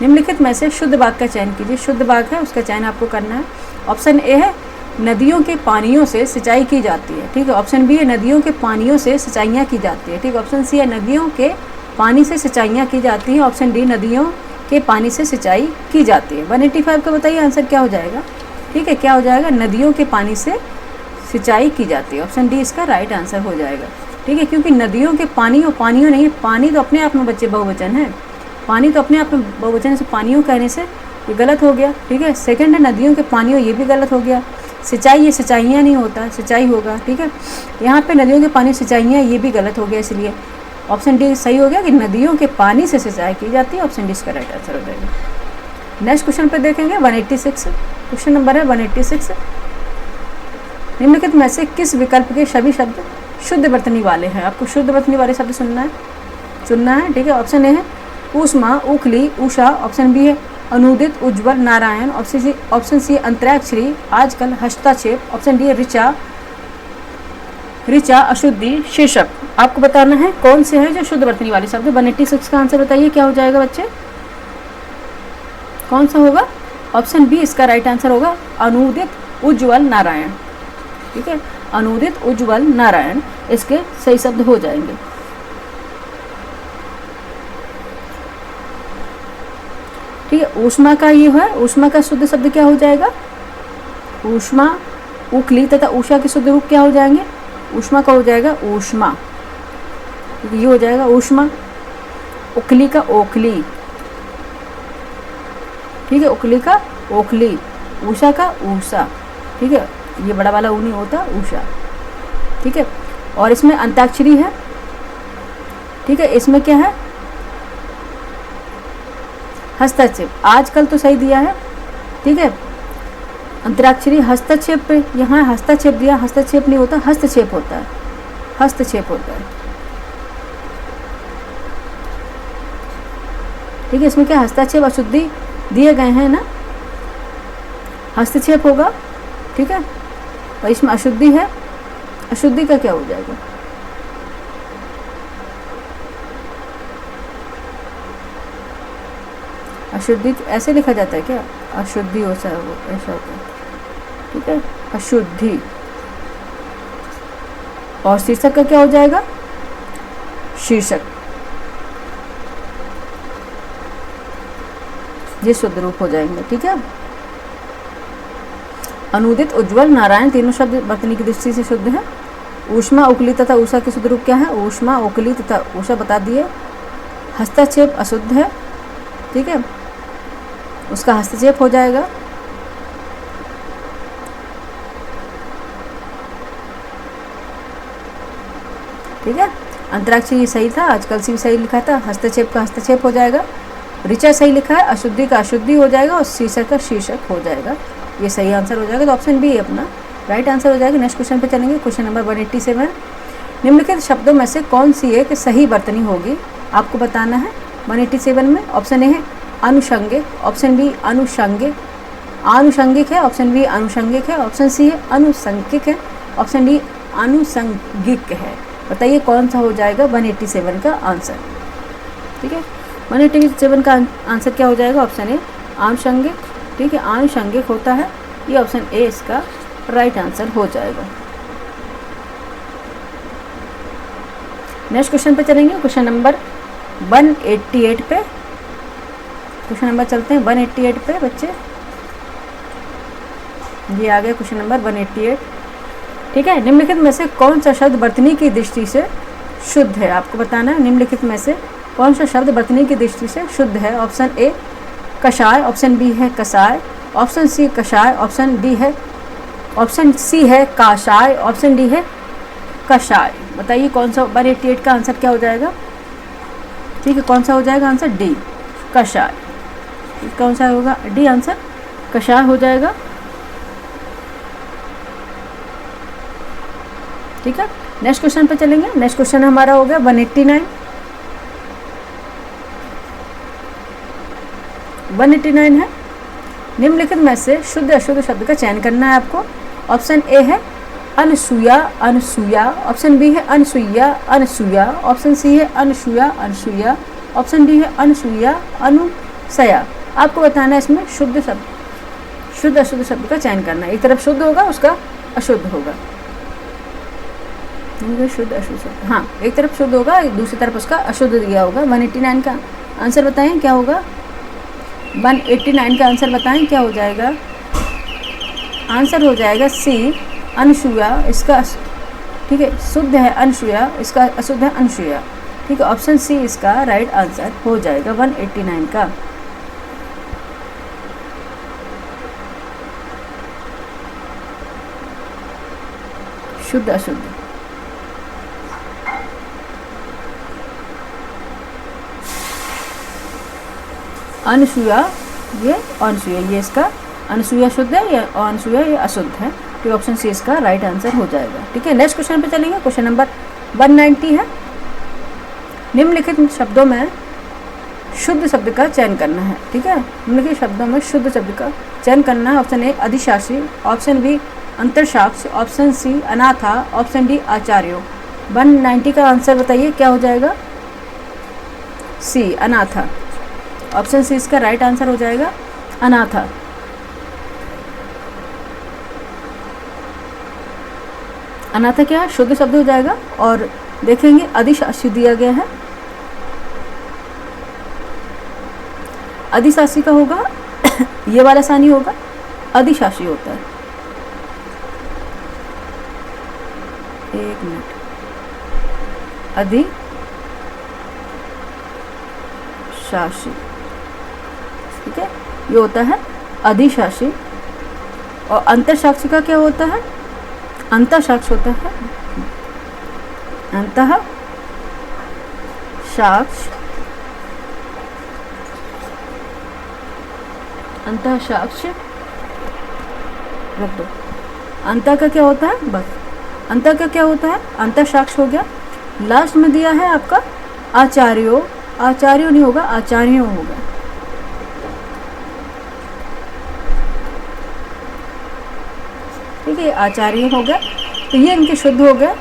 S1: निम्नलिखित में से शुद्ध वाक्य का चयन कीजिए। शुद्ध वाक्य है उसका चयन आपको करना है। ऑप्शन ए है, नदियों के पानियों से सिंचाई की जाती है। ठीक है, ऑप्शन बी है, नदियों के पानियों से सिंचाइयाँ की जाती है। ठीक है, ऑप्शन सी है, नदियों के पानी से सिंचाइयाँ की जाती है। ऑप्शन डी, नदियों के पानी से सिंचाई की जाती है। 185 का बताइए आंसर क्या हो जाएगा। ठीक है, क्या हो जाएगा, नदियों के पानी से सिंचाई की जाती है। ऑप्शन डी इसका राइट आंसर हो जाएगा। ठीक है, क्योंकि नदियों के पानियों नहीं है, पानी तो अपने आप में बच्चे बहुवचन है, पानी तो अपने आप में बहुवचन से पानियों कहने से ये गलत हो गया। ठीक है, सेकंड है, नदियों के पानियों, ये भी गलत हो गया। सिंचाई, ये सिंचाइयाँ नहीं होता, सिंचाई होगा। ठीक है, यहाँ पे नदियों के पानी सिंचाइयाँ, ये भी गलत हो गया, इसलिए ऑप्शन डी सही हो गया कि नदियों के पानी से सिंचाई की जाती है। ऑप्शन डी इसका राइट आंसर हो जाएगा। नेक्स्ट क्वेश्चन पे देखेंगे 186, क्वेश्चन नंबर है 186, निम्नलिखित में से किस विकल्प के सभी शब्द शुद्ध वर्तनी वाले हैं। आपको शुद्ध वर्तनी वाले शब्द चुनना है। ठीक है, ऑप्शन ए है ऊष्मा, उखली, उषा, ऑप्शन बी है अनुदित, उज्ज्वल, नारायण, ऑप्शन सी अंतराक्षरी, आजकल, हस्तक्षेप, ऑप्शन डी है ऋचा, अशुद्धि, शीर्षक। आपको बताना है कौन से है जो शुद्ध वर्तनी वाले शब्द। 186 का आंसर बताइए क्या हो जाएगा बच्चे, कौन सा होगा? ऑप्शन बी इसका राइट आंसर होगा अनुदित, उज्ज्वल, नारायण। ठीक है, अनुदित, उज्ज्वल, नारायण इसके सही शब्द हो जाएंगे। ठीक है, ऊष्मा का ये है, ऊष्मा का शुद्ध शब्द क्या हो जाएगा? ऊष्मा, उखली तथा उषा के शुद्ध रूप क्या हो जाएंगे? ऊष्मा का हो जाएगा ऊष्मा, ये हो जाएगा ऊष्मा। उखली का ओखली, ठीक है, उखली का ओखली, उषा का ऊषा। ठीक है, ये बड़ा वाला ऊ नहीं होता, उषा। ठीक है, और इसमें अंताक्षरी है। ठीक है, इसमें क्या है? हस्तक्षेप। आजकल तो सही दिया है। ठीक है, अंतराक्षरी हस्तक्षेप पे, यहाँ हस्तक्षेप दिया, हस्तक्षेप नहीं होता, हस्तक्षेप होता है, हस्तक्षेप होता है। ठीक है, इसमें क्या हस्तक्षेप, अशुद्धि दिए गए हैं ना, हस्तक्षेप होगा। ठीक है, और इसमें अशुद्धि है, अशुद्धि का क्या हो जाएगा? अशुद्धि ऐसे लिखा जाता है क्या? अशुद्धि हो ऐसा होता है। ठीक है, अशुद्धि। और शीर्षक का क्या हो जाएगा? शीर्षक, ये शुद्ध रूप हो जाएंगे। ठीक है, अनुदित, उज्ज्वल, नारायण तीनों शब्द वर्तनी की दृष्टि से शुद्ध है। ऊष्मा, उखली तथा उषा के शुद्ध रूप क्या है? ऊष्मा, उखली तथा उषा बता दिए। हस्तक्षेप अशुद्ध है। ठीक है, उसका हस्तक्षेप हो जाएगा। ठीक है, अंतराक्षरी सही था, आजकल से भी सही लिखा था, हस्तक्षेप का हस्तक्षेप हो जाएगा। ऋचा सही लिखा है, अशुद्धि का अशुद्धि हो जाएगा, और शीर्षक का शीर्षक हो जाएगा। ये सही आंसर हो जाएगा, तो ऑप्शन बी अपना राइट आंसर हो जाएगा। नेक्स्ट क्वेश्चन पे चलेंगे, क्वेश्चन नंबर 187। निम्नलिखित शब्दों में से कौन सी एक सही वर्तनी होगी? आपको बताना है 187 में। ऑप्शन ए है अनुषंगिक, ऑप्शन बी आनुषंगिक है, ऑप्शन बी अनुषंगिक है, ऑप्शन सी है अनुसंगिक है, ऑप्शन डी आनुषंगिक है। बताइए कौन सा हो जाएगा 187 का आंसर। ठीक है, 187 का आंसर क्या हो जाएगा? ऑप्शन ए आनुषंगिक। ठीक है, आनुषंगिक होता है, ये ऑप्शन ए इसका राइट आंसर हो जाएगा। नेक्स्ट क्वेश्चन पे चलेंगे, क्वेश्चन नंबर 188 पे। क्वेश्चन नंबर चलते हैं 188 पे बच्चे। ये आ गया क्वेश्चन नंबर 188। ठीक है, निम्नलिखित में से कौन सा शब्द वर्तनी की दृष्टि से शुद्ध है? आपको बताना है निम्नलिखित में से कौन सा शब्द वर्तनी की दृष्टि से शुद्ध है। ऑप्शन ए कषाय, ऑप्शन बी है कसाय, ऑप्शन सी कषाय, ऑप्शन सी है काशाय, ऑप्शन डी है कषाय। बताइए कौन सा 188 का आंसर क्या हो जाएगा? ठीक है, कौन सा हो जाएगा आंसर? डी कषाय। कौन सा होगा? डी आंसर कषाय हो जाएगा। ठीक है, नेक्स्ट क्वेश्चन पे चलेंगे। नेक्स्ट क्वेश्चन हमारा हो गया 189। 189 है, निम्नलिखित में से शुद्ध अशुद्ध शब्द का चयन करना है आपको। ऑप्शन ए है अनसूया, ऑप्शन बी है अनसूया, ऑप्शन सी है अनसूया, ऑप्शन डी है अनसूया, अनुसया। आपको बताना है इसमें शुद्ध अशुद्ध शब्द का चयन करना है। एक तरफ शुद्ध होगा, उसका अशुद्ध होगा। शुद्ध अशुद्ध शब्द, हाँ, एक तरफ शुद्ध होगा, दूसरी तरफ उसका अशुद्ध दिया होगा। 189 का आंसर बताएं क्या होगा? 189 का आंसर बताएं क्या हो जाएगा? आंसर हो जाएगा सी अनसूया। इसका ठीक है, शुद्ध है अनसूया, इसका अशुद्ध है अनसूया। ठीक है, ऑप्शन सी इसका राइट आंसर हो जाएगा 189 का। शुद्ध अशुद्ध, अनसूया, ये अनसूया, ये इसका अनसूया शुद्ध है या अनसूया ये अशुद्ध है। कि ऑप्शन सी इसका राइट आंसर हो जाएगा। ठीक है, नेक्स्ट क्वेश्चन पे चलेंगे। क्वेश्चन नंबर 190 है, निम्नलिखित शब्दों में शुद्ध शब्द का चयन करना है। ठीक है, निम्नलिखित शब्दों में शुद्ध शब्द का चयन करना है। ऑप्शन ए अधिशासी, ऑप्शन बी अंतरसाक्ष, ऑप्शन सी अनाथा, ऑप्शन डी आचार्यो। 190 का आंसर बताइए क्या हो जाएगा? सी अनाथा। ऑप्शन सी इसका राइट आंसर हो जाएगा, अनाथा। अनाथा क्या है? शुद्ध शब्द हो जाएगा। और देखेंगे अधिशासी दिया गया है, अधिशासी का होगा ये वाला सानी होगा, अधिशासी होता है। एक मिनट, अधिशासी। ठीक है, ये होता है अधिशासी। और अंतरसाक्षी का क्या होता है? अंतःसाक्ष होता है, अंतःसाक्ष, अंतःसाक्ष रख दो। अंतः का क्या होता है? बस अंतः का क्या होता है? अंतःसाक्ष हो गया। लास्ट में दिया है आपका आचार्यो, आचार्यो नहीं होगा, आचार्यों होगा। ठीक है, आचार्य हो गया, तो ये इनके शुद्ध हो गया।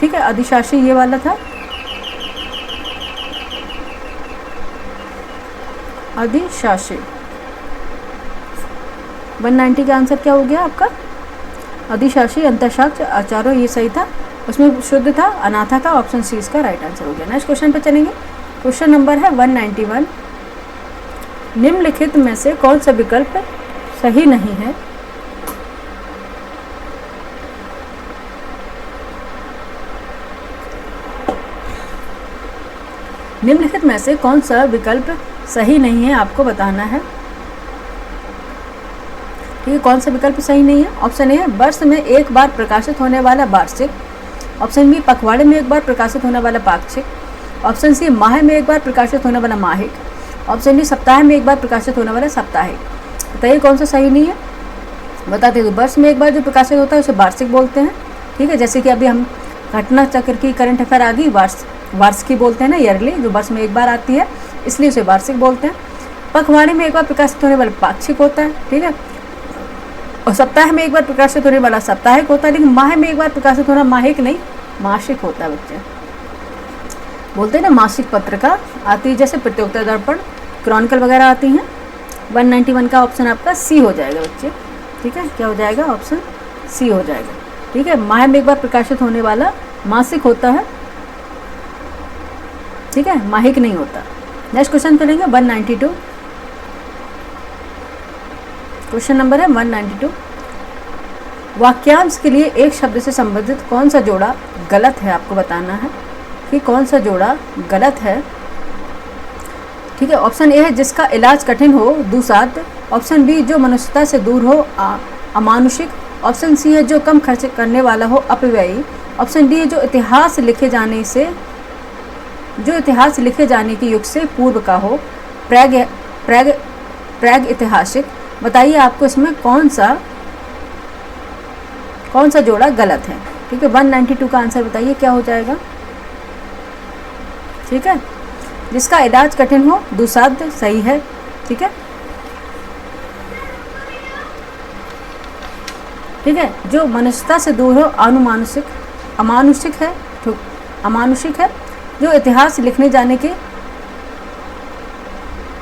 S1: ठीक है, अधिशासी ये वाला था, अधिशासी। 190 का आंसर क्या हो गया आपका? अधिशासी, अंतःसाक्ष, आचार्य, ये सही था। उसमें शुद्ध था अनाथा का। ऑप्शन सी इसका राइट आंसर हो गया। नेक्स्ट क्वेश्चन पे चलेंगे। क्वेश्चन नंबर है 191, निम्नलिखित में से कौन सा विकल्प सही नहीं है? निम्नलिखित में से कौन सा विकल्प सही नहीं है, आपको बताना है। ठीक है, कौन सा विकल्प सही नहीं है? ऑप्शन ए है वर्ष में एक बार प्रकाशित होने वाला वार्षिक, ऑप्शन बी पखवाड़े में एक बार प्रकाशित होने वाला पाक्षिक, ऑप्शन सी माह में एक बार प्रकाशित होने वाला माहिक, ऑप्शन डी सप्ताह में एक बार प्रकाशित होने वाला साप्ताहिक। बताइए कौन सा सही नहीं है? बताते हैं। वर्ष में एक बार जो प्रकाशित होता है उसे वार्षिक बोलते हैं। ठीक है, जैसे कि अभी हम घटना चक्र की करंट अफेयर आ गई, वार्षिकी बोलते हैं ना, ईयरली, जो वर्ष में एक बार आती है, इसलिए उसे वार्षिक बोलते हैं। पखवाड़े में एक बार प्रकाशित होने वाला पाक्षिक होता है। ठीक है, और सप्ताह में एक बार प्रकाशित होने वाला साप्ताहिक होता है। लेकिन माह में एक बार प्रकाशित होना माहिक नहीं, मासिक होता है। बच्चे बोलते हैं ना मासिक पत्रिका आती है, जैसे प्रतियोगिता दर्पण, क्रॉनिकल वगैरह आती हैं। 191 का ऑप्शन आपका सी हो जाएगा बच्चे। ठीक है, क्या हो जाएगा? ऑप्शन सी हो जाएगा। ठीक है, माह में एक बार प्रकाशित होने वाला मासिक होता है। ठीक है, माहिक नहीं होता। नेक्स्ट क्वेश्चन करेंगे 192। क्वेश्चन नंबर है 192, वाक्यांश के लिए एक शब्द से संबंधित कौन सा जोड़ा गलत है? आपको बताना है कि कौन सा जोड़ा गलत है। ठीक है, ऑप्शन ए है जिसका इलाज कठिन हो, दुसाध्य, ऑप्शन बी जो मनुष्यता से दूर हो, अमानुषिक, ऑप्शन सी है जो कम खर्च करने वाला हो, अपव्ययी, ऑप्शन डी जो इतिहास लिखे जाने के युग से पूर्व का हो, प्राग ऐतिहासिक। बताइए आपको इसमें कौन सा जोड़ा गलत है? ठीक है, 192 का आंसर बताइए क्या हो जाएगा? ठीक है, जिसका इलाज कठिन हो, दुसाध्य सही है। ठीक है, ठीक है, जो मनुष्यता से दूर हो, अमानुषिक है, जो इतिहास लिखने जाने के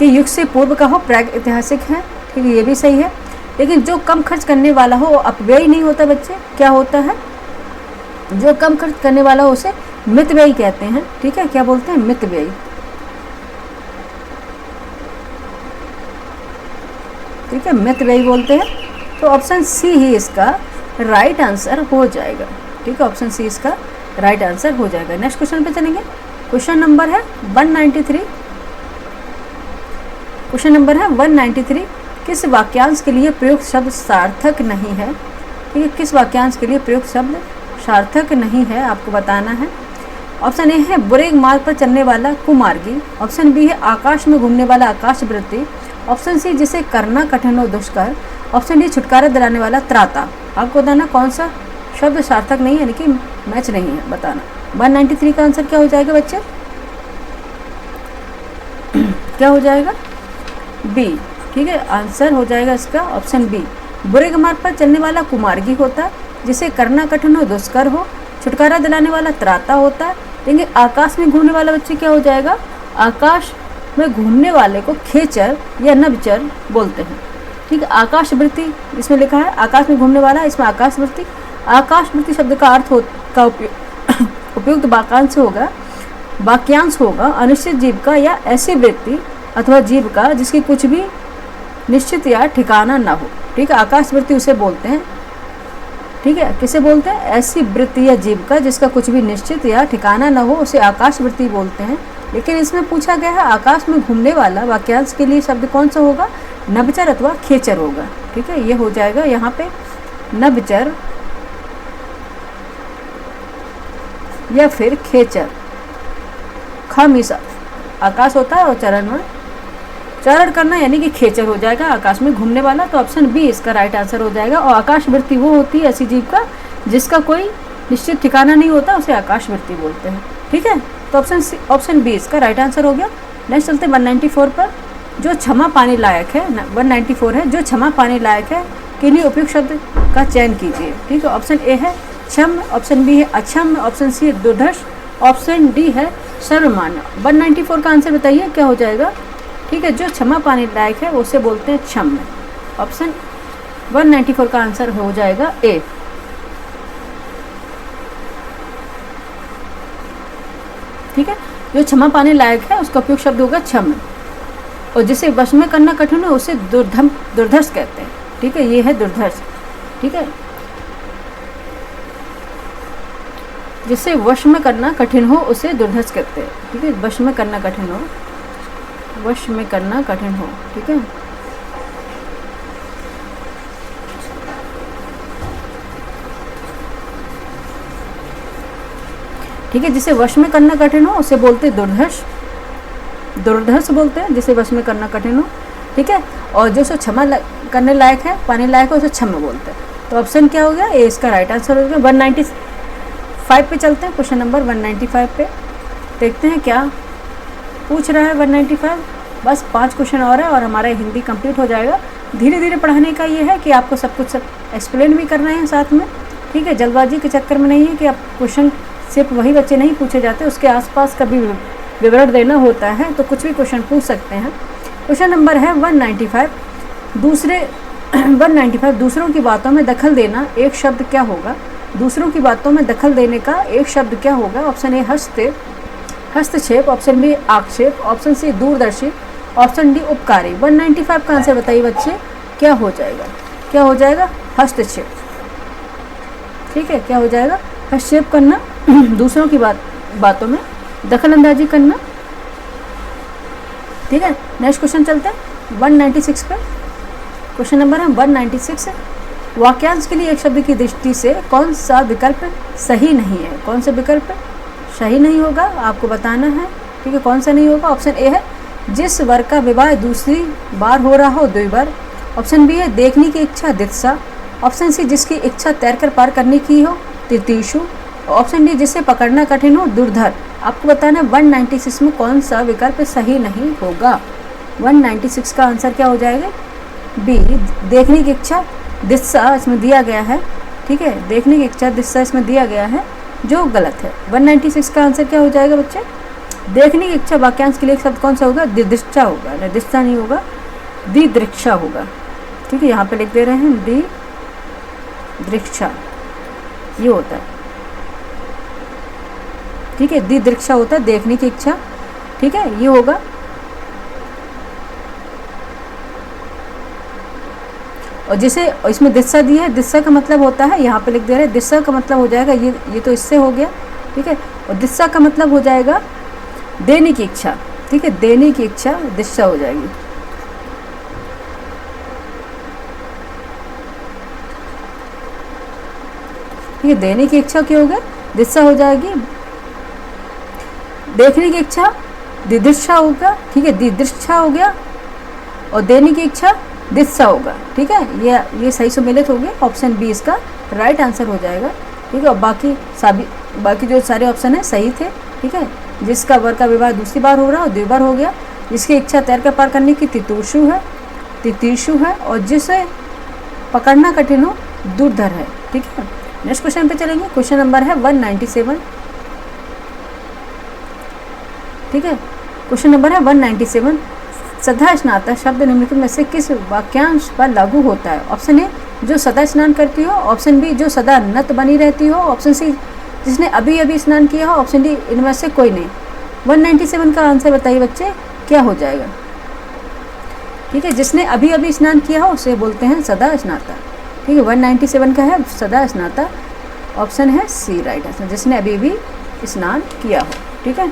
S1: युग से पूर्व का हो, प्राग ऐतिहासिक है। ठीक है, ये भी सही है। लेकिन जो कम खर्च करने वाला हो, अपव्ययी नहीं होता बच्चे। क्या होता है? जो कम खर्च करने वाला हो उसे मितव्ययी कहते हैं। ठीक है, क्या बोलते हैं? मितव्ययी। ठीक है, मितव्ययी बोलते हैं। तो ऑप्शन सी ही इसका राइट आंसर हो जाएगा। ठीक है, ऑप्शन सी इसका राइट आंसर हो जाएगा। नेक्स्ट क्वेश्चन पे चलेंगे। क्वेश्चन नंबर है 193। क्वेश्चन नंबर है 193, किस वाक्यांश के लिए प्रयुक्त शब्द सार्थक नहीं है? ठीक है, किस वाक्यांश के लिए प्रयुक्त शब्द सार्थक नहीं है, आपको बताना है। ऑप्शन ए है बुरे मार्ग पर चलने वाला कुमार्गी, ऑप्शन बी है आकाश में घूमने वाला आकाशवृत्ति, ऑप्शन सी जिसे करना कठिन हो दुष्कर, ऑप्शन डी छुटकारा दिलाने वाला, त्राता। आपको बताना कौन सा शब्द सार्थक नहीं है, यानी कि मैच नहीं है, बताना। 193 का आंसर क्या हो जाएगा बच्चे? क्या हो जाएगा? बी। ठीक है, आंसर हो जाएगा इसका ऑप्शन बी। बुरे मार्ग पर चलने वाला कुमार्गी होता है, जिसे करना कठिन हो, दुष्कर हो। छुटकारा दिलाने वाला त्राता होता है। देखिए आकाश में घूमने वाला बच्चे क्या हो जाएगा? आकाश में घूमने वाले को खेचर या नभचर बोलते हैं। ठीक है, आकाश वृत्ति इसमें लिखा है, आकाश में घूमने वाला, इसमें आकाश वृत्ति। आकाश वृत्ति शब्द का अर्थ का उपयुक्त वाक्यांश होगा अनिश्चित जीव का या ऐसी वृत्ति अथवा जीव का जिसकी कुछ भी निश्चित या ठिकाना ना हो। ठीक है, आकाश वृत्ति उसे बोलते हैं। ठीक है, किसे बोलते हैं? ऐसी वृत्ति या जीव का जिसका कुछ भी निश्चित या ठिकाना न हो उसे आकाश वृत्ति बोलते हैं। लेकिन इसमें पूछा गया है आकाश में घूमने वाला, वाक्यांश के लिए शब्द कौन सा होगा? नभचर अथवा खेचर होगा। ठीक है, ये हो जाएगा यहाँ पे नभचर या फिर खेचर। खमीसा आकाश होता है और चरण में चरण करना यानी कि खेचर हो जाएगा, आकाश में घूमने वाला। तो ऑप्शन बी इसका राइट आंसर हो जाएगा। और आकाश वृत्ति वो होती है ऐसी जीव का जिसका कोई निश्चित ठिकाना नहीं होता, उसे आकाश वृत्ति बोलते हैं। ठीक है, तो ऑप्शन बी इसका राइट आंसर हो गया। नेक्स्ट चलते 194 पर। जो क्षमा पाने लायक है, 194 है, जो क्षमा पाने लायक है के लिए उपयुक्त शब्द का चयन कीजिए। ठीक है, ऑप्शन ए है क्षम, ऑप्शन बी है अक्षम, ऑप्शन सी है दुर्धर्ष, ऑप्शन डी है सर्वमान्य। 194 का आंसर बताइए क्या हो जाएगा? ठीक है, जो क्षमा पाने लायक है उसे बोलते हैं क्षम। ऑप्शन 194 का आंसर हो जाएगा ए। ठीक है, जो क्षमा पाने लायक है उसका उपयुक्त शब्द होगा क्षम, और जिसे वश में करना कठिन है उसे दुर्धर्ष कहते हैं। ठीक है, ये है दुर्धर्ष। ठीक है, जिसे वश में करना कठिन हो उसे दुर्धर्ष कहते हैं। ठीक है, वश में करना कठिन हो, वश में करना कठिन हो। ठीक है, ठीक है, जिसे वश में करना कठिन हो उसे बोलते हैं दुर्धर्ष, दुर्धर्ष बोलते हैं जिसे वश में करना कठिन हो। ठीक है, और जो सो क्षमा करने लायक है, पाने लायक है, उसे क्षम बोलते हैं। तो ऑप्शन क्या हो गया? ए इसका राइट आंसर हो गया। 195 पे चलते हैं, क्वेश्चन नंबर 195 पे देखते हैं क्या पूछ रहा है 195। बस 5 क्वेश्चन और है और हमारा हिंदी कंप्लीट हो जाएगा। धीरे धीरे पढ़ाने का ये है कि आपको सब कुछ एक्सप्लेन भी करना है साथ में। ठीक है, जल्दबाजी के चक्कर में नहीं है कि आप क्वेश्चन सिर्फ वही बच्चे नहीं पूछे जाते, उसके आसपास का भी विवरण देना होता है, तो कुछ भी क्वेश्चन पूछ सकते हैं। क्वेश्चन नंबर है 195। 195 दूसरों की बातों में दखल देना एक शब्द क्या होगा? दूसरों की बातों में दखल देने का एक शब्द क्या होगा? ऑप्शन ए हस्तक्षेप, ऑप्शन बी आक्षेप, ऑप्शन सी दूरदर्शी, ऑप्शन डी उपकारी। 195 का आंसर बताइए बच्चे क्या हो जाएगा? क्या हो जाएगा? हस्तक्षेप। ठीक है, क्या हो जाएगा? हस्तक्षेप करना, दूसरों की बातों में दखल अंदाजी करना। ठीक है, नेक्स्ट क्वेश्चन चलते हैं 196 पे। क्वेश्चन नंबर है 196। वाक्यांश के लिए एक शब्द की दृष्टि से कौन सा विकल्प सही नहीं है? कौन सा विकल्प सही नहीं होगा आपको बताना है। ठीक है, कौन सा नहीं होगा? ऑप्शन ए है जिस वर का विवाह दूसरी बार हो रहा हो द्विवर, ऑप्शन बी है देखने की इच्छा दित्सा, ऑप्शन सी जिसकी इच्छा तैरकर पार करने की हो तितीशु, ऑप्शन डी जिसे पकड़ना कठिन हो दुर्धर। आपको बताना 196 में कौन सा विकल्प सही नहीं होगा। 196 का आंसर क्या हो जाएगा? बी देखने की इच्छा दिशा इसमें दिया गया है। ठीक है, देखने की इच्छा दिशा इसमें दिया गया है जो गलत है। 196 का आंसर क्या हो जाएगा बच्चे? देखने की इच्छा वाक्यांश के लिए शब्द कौन सा होगा? दिदृक्षा होगा, दिदृक्षा नहीं होगा, दिदृक्षा होगा। ठीक है, यहाँ पे लिख दे रहे हैं दिदृक्षा, ये होता है। ठीक है, दिदृक्षा होता है देखने की इच्छा। ठीक है, ये होगा। और जिसे इसमें दिशा दी है, दिशा का मतलब होता है, यहाँ पे लिख दे रहे हैं दिशा का मतलब हो जाएगा ये तो इससे हो गया। ठीक है, और दिशा का मतलब हो जाएगा देने की इच्छा। ठीक है, देने की इच्छा दिशा हो जाएगी। ठीक है, देने की इच्छा क्या होगा? दिशा हो जाएगी। देखने की इच्छा दिदृक्षा होगा। ठीक है, दिदृक्षा हो गया, और देने की इच्छा दिस्सा होगा। ठीक है, ये सही सम्मिलित हो गया, ऑप्शन बी इसका राइट आंसर हो जाएगा। ठीक है, और बाकी जो सारे ऑप्शन है सही थे। ठीक है, जिसका वर का विवाह दूसरी बार हो रहा है और द्विबार हो गया, जिसकी इच्छा तैर कर पार करने की तितीर्षु है, और जिसे पकड़ना कठिन हो दूरधर है। ठीक है, नेक्स्ट क्वेश्चन पे चलेंगे। क्वेश्चन नंबर है 197। ठीक है, क्वेश्चन नंबर है 197। सदा स्नाता शब्द निम्नलिखित में से किस वाक्यांश पर लागू होता है? ऑप्शन ए, जो सदा स्नान करती हो। ऑप्शन बी, जो सदा नत बनी रहती हो। ऑप्शन सी, जिसने अभी अभी स्नान किया हो। ऑप्शन डी, इनमें से कोई नहीं। 197 का आंसर बताइए बच्चे, क्या हो जाएगा? ठीक है, जिसने अभी अभी स्नान किया हो उसे बोलते हैं सदा स्नाता। ठीक है, 197 का है सदा स्नाता, ऑप्शन है सी राइट आंसर, जिसने अभी अभी स्नान किया हो। ठीक है,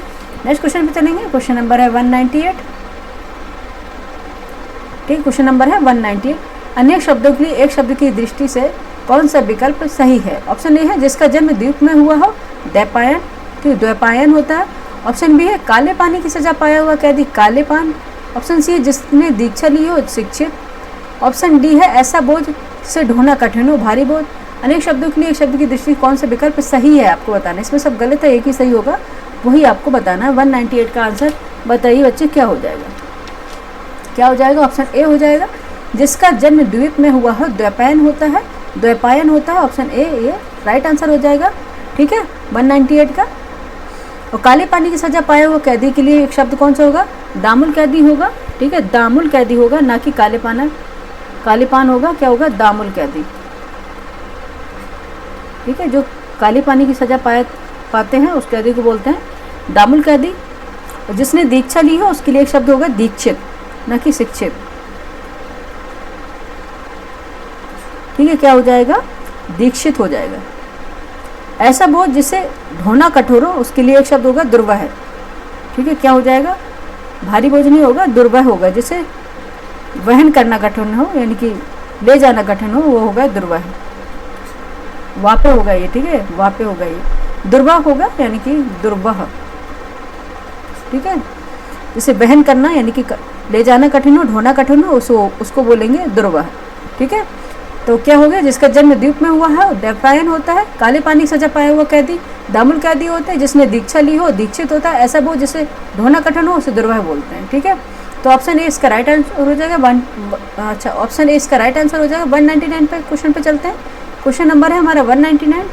S1: नेक्स्ट क्वेश्चन पे चलेंगे। क्वेश्चन नंबर है 198। ठीक, क्वेश्चन नंबर है 198। अनेक शब्दों के लिए एक शब्द की दृष्टि से कौन सा विकल्प सही है? ऑप्शन ए है, जिसका जन्म द्वीप में हुआ हो, द्वैपायन। ठीक, द्वैपायन होता है। ऑप्शन बी है, काले पानी की सजा पाया हुआ कैदी, काले पान। ऑप्शन सी है, जिसने दीक्षा ली हो, शिक्षित। ऑप्शन डी है, ऐसा बोझ से ढोना कठिन हो, भारी बोझ। अनेक शब्दों के लिए एक शब्द की दृष्टि कौन सा विकल्प सही है आपको बताना। इसमें सब गलत है, एक ही सही होगा, वही आपको बताना है। 198 का आंसर बताइए बच्चे, क्या हो जाएगा? क्या हो जाएगा? ऑप्शन ए हो जाएगा, जिसका जन्म द्वीप में हुआ हो, द्वैपायन होता है। ऑप्शन ए ये राइट आंसर हो जाएगा। ठीक है, 198 का। और काले पानी की सजा पाया हुआ कैदी के लिए एक शब्द कौन सा होगा? दामुल कैदी होगा। ठीक है, दामुल कैदी होगा, ना कि काले पान होगा। क्या होगा? दामुल कैदी। ठीक है, जो काले पानी की सजा पाते हैं उस कैदी को बोलते हैं दामुल कैदी। और जिसने दीक्षा ली हो उसके लिए एक शब्द होगा दीक्षित, न कि शिक्षित। ठीक है, क्या हो जाएगा? दीक्षित हो जाएगा। ऐसा बोझ जिसे ढोना कठोर हो उसके लिए एक शब्द होगा दुर्वह। ठीक है, क्या हो जाएगा? भारी बोझ नहीं होगा, दुर्वह होगा। जिसे वहन करना कठिन हो, यानी कि ले जाना कठिन हो, वो होगा दुर्वह। वापे होगा ये। ठीक है, वापे होगा ये, दुर्वह होगा यानी कि दुर्वह। ठीक है, जिसे वहन करना यानी कि ले जाना कठिन हो, ढोना कठिन हो, उसको बोलेंगे दुर्वह। ठीक है, तो क्या हो गया? जिसका जन्म द्वीप में हुआ है, द्वैपायन होता है। काले पानी की सजा पाया हुआ कैदी दामुल कैदी होते हैं। जिसने दीक्षा ली हो, दीक्षित होता है। ऐसा वो जिसे ढोना कठिन हो उसे दुर्वह बोलते हैं। ठीक है, तो ऑप्शन ए इसका राइट आंसर हो जाएगा। ऑप्शन ए इसका राइट आंसर हो जाएगा। 199 पे क्वेश्चन पे चलते हैं। क्वेश्चन नंबर है हमारा 199।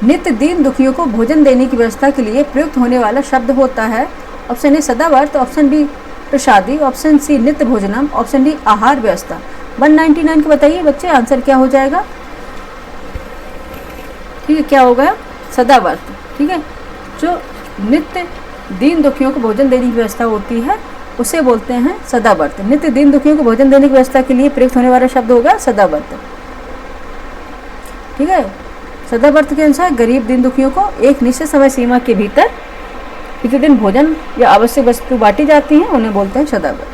S1: नित्य दीन दुखियों को भोजन देने की व्यवस्था के लिए प्रयुक्त होने वाला शब्द होता है। ऑप्शन ए सदावर्त, ऑप्शन बी प्रसादी, ऑप्शन सी नित्य भोजनम, ऑप्शन डी आहार व्यवस्था। 199 के बताइए बच्चे, आंसर क्या हो जाएगा? ठीक है, क्या होगा? सदावर्त। ठीक है, जो नित्य दीन दुखियों को भोजन देने की व्यवस्था होती है उसे बोलते हैं सदावर्त। नित्य दीन दुखियों को भोजन देने की व्यवस्था के लिए प्रयुक्त होने वाला शब्द होगा सदावर्त। ठीक है, सदावर्त के अनुसार गरीब दीन दुखियों को एक निश्चित समय सीमा के भीतर प्रतिदिन भोजन या आवश्यक वस्तु बांटी जाती हैं, उन्हें बोलते हैं सदावर्त।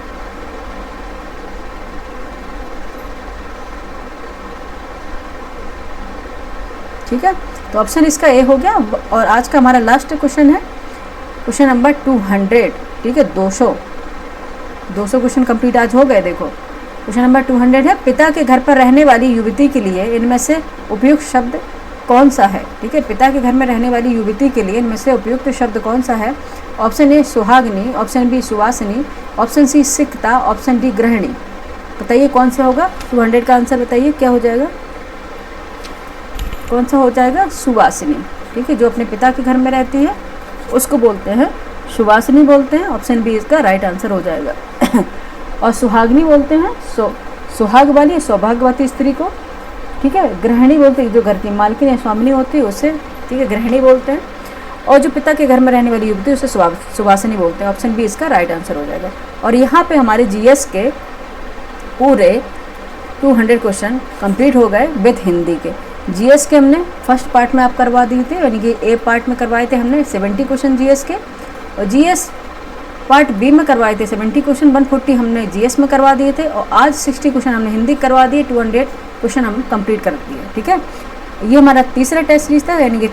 S1: ठीक है, तो ऑप्शन इसका ए हो गया। और आज का हमारा लास्ट क्वेश्चन है क्वेश्चन नंबर 200। ठीक है, 200 क्वेश्चन कंप्लीट आज हो गए। देखो क्वेश्चन नंबर 200 है, पिता के घर पर रहने वाली युवती के लिए इनमें से उपयुक्त शब्द कौन सा है? ठीक है, पिता के घर में रहने वाली युवती के लिए इनमें से उपयुक्त शब्द कौन सा है? ऑप्शन ए सुहागिनी, ऑप्शन बी सुवासिनी, ऑप्शन सी सिक्ता, ऑप्शन डी गृहिणी। बताइए कौन सा होगा? 200 का आंसर बताइए, क्या हो जाएगा? कौन सा हो जाएगा? सुवासिनी। ठीक है, जो अपने पिता के घर में रहती है उसको बोलते हैं सुवासिनी बोलते हैं। ऑप्शन बी इसका राइट आंसर हो जाएगा। और सुहागिनी बोलते हैं सुहाग वाली सौभाग्यवती स्त्री को। ठीक है, गृहिणी बोलते हैं जो घर की मालकिन या स्वामिनी होती है उसे। ठीक है, गृहिणी बोलते हैं। और जो पिता के घर में रहने वाली युवती उसे सुवासिनी बोलते हैं। ऑप्शन बी इसका राइट आंसर हो जाएगा। और यहाँ पे हमारे जीएस के पूरे 200 क्वेश्चन कंप्लीट हो गए विद हिंदी के। जीएस के हमने फर्स्ट पार्ट में आप करवा दिए थे, यानी कि ए पार्ट में करवाए थे हमने 70 क्वेश्चन जीएस के, और जीएस पार्ट बी में करवाए थे 70 क्वेश्चन, 140 हमने जीएस में करवा दिए थे। और आज 60 क्वेश्चन हमने हिंदी करवा दिए, 200 क्वेश्चन हम कंप्लीट कर दिए। ठीक है, ये हमारा तीसरा टेस्ट सीरीज था, यानी कि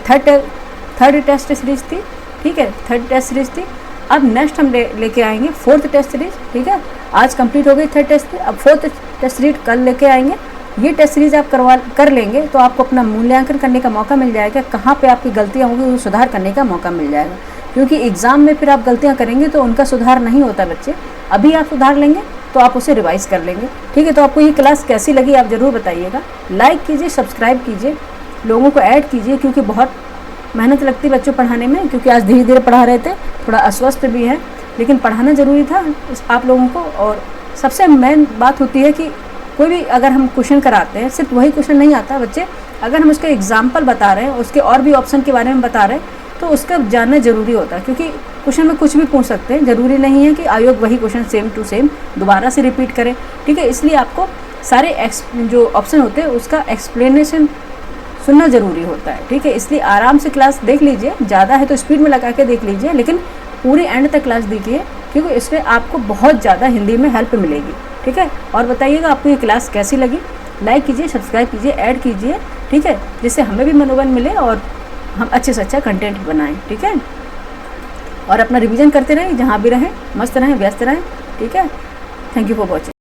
S1: थर्ड टेस्ट सीरीज थी। ठीक है, थर्ड टेस्ट सीरीज थी। अब नेक्स्ट हम लेके आएंगे फोर्थ टेस्ट सीरीज। ठीक है, आज कंप्लीट हो गई थर्ड टेस्ट, अब फोर्थ टेस्ट सीरीज कल लेके आएंगे। ये टेस्ट सीरीज आप कर लेंगे तो आपको अपना मूल्यांकन करने का मौका मिल जाएगा, कहाँ पे आपकी गलतियाँ होंगी वो सुधार करने का मौका मिल जाएगा। क्योंकि एग्ज़ाम में फिर आप गलतियाँ करेंगे तो उनका सुधार नहीं होता बच्चे, अभी आप सुधार लेंगे तो आप उसे रिवाइज़ कर लेंगे। ठीक है, तो आपको ये क्लास कैसी लगी आप ज़रूर बताइएगा। लाइक कीजिए, सब्सक्राइब कीजिए, लोगों को ऐड कीजिए, क्योंकि बहुत मेहनत लगती है बच्चों पढ़ाने में। क्योंकि आज धीरे धीरे पढ़ा रहे थे, थोड़ा अस्वस्थ भी है, लेकिन पढ़ाना ज़रूरी था आप लोगों को। और सबसे मेन बात होती है कि कोई भी अगर हम क्वेश्चन कराते हैं, सिर्फ वही क्वेश्चन नहीं आता बच्चे, अगर हम उसके एग्जाम्पल बता रहे हैं, उसके और भी ऑप्शन के बारे में बता रहे हैं, तो उसका जानना ज़रूरी होता है। क्योंकि क्वेश्चन में कुछ भी पूछ सकते हैं, ज़रूरी नहीं है कि आयोग वही क्वेश्चन सेम टू सेम दोबारा से रिपीट करे। ठीक है, इसलिए आपको सारे जो ऑप्शन होते हैं उसका एक्सप्लेनेशन सुनना ज़रूरी होता है। ठीक है, इसलिए आराम से क्लास देख लीजिए, ज़्यादा है तो स्पीड में लगा के देख लीजिए, लेकिन पूरी एंड तक क्लास देखिए, क्योंकि इसमें आपको बहुत ज़्यादा हिंदी में हेल्प मिलेगी। ठीक है, और बताइएगा आपको ये क्लास कैसी लगी। लाइक कीजिए, सब्सक्राइब कीजिए, ऐड कीजिए। ठीक है, जिससे हमें भी मनोबल मिले और हम अच्छे से अच्छा कंटेंट बनाएं। ठीक है, और अपना रिवीजन करते रहें, जहाँ भी रहें मस्त रहें, व्यस्त रहें। ठीक है, थैंक यू फॉर वॉचिंग।